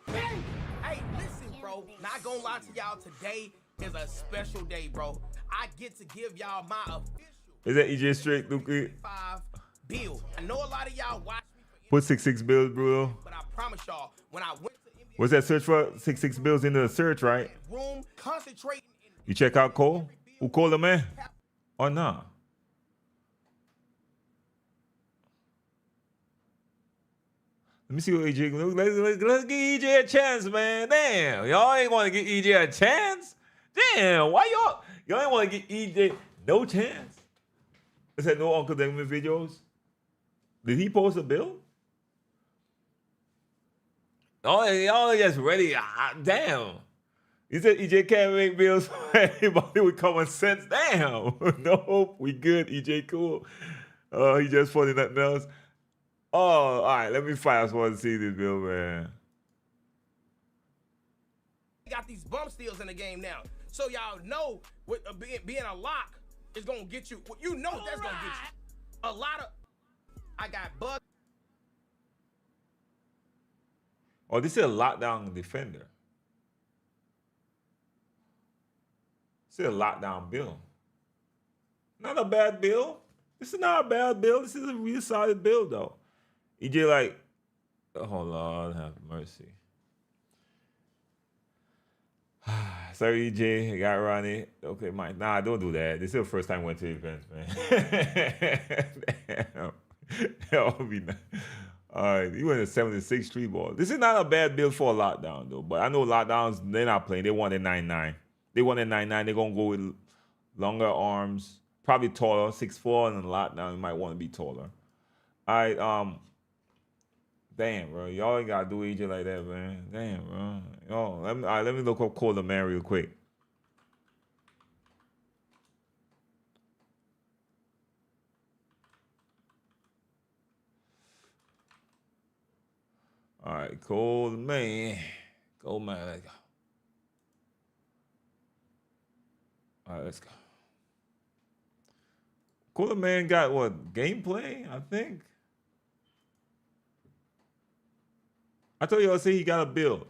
bang. Hey, listen, bro. Not gonna lie to y'all, today is a special day, bro. I get to give y'all my official. Is that EJ straight, Luke? 5 build. I know a lot of y'all watch me for Put 66 builds, bro. but I promise y'all, when I went to NBA What's that search for? 66 builds into the search, right? room, concentrating in You check out Cole? Who called him, man? Or nah? Let me see what EJ. Let's give EJ a chance, man. Damn, y'all ain't want to give EJ a chance. Damn, why y'all ain't want to give EJ no chance? Is that no Uncle Damon videos? Did he post a bill? Oh, y'all just ready. Damn. He said EJ can't make bills for anybody with common sense. Damn. No, we good. EJ cool. He just funny, nothing else. Oh, all right. Let me fast forward to see this bill, man. got these bump steals in the game now. So y'all know with being a lock is gonna get you. You know that's gonna get you a lot of. I got bugs. Oh, this is a lockdown defender. This is a lockdown build. Not a bad build. This is not a bad build. This is a really solid build, though. EJ like, oh Lord, have mercy. Sorry, EJ, I got Ronnie. Okay, Mike. Nah, don't do that. This is the first time I went to events, man. Damn. That would be nice. All right, he went to 76 street ball. This is not a bad build for a lockdown, though. But I know lockdowns, they're not playing. They want a 9-9. They want a 9-9. They're going to go with longer arms, probably taller, 6'4", and in lockdown, you might want to be taller. All right, damn, bro. Y'all ain't got to do EJ like that, man. Damn, bro. Yo, let me look up Colder Man real quick. All right, Cold Man. Cold Man, let's go. All right, let's go. Cooler Man got what? Gameplay, I think. I told you I say he got a build.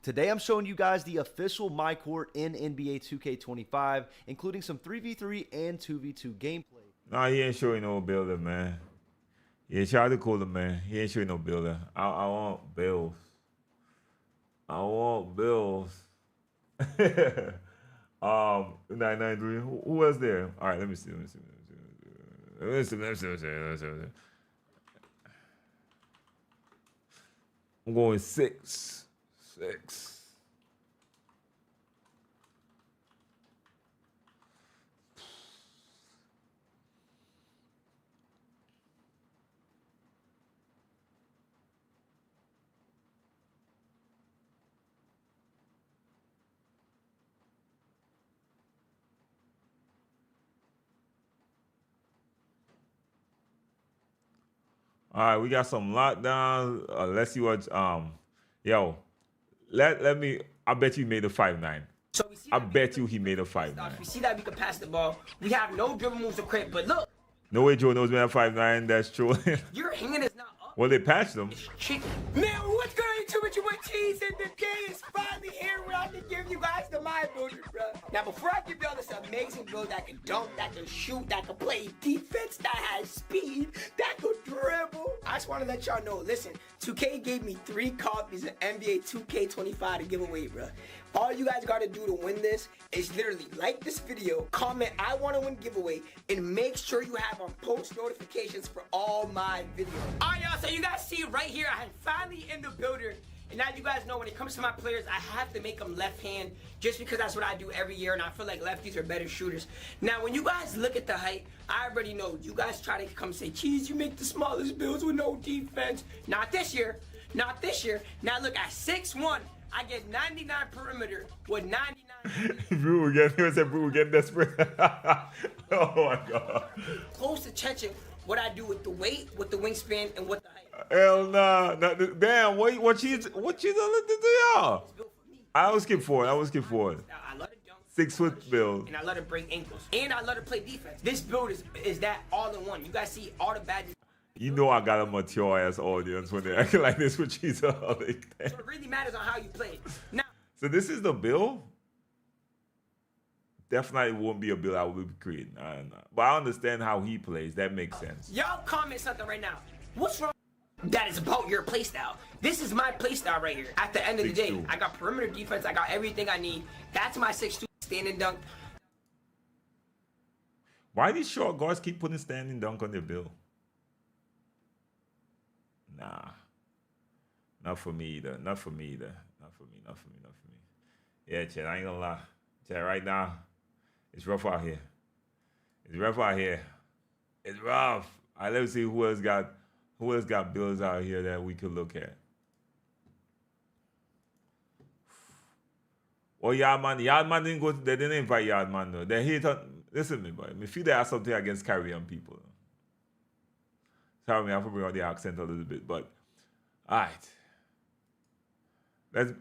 Today I'm showing you guys the official My Court in NBA 2K25, including some 3v3 and 2v2 gameplay. Nah, he ain't showing no builder, man. Yeah, shout out to Cooler, man. He ain't showing no builder. I want bills. I want bills. 993. Who was there? All right, let me see. I'm going 6. All right, we got some lockdowns. Let's see what yo. Let me. I bet you made a 5-9. So we see I bet you he made a 5-9. We see that we can pass the ball. We have no dribble moves to crit, but look. No way Joe knows me at 5'9". That's true. Your hand is not up. Well, they patched them. Man, what's going on with you with cheese and the day is finally here where I can give you guys the my builder, bro. Now, before I give y'all this amazing build that can dunk, that can shoot, that can play defense, that has speed, that can dribble, I just want to let y'all know, listen, 2K gave me 3 copies of NBA 2K25 to give away, bro. All you guys gotta do to win this is literally like this video, comment I want to win giveaway, and make sure you have on post notifications for all my videos. Alright y'all, so you guys see right here, I am finally in the builder. And now you guys know when it comes to my players, I have to make them left hand just because that's what I do every year, and I feel like lefties are better shooters. Now, when you guys look at the height, I already know you guys try to come say, "Cheese, you make the smallest builds with no defense." Not this year. Not this year. Now look, at 6'1", I get 99 perimeter with 99. Bro, we're getting desperate. Oh my God. Close attention what I do with the weight, with the wingspan, and with the height. Hell nah. Damn, what she's listening to y'all? I would skip forward. I love to dunk. 6 foot build. And I let her break ankles. And I let her play defense. This build is that all in one. You guys see all the badges. You know I got a mature ass audience when they act like this with cheese. So it really matters on how you play. Now. So this is the build? Definitely won't be a build I will be creating. But I understand how he plays. That makes sense. Y'all comment something right now. What's wrong? That is about your playstyle. This is my playstyle right here. At the end of the day, I got perimeter defense. I got everything I need. That's my 6'2" standing dunk. Why these short guards keep putting standing dunk on their build? Nah. Not for me either. Not for me. Yeah, Chad, I ain't gonna lie. Chad, right now, it's rough out here. It's rough. All right, let's see who else got builds out here that we could look at. Well, Yardman didn't go. They didn't invite Yardman though. They hate. Listen to me, boy. I feel they have something against Caribbean people. Sorry, I have to bring out the accent a little bit, but all right. Let's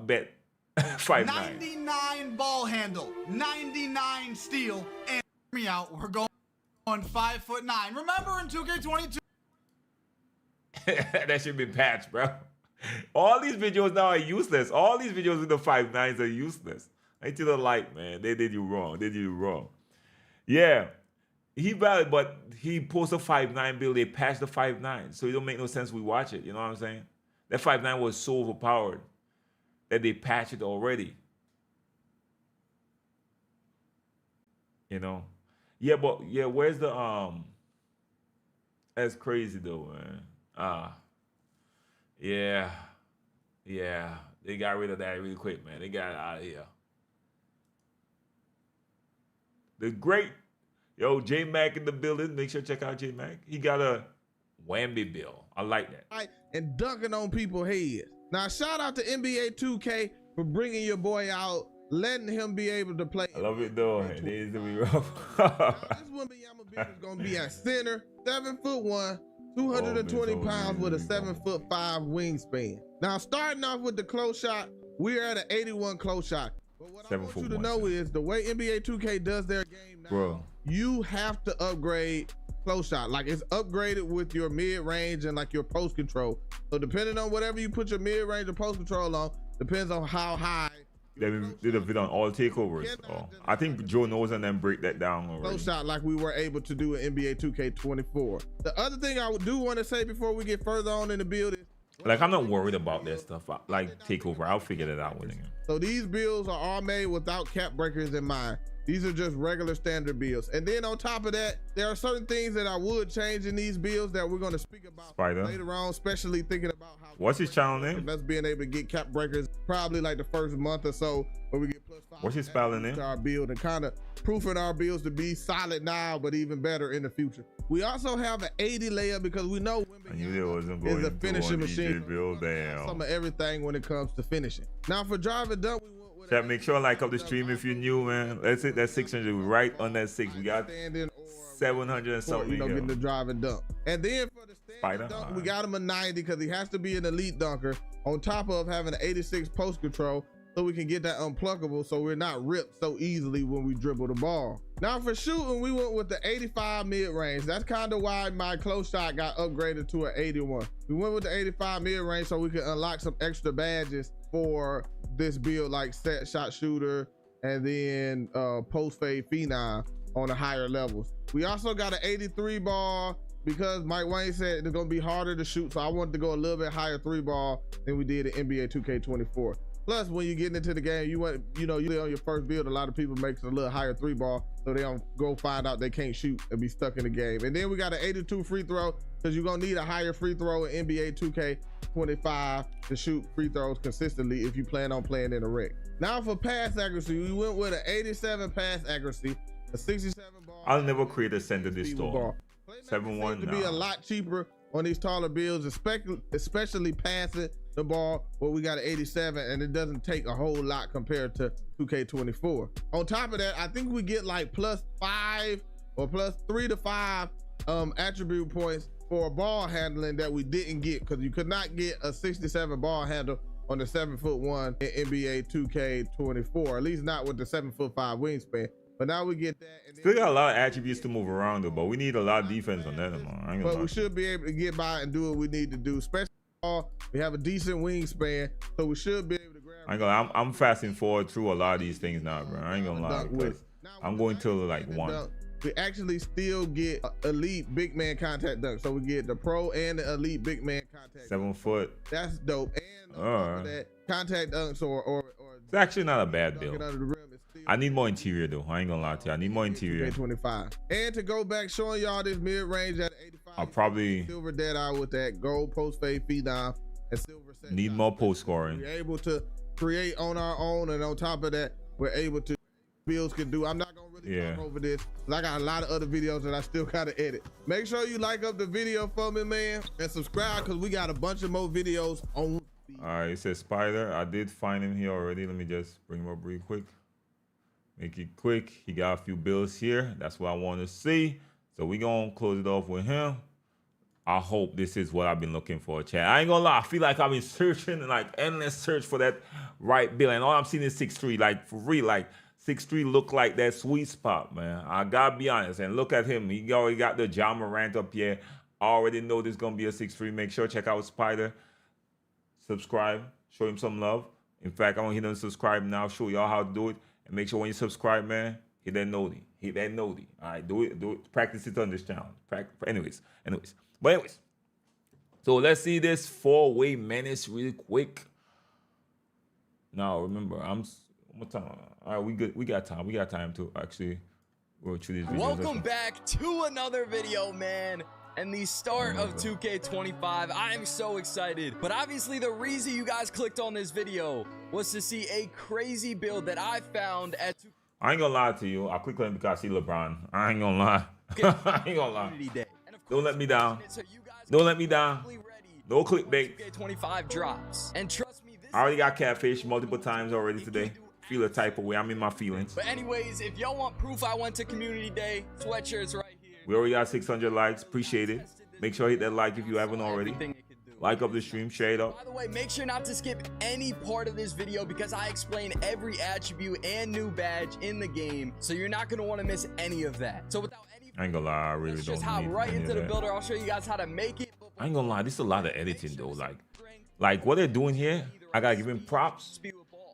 bet 5'9". 99 ball handle, 99 steal, and me out. We're going 5'9". Remember in 2K22. That should be patched, bro. All these videos now are useless. All these videos with the 5'9s are useless. Ain't to the light, man. They did you wrong. Yeah. He valid, but he posted a 5'9 build. They patched the 5'9. So it don't make no sense we watch it. You know what I'm saying? That 5'9 was so overpowered that they patched it already. You know? Yeah, but yeah, where's the that's crazy though, man. Yeah. They got rid of that really quick, man. They got it out of here. The great J Mac in the building. Make sure to check out J Mac. He got a Whammy bill. I like that. And dunking on people's heads. Now, shout out to NBA 2K for bringing your boy out, letting him be able to play. I love it though. It needs to be rough. This Wembanyama is gonna be at center, 7'1", 220 pounds with a 7'5" wingspan. Now, starting off with the close shot, we are at an 81 close shot. But what I want you to know is the way NBA 2K does their game now, you have to upgrade close shot. Like, it's upgraded with your mid-range and like your post control. So depending on whatever you put your mid-range or post control on, depends on how high They did a video on all takeovers. Oh, I think Joe knows and then break that down already. Close shot like we were able to do in NBA 2K24. The other thing I do want to say before we get further on in the build is, like, I'm not worried about that stuff. Like takeover, I'll figure that out with him. so these builds are all made without cap breakers in mind. These are just regular standard builds. And then on top of that, there are certain things that I would change in these builds that we're going to speak about later on, especially thinking about how. What's his channel name? Us being able to get cap breakers probably like the first month or so, where we get +5. What's his spelling name? Our build and kind of proofing our builds to be solid now, but even better in the future. We also have an 80 layer because we know is a finishing machine. Build, damn. Some of everything when it comes to finishing. Now for drive and dunk, chat, make sure to like up the stream if you're new, man. Let's hit that 600 right on that 6. We got 700 and something. You know, getting the drive and dunk. And then for the Spider dunk, we got him a 90 because he has to be an elite dunker on top of having an 86 post control, so we can get that unpluckable so we're not ripped so easily when we dribble the ball. Now for shooting, we went with the 85 mid-range. That's kind of why my close shot got upgraded to an 81. We went with the 85 mid-range so we could unlock some extra badges for this build, like set shot shooter and then post fade phenom on the higher levels. We also got an 83 ball because Mike Wayne said it's gonna be harder to shoot, so I wanted to go a little bit higher 3 ball than we did in NBA 2K24. Plus, when you get into the game, you on your first build, a lot of people make a little higher 3 ball, so they don't go find out they can't shoot and be stuck in the game. And then we got an 82 free throw because you're gonna need a higher free throw in NBA 2K25 to shoot free throws consistently if you plan on playing in a rec. Now for pass accuracy, we went with an 87 pass accuracy, a 67 ball. I'll never create a center this store. 7-1 to be a lot cheaper on these taller builds, especially passing the ball, where we got an 87 and it doesn't take a whole lot compared to 2K24. On top of that, I think we get like +5 or +3 to 5 attribute points for ball handling that we didn't get, because you could not get a 67 ball handle on the 7'1" in NBA 2K24, at least not with the 7'5" wingspan. But now we get that. And still got a lot of attributes to move around though, but we need a lot of defense on that, man. But we should be able to get by and do what we need to do. Especially we have a decent wingspan, so we should be able to grab. I'm fasting forward through a lot of these things now, bro. I ain't gonna lie, because I'm going to like 1. We actually still get elite big man contact dunk, so we get the pro and the elite big man contact. 7 foot. That's dope. And on top of that, contact dunks or it's actually not a bad build. I need more interior though. I ain't gonna lie to you. I need more interior. 25. And to go back showing y'all this mid range at 85. I'll probably silver dead eye with that gold post fade phenom and silver set. Need more post scoring. We're able to create on our own, and on top of that, we're able to builds can do. I'm not gonna really talk over this, because I got a lot of other videos that I still gotta edit. Make sure you like up the video for me, man, and subscribe, because we got a bunch of more videos on. All right, it says Spider. I did find him here already. Let me just bring him up real quick. Make it quick. He got a few builds here. That's what I want to see. So we gonna close it off with him. I hope this is what I've been looking for, chat. I ain't gonna lie. I feel like I've been searching, like endless search for that right build, and all I'm seeing is 6'3". Like for real, like 6'3" look like that sweet spot, man. I gotta be honest. And look at him. He already got the Ja Morant up here. I already know this is gonna be a 6'3". Make sure check out Spider. Subscribe. Show him some love. In fact, I want him to subscribe now. Show y'all how to do it. And make sure when you subscribe, man, hit that noti. Hit that noti. All right, do it. Practice it on this channel. Anyways. But anyways. So let's see this 4-way menace really quick. Now, remember, what time? All right, we good. We got time. We got time to actually go through these videos. Welcome back to another video, man. And the start of 2K25. I am so excited. But obviously the reason you guys clicked on this video was to see a crazy build that I found at 2K. I ain't gonna lie to you. I clicked on it because I see LeBron. I ain't gonna lie. I ain't gonna lie. Don't let me down. Don't let me down. No clickbait. 2K25 drops. And trust me, this I already got Catfish multiple times already today. Feel a type of way. I'm in my feelings. But anyways, if y'all want proof I went to Community Day, sweatshirts right here. We already got 600 likes. Appreciate it. Make sure you hit that like if you haven't already. Like up the stream, share it up. By the way, make sure not to skip any part of this video because I explain every attribute and new badge in the game. So you're not going to want to miss any of that. So without any I ain't gonna lie, I really don't just hop need right any into of the that. builder. I'll show you guys how to make it. I ain't gonna lie, this is a lot of editing though. Like what they're doing here, I gotta give him props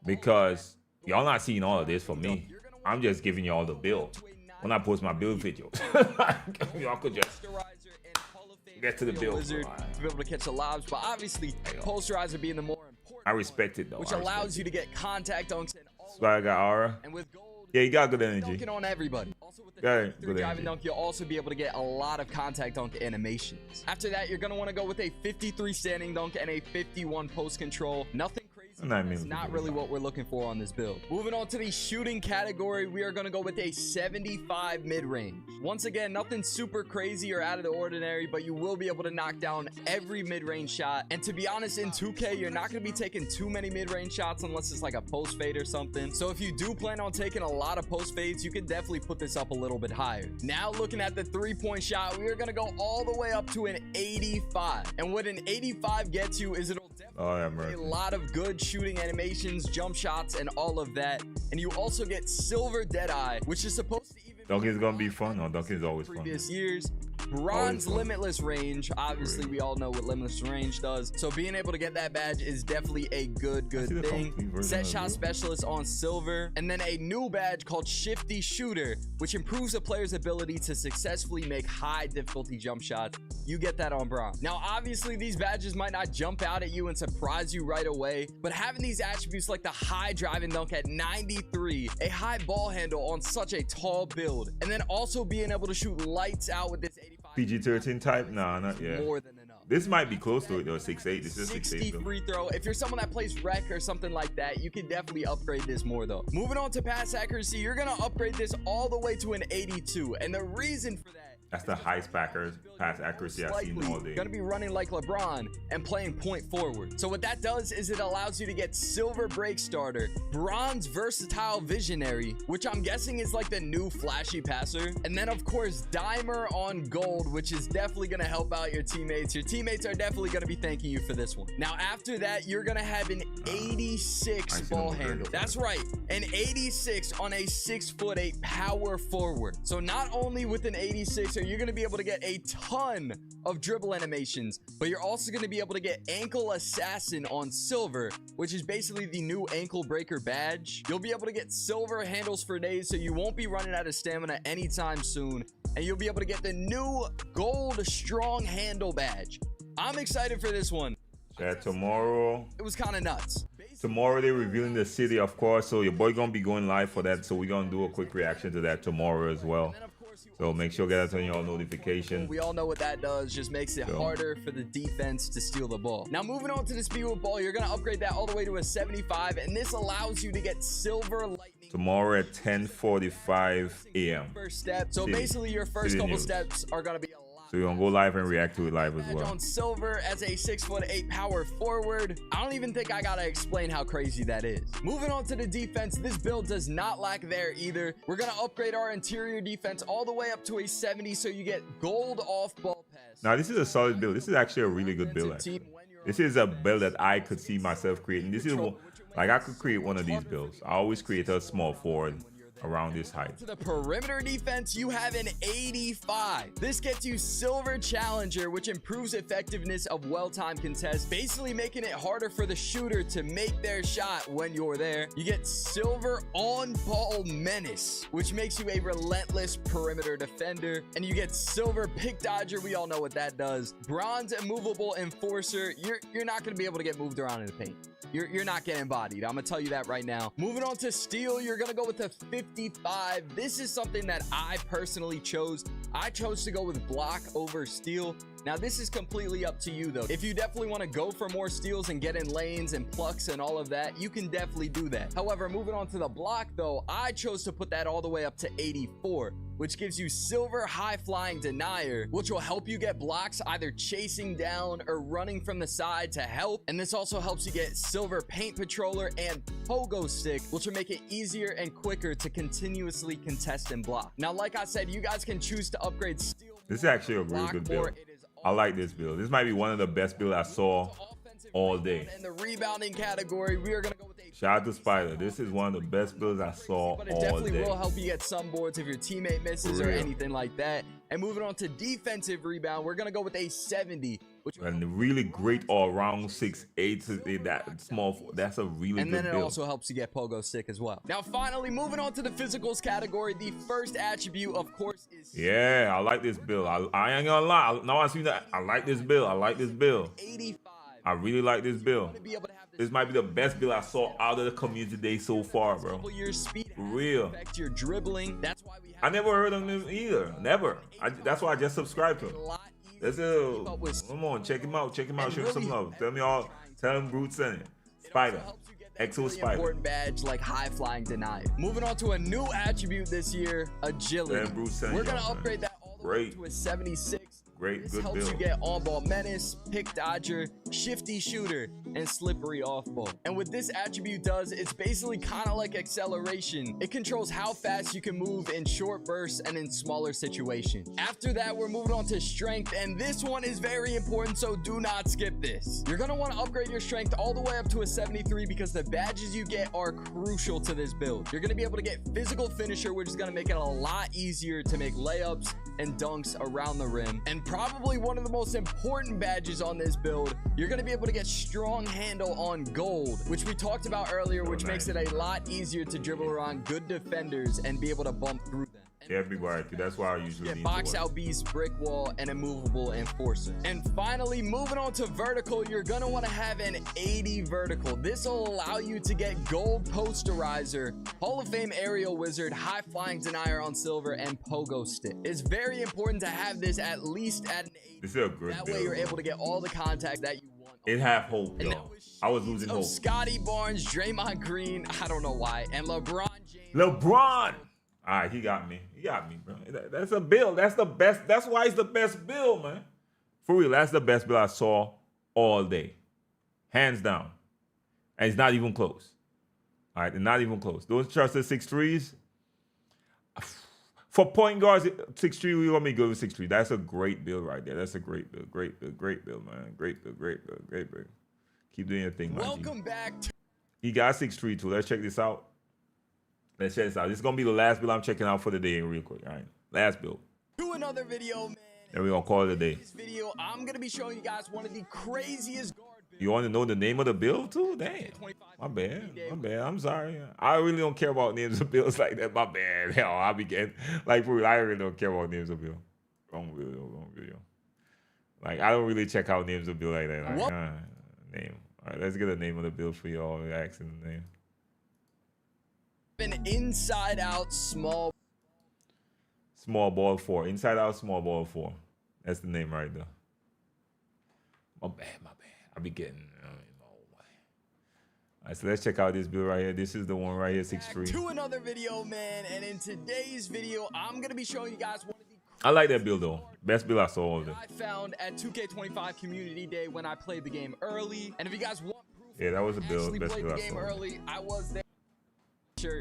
because Y'all not seeing all of this from me. I'm just giving y'all the build. When I post my build videos, y'all could just get to the build. Wizard to be able to catch the lobs, but obviously Posterizer being the more important. I respect it though. Which allows you to get contact dunks and all. So I got aura. And with gold, yeah, you got good energy. Dunking on everybody. Also with the good driving energy. dunk, you'll also be able to get a lot of contact dunk animations. After that, you're gonna want to go with a 53 standing dunk and a 51 post control. Nothing crazy. That's not really what we're looking for on this build. Moving on to the shooting category, we are going to go with a 75 mid-range. Once again, nothing super crazy or out of the ordinary, but you will be able to knock down every mid-range shot. And to be honest, in 2K, you're not going to be taking too many mid-range shots unless it's like a post fade or something. So if you do plan on taking a lot of post fades, you can definitely put this up a little bit higher. Now looking at the 3-point shot, we are going to go all the way up to an 85. And what an 85 gets you is it'll definitely a lot of good shooting animations, jump shots, and all of that. And you also get silver Deadeye, which is supposed to even Dunkin's gonna be fun. No, Dunkin's always fun. Previous years. Bronze limitless range. Obviously, we all know what limitless range does. So being able to get that badge is definitely a good thing. Set shot specialist on silver. And then a new badge called Shifty Shooter, which improves a player's ability to successfully make high difficulty jump shots. You get that on bronze. Now, obviously, these badges might not jump out at you and surprise you right away, but having these attributes like the high driving dunk at 93, a high ball handle on such a tall build, and then also being able to shoot lights out with this 85 PG-13 type? Nah, not yet. More than enough. This might be close to it though. 6'8". This is 60 6'8". free throw. If you're someone that plays rec or something like that, you can definitely upgrade this more though. Moving on to pass accuracy, you're gonna upgrade this all the way to an 82, and the reason for that, that's the highest pass accuracy I've seen all day. Gonna be running like LeBron and playing point forward. So what that does is it allows you to get silver break starter, bronze versatile visionary, which I'm guessing is like the new flashy passer, and then of course dimer on gold, which is definitely gonna help out your teammates. Your teammates are definitely gonna be thanking you for this one. Now after that, you're gonna have an 86 ball handle. That's right, an 86 on a 6'8" power forward. So not only with an 86 you're going to be able to get a ton of dribble animations, but you're also going to be able to get ankle assassin on silver, which is basically the new ankle breaker badge. You'll be able to get silver handles for days, so you won't be running out of stamina anytime soon, and you'll be able to get the new gold strong handle badge. I'm excited for this one. Yeah, tomorrow. It was kind of nuts. Tomorrow they're revealing the city, of course, so your boy gonna be going live for that, so we're gonna do a quick reaction to that tomorrow as well. So make sure get that on your notification. We all know what that does, just makes it harder for the defense to steal the ball. Now moving on to the speed with ball, you're gonna upgrade that all the way to a 75, and this allows you to get silver lightning tomorrow at 10:45 a.m. first step. So basically your first couple steps are gonna be a lot. So you're gonna go live and react to it live as well. On silver as a 6'8" power forward. I don't even think I gotta explain how crazy that is. Moving on to the defense, this build does not lack there either. We're gonna upgrade our interior defense all the way up to a 70, so you get gold off ball pass. Now this is a solid build. This is actually a really good build. This is a build that I could see myself creating. This is like I could create one of these builds. I always create a small forward around this height. To the perimeter defense, you have an 85. This gets you silver challenger, which improves effectiveness of well-timed contests, basically making it harder for the shooter to make their shot when you're there. You get silver on-ball menace, which makes you a relentless perimeter defender, and you get silver pick dodger. We all know what that does. Bronze immovable enforcer. You're not going to be able to get moved around in the paint. You're not getting bodied. I'm gonna tell you that right now. Moving on to steel, you're gonna go with a 55. This is something that I personally chose. I chose to go with block over steel. Now this is completely up to you though. If you definitely want to go for more steals and get in lanes and plucks and all of that, you can definitely do that. However, moving on to the block though, I chose to put that all the way up to 84, which gives you silver high flying denier, which will help you get blocks either chasing down or running from the side to help. And this also helps you get silver paint patroller and pogo stick, which will make it easier and quicker to continuously contest and block. Now, like I said, you guys can choose to upgrade steel. This is actually a really good build. I like this build. This might be one of the best builds I saw all day. In the rebounding category, we are going to go with a shout out to Spider. This is one of the best builds I saw all day. But it definitely will help you get some boards if your teammate misses or anything like that. And moving on to defensive rebound, we're going to go with a 70, And really great all-around 6'8", that small. That's a really and good then it build. also helps you get pogo stick as well. Now, finally, moving on to the physicals category, the first attribute, of course, is Yeah, I like this build. I ain't gonna lie. Now I see that. I like this build. I like this build. 85. I really like this build. This might be the best build I saw out of the community day so far, bro. Your speed, For real. your dribbling. That's why we I never heard of him either. Never. That's why I just subscribed to him. That's it. Come on, check him out. Check him out. Show him some love. Tell me all. Tell him Brute sent it. Spider. Exo Spider. Important badge like high flying denied. Moving on to a new attribute this year, agility. We're gonna upgrade that all the way to a 76. Great, this good helps build. you get on-ball menace, pick dodger, shifty shooter, and slippery off-ball. And what this attribute does, it's basically kind of like acceleration. It controls how fast you can move in short bursts and in smaller situations. After that, we're moving on to strength, and this one is very important, so do not skip this. You're gonna want to upgrade your strength all the way up to a 73 because the badges you get are crucial to this build. You're gonna be able to get physical finisher, which is gonna make it a lot easier to make layups and dunks around the rim. And probably one of the most important badges on this build, you're going to be able to get strong handle on gold, which we talked about earlier, which makes it a lot easier to dribble around good defenders and be able to bump through them. Everywhere, that's why I usually Get lean box towards. out beast, brick wall, and immovable enforcer. And finally, moving on to vertical, you're gonna want to have an 80 vertical. This will allow you to get gold posterizer, Hall of Fame aerial wizard, high flying denier on silver, and pogo stick. It's very important to have this at least at an 80. This is a good That build. way you're able to get all the contact that you want. It have hope, though. I was losing hope. Scotty Barnes, Draymond Green, I don't know why, and LeBron James. LeBron. All right, he got me. He got me, bro. That's a build. That's the best. That's why it's the best build, man. For real, that's the best build I saw all day. Hands down. And it's not even close. All right, not even close. Those trusted 6'3s. For point guards, 6'3, we want me to go with 6'3. That's a great build right there. That's a great build. Great build, great build, man. Great build, great build, great build. Keep doing your thing, man. Welcome back to He got 6'3 too. Let's check this out. Let's check this out. This is gonna be the last build I'm checking out for the day, real quick. All right, last build. another video, man. Then we're gonna call it a day. This video, I'm gonna be showing you guys one of the craziest guard builds. You want to know the name of the build too? Damn. My bad. My bad. I'm sorry. I really don't care about names of builds like that. My bad. Hell, I'll be getting like for real. I really don't care about names of build. Wrong video. Like I don't really check out names of build like that. Like, name. All right, let's get a name of the build for y'all. Asking the name. An inside out small ball 4. Inside out small ball 4. That's the name right there. My bad. I be getting. All right, so let's check out this build right here. This is the one right here, 6'3. To another video, man, and in today's video, I'm gonna be showing you guys one of the I like that build though. Best build I saw all of them. I found at 2K25 Community Day when I played the game early. And if you guys want proof, Yeah, that was a build. actually Best played build the I game saw. early, I was there.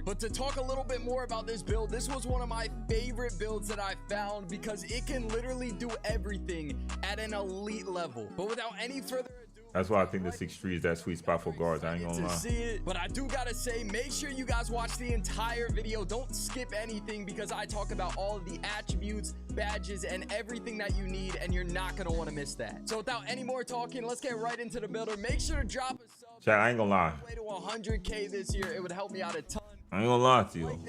But to talk a little bit more about this build, this was one of my favorite builds that I found because it can literally do everything at an elite level. But without any further ado, That's why I think the 6'3 is that sweet spot for guards. I ain't gonna to lie. see it, but I do gotta say, make sure you guys watch the entire video. Don't skip anything because I talk about all of the attributes, badges, and everything that you need, and you're not gonna want to miss that. So without any more talking, let's get right into the builder. Make sure to drop a sub. Chat, I ain't gonna lie. Way to 100K this year. It would help me out a ton. I ain't gonna lie to you.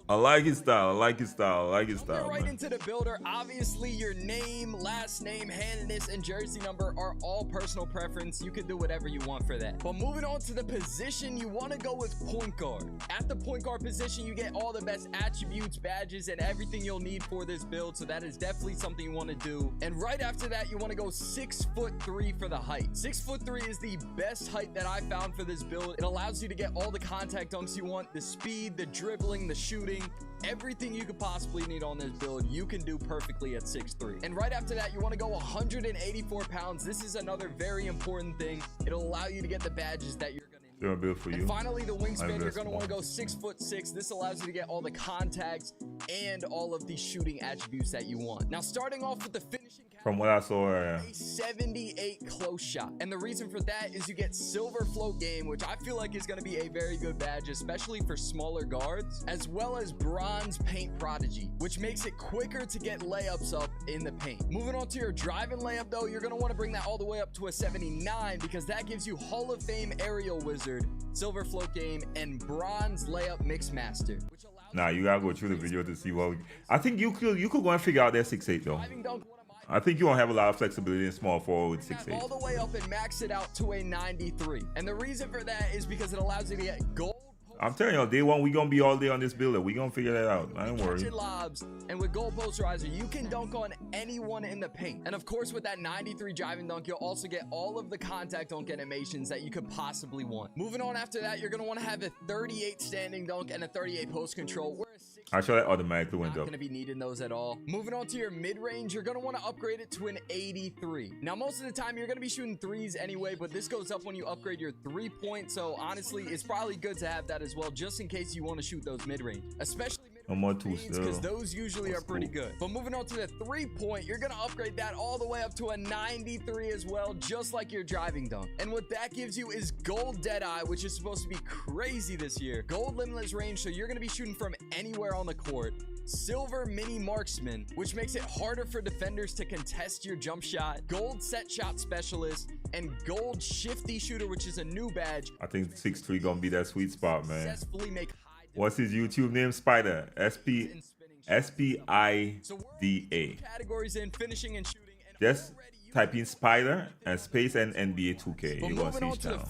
I like his style. I like his style. I like his Get style, right man. into the builder. Obviously, your name, last name, handedness, and jersey number are all personal preference. You can do whatever you want for that. But moving on to the position, you want to go with point guard. At the point guard position, you get all the best attributes, badges, and everything you'll need for this build. So that is definitely something you want to do. And right after that, you want to go 6'3" for the height. 6'3" is the best height that I found for this build. It allows you to get all the contact dunks you want, the speed, the dribbling, the shooting. Everything you could possibly need on this build, you can do perfectly at 6'3". And right after that, you want to go 184 pounds. This is another very important thing. It'll allow you to get the badges that you're going to need. Doing a build for you. And finally, the wingspan, you're going to want to go 6'6". This allows you to get all the contacts and all of the shooting attributes that you want. Now, starting off with the finishing From what I saw, a 78 close shot. And the reason for that is you get silver float game, which I feel like is going to be a very good badge, especially for smaller guards, as well as bronze paint prodigy, which makes it quicker to get layups up in the paint. Moving on to your driving layup though, you're going to want to bring that all the way up to a 79 because that gives you Hall of Fame aerial wizard, silver float game, and bronze layup mix master. Nah, you gotta go through the video to see what I think you could go and figure out their 6'8" though. I think you won't have a lot of flexibility in small forward with 6'8". All the way up and max it out to a 93. And the reason for that is because it allows you to get gold. I'm telling you, day one, we gonna be all day on this builder. We gonna figure that out. I don't worry. Lobs, and with gold posterizer, you can dunk on anyone in the paint. And of course, with that 93 driving dunk, you'll also get all of the contact dunk animations that you could possibly want. Moving on after that, you're gonna want to have a 38 standing dunk and a 38 post control. I sure that automatically went up. Not gonna be needing those at all. Moving on to your mid-range, you're gonna want to upgrade it to an 83. Now, most of the time, you're gonna be shooting threes anyway, but this goes up when you upgrade your 3-point. So honestly, it's probably good to have that as well, just in case you want to shoot those mid-range, especially no more twos because those usually are pretty good. But moving on to the 3-point, you're gonna upgrade that all the way up to a 93 as well, just like your driving dunk. And what that gives you is gold Deadeye, which is supposed to be crazy this year. Gold limitless range, so you're gonna be shooting from anywhere on the court. Silver mini marksman, which makes it harder for defenders to contest your jump shot. Gold set shot specialist, and gold shifty shooter, which is a new badge. I think 6'3" gonna be that sweet spot, man. Successfully make What's his YouTube name? Spider. SPIDA. Categories in finishing and shooting. Just type in Spider and space and NBA 2K. You're gonna see his channel.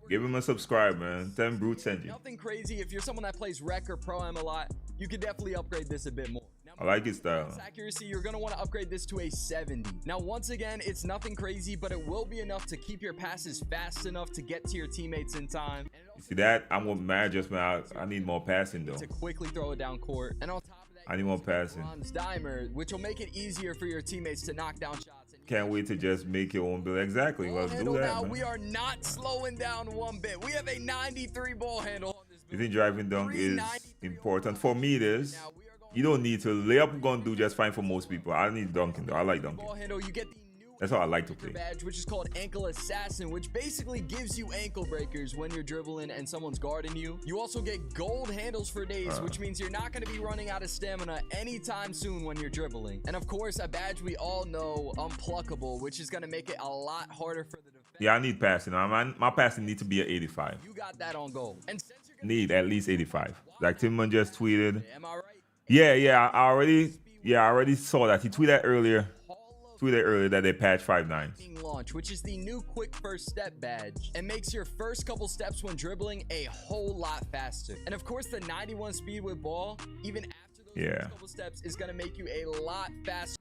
Give him a subscribe, man. 10 Brute send you. Nothing crazy. If you're someone that plays Rec or Pro Am a lot, you could definitely upgrade this a bit more. Now, I like his style. Accuracy, you're going to want to upgrade this to a 70. Now, once again, it's nothing crazy, but it will be enough to keep your passes fast enough to get to your teammates in time. You see that? I'm with mad just man. I need more passing though. To quickly throw it down court. And on top of that, I need more passing. Bronze Dimer, which will make it easier for your teammates to knock down shots. Can't wait to just make your own build. Exactly. Let's do that, now, man. we are not slowing down one bit. We have a 93 ball handle on this build. You think driving dunk is important? For me, it is. You don't need to. Layup gonna do just fine for most people. I need dunking though. I like dunking. Ball handle, you get the That's how I like to play. Badge, which is called Ankle Assassin, which basically gives you ankle breakers when you're dribbling and someone's guarding you. You also get gold handles for days, which means you're not going to be running out of stamina anytime soon when you're dribbling. And of course, a badge we all know, Unpluckable, which is going to make it a lot harder for the defense. Yeah, I need passing. My passing needs to be at 85. You got that on gold. And need at least 85. Like Timman just tweeted. Am I right? Yeah, I already saw that. He tweeted earlier that they patched 5.9. Launch, which is the new quick first step badge, and makes your first couple steps when dribbling a whole lot faster. And of course, the 91 speed with ball, even after those first couple steps, is going to make you a lot faster.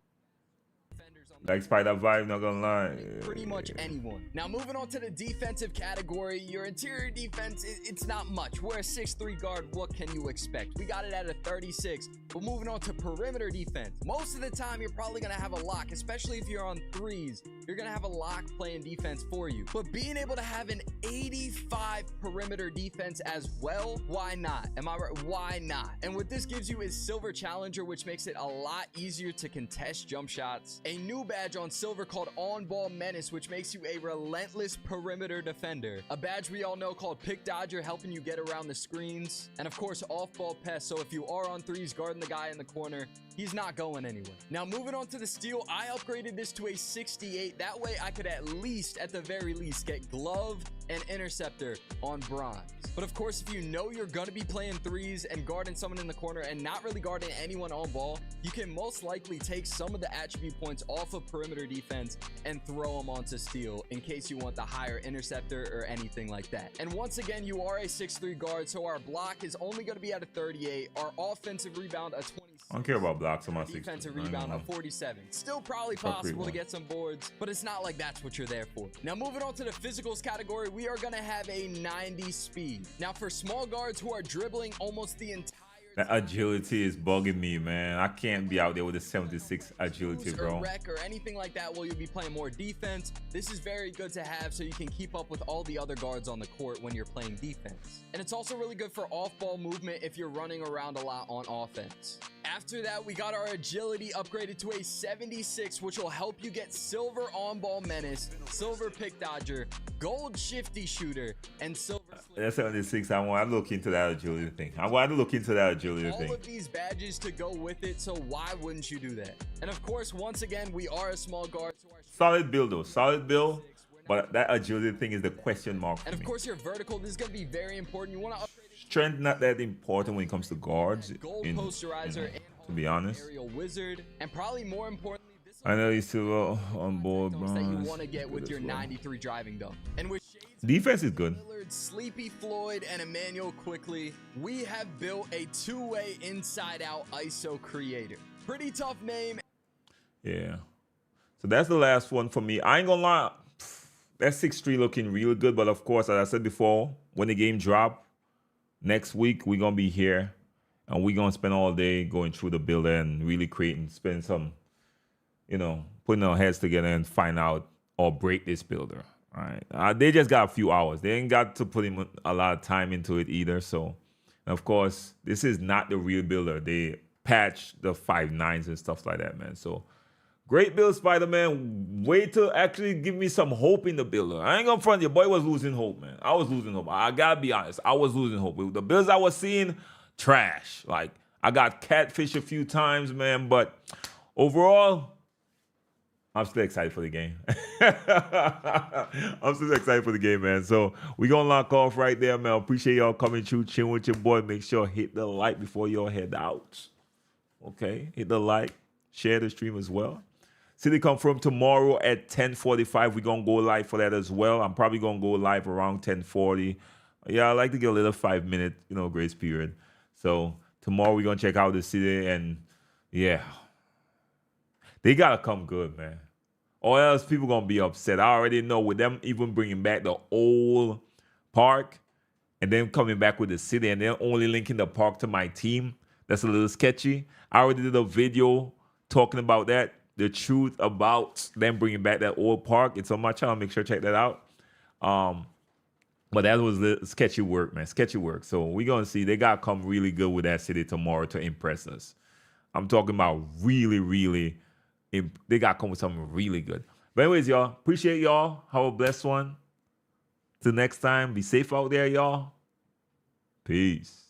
Like Spider Vibe, not gonna lie. Pretty much anyone. Now, moving on to the defensive category, your interior defense, it's not much. We're a 6'3" guard. What can you expect? We got it at a 36. But moving on to perimeter defense. Most of the time, you're probably gonna have a lock, especially if you're on threes. You're gonna have a lock playing defense for you. But being able to have an 85 perimeter defense as well, why not? Am I right? Why not? And what this gives you is Silver Challenger, which makes it a lot easier to contest jump shots. A new badge on Silver called On Ball Menace, which makes you a relentless perimeter defender. A badge we all know called Pick Dodger, helping you get around the screens. And of course, Off Ball Pest, so if you are on threes guarding the guy in the corner, he's not going anywhere. Now, moving on to the steal, I upgraded this to a 68. That way, I could at the very least, get glove and interceptor on bronze. But of course, if you know you're gonna be playing threes and guarding someone in the corner and not really guarding anyone on ball, you can most likely take some of the attribute points off of perimeter defense and throw them onto steal in case you want the higher interceptor or anything like that. And once again, you are a 6'3" guard, so our block is only going to be at a 38, our offensive rebound a 26. I don't care about blocks on my 6'3". Defensive rebound a 47. Still probably possible to get some boards, but it's not like that's what you're there for. Now, moving on to the physicals category, we are going to have a 90 speed. Now, for small guards who are dribbling almost the entire That agility is bugging me, man. I can't be out there with a 76 agility, bro. Or wreck or anything like that while you'll be playing more defense. This is very good to have so you can keep up with all the other guards on the court when you're playing defense. And it's also really good for off-ball movement if you're running around a lot on offense. After that, we got our agility upgraded to a 76, which will help you get silver on-ball menace, silver pick dodger, gold shifty shooter, and silver... That's 76. I want to look into that agility thing. I want to look into that agility thing. All of these badges to go with it, so why wouldn't you do that? And of course, once again, we are a small guard. So solid build, though. Solid build. But that agility thing is the question mark for And of me. course, your vertical, this is going to be very important. You want to upgrade it. Strength not that important when it comes to guards. Gold posterizer, to be honest. aerial wizard, and probably more importantly, this I know he's still on board, bro. that you want to get with your 93 driving dunk. And with defense is good. Sleepy Floyd and Emmanuel Quickly, we have built a two-way inside-out ISO creator. Pretty tough name. Yeah. So that's the last one for me. I ain't gonna lie. That 6-3 looking real good. But of course, as I said before, when the game drop next week, we're gonna be here and we're gonna spend all day going through the build and really creating, spend some, you know, putting our heads together and find out or break this builder. All right. They just got a few hours. They ain't got to put in a lot of time into it either. So, of course, this is not the real builder. They patched the 5.9s and stuff like that, man. So, great build, Spider-Man. Way to actually give me some hope in the builder. I ain't gonna front. Your boy was losing hope, man. I was losing hope. I gotta be honest. I was losing hope. The builds I was seeing, trash. Like, I got Catfish a few times, man. But overall, I'm still excited for the game. I'm still excited for the game, man. So we're going to lock off right there, man. Appreciate y'all coming through, chilling with your boy. Make sure hit the like before y'all head out. Okay? Hit the like. Share the stream as well. City Confirm tomorrow at 10:45. We're going to go live for that as well. I'm probably going to go live around 10:40. Yeah, I like to get a little 5-minute, grace period. So tomorrow we're going to check out the city and, yeah. They got to come good, man. Or else people going to be upset. I already know with them even bringing back the old park and then coming back with the city and then only linking the park to my team. That's a little sketchy. I already did a video talking about that. The truth about them bringing back that old park. It's on my channel. Make sure to check that out. But that was the sketchy work, man. Sketchy work. So we're going to see. They got to come really good with that city tomorrow to impress us. I'm talking about really, really. They got to come with something really good. But anyways, y'all, appreciate y'all. Have a blessed one. Till next time, be safe out there, y'all. Peace.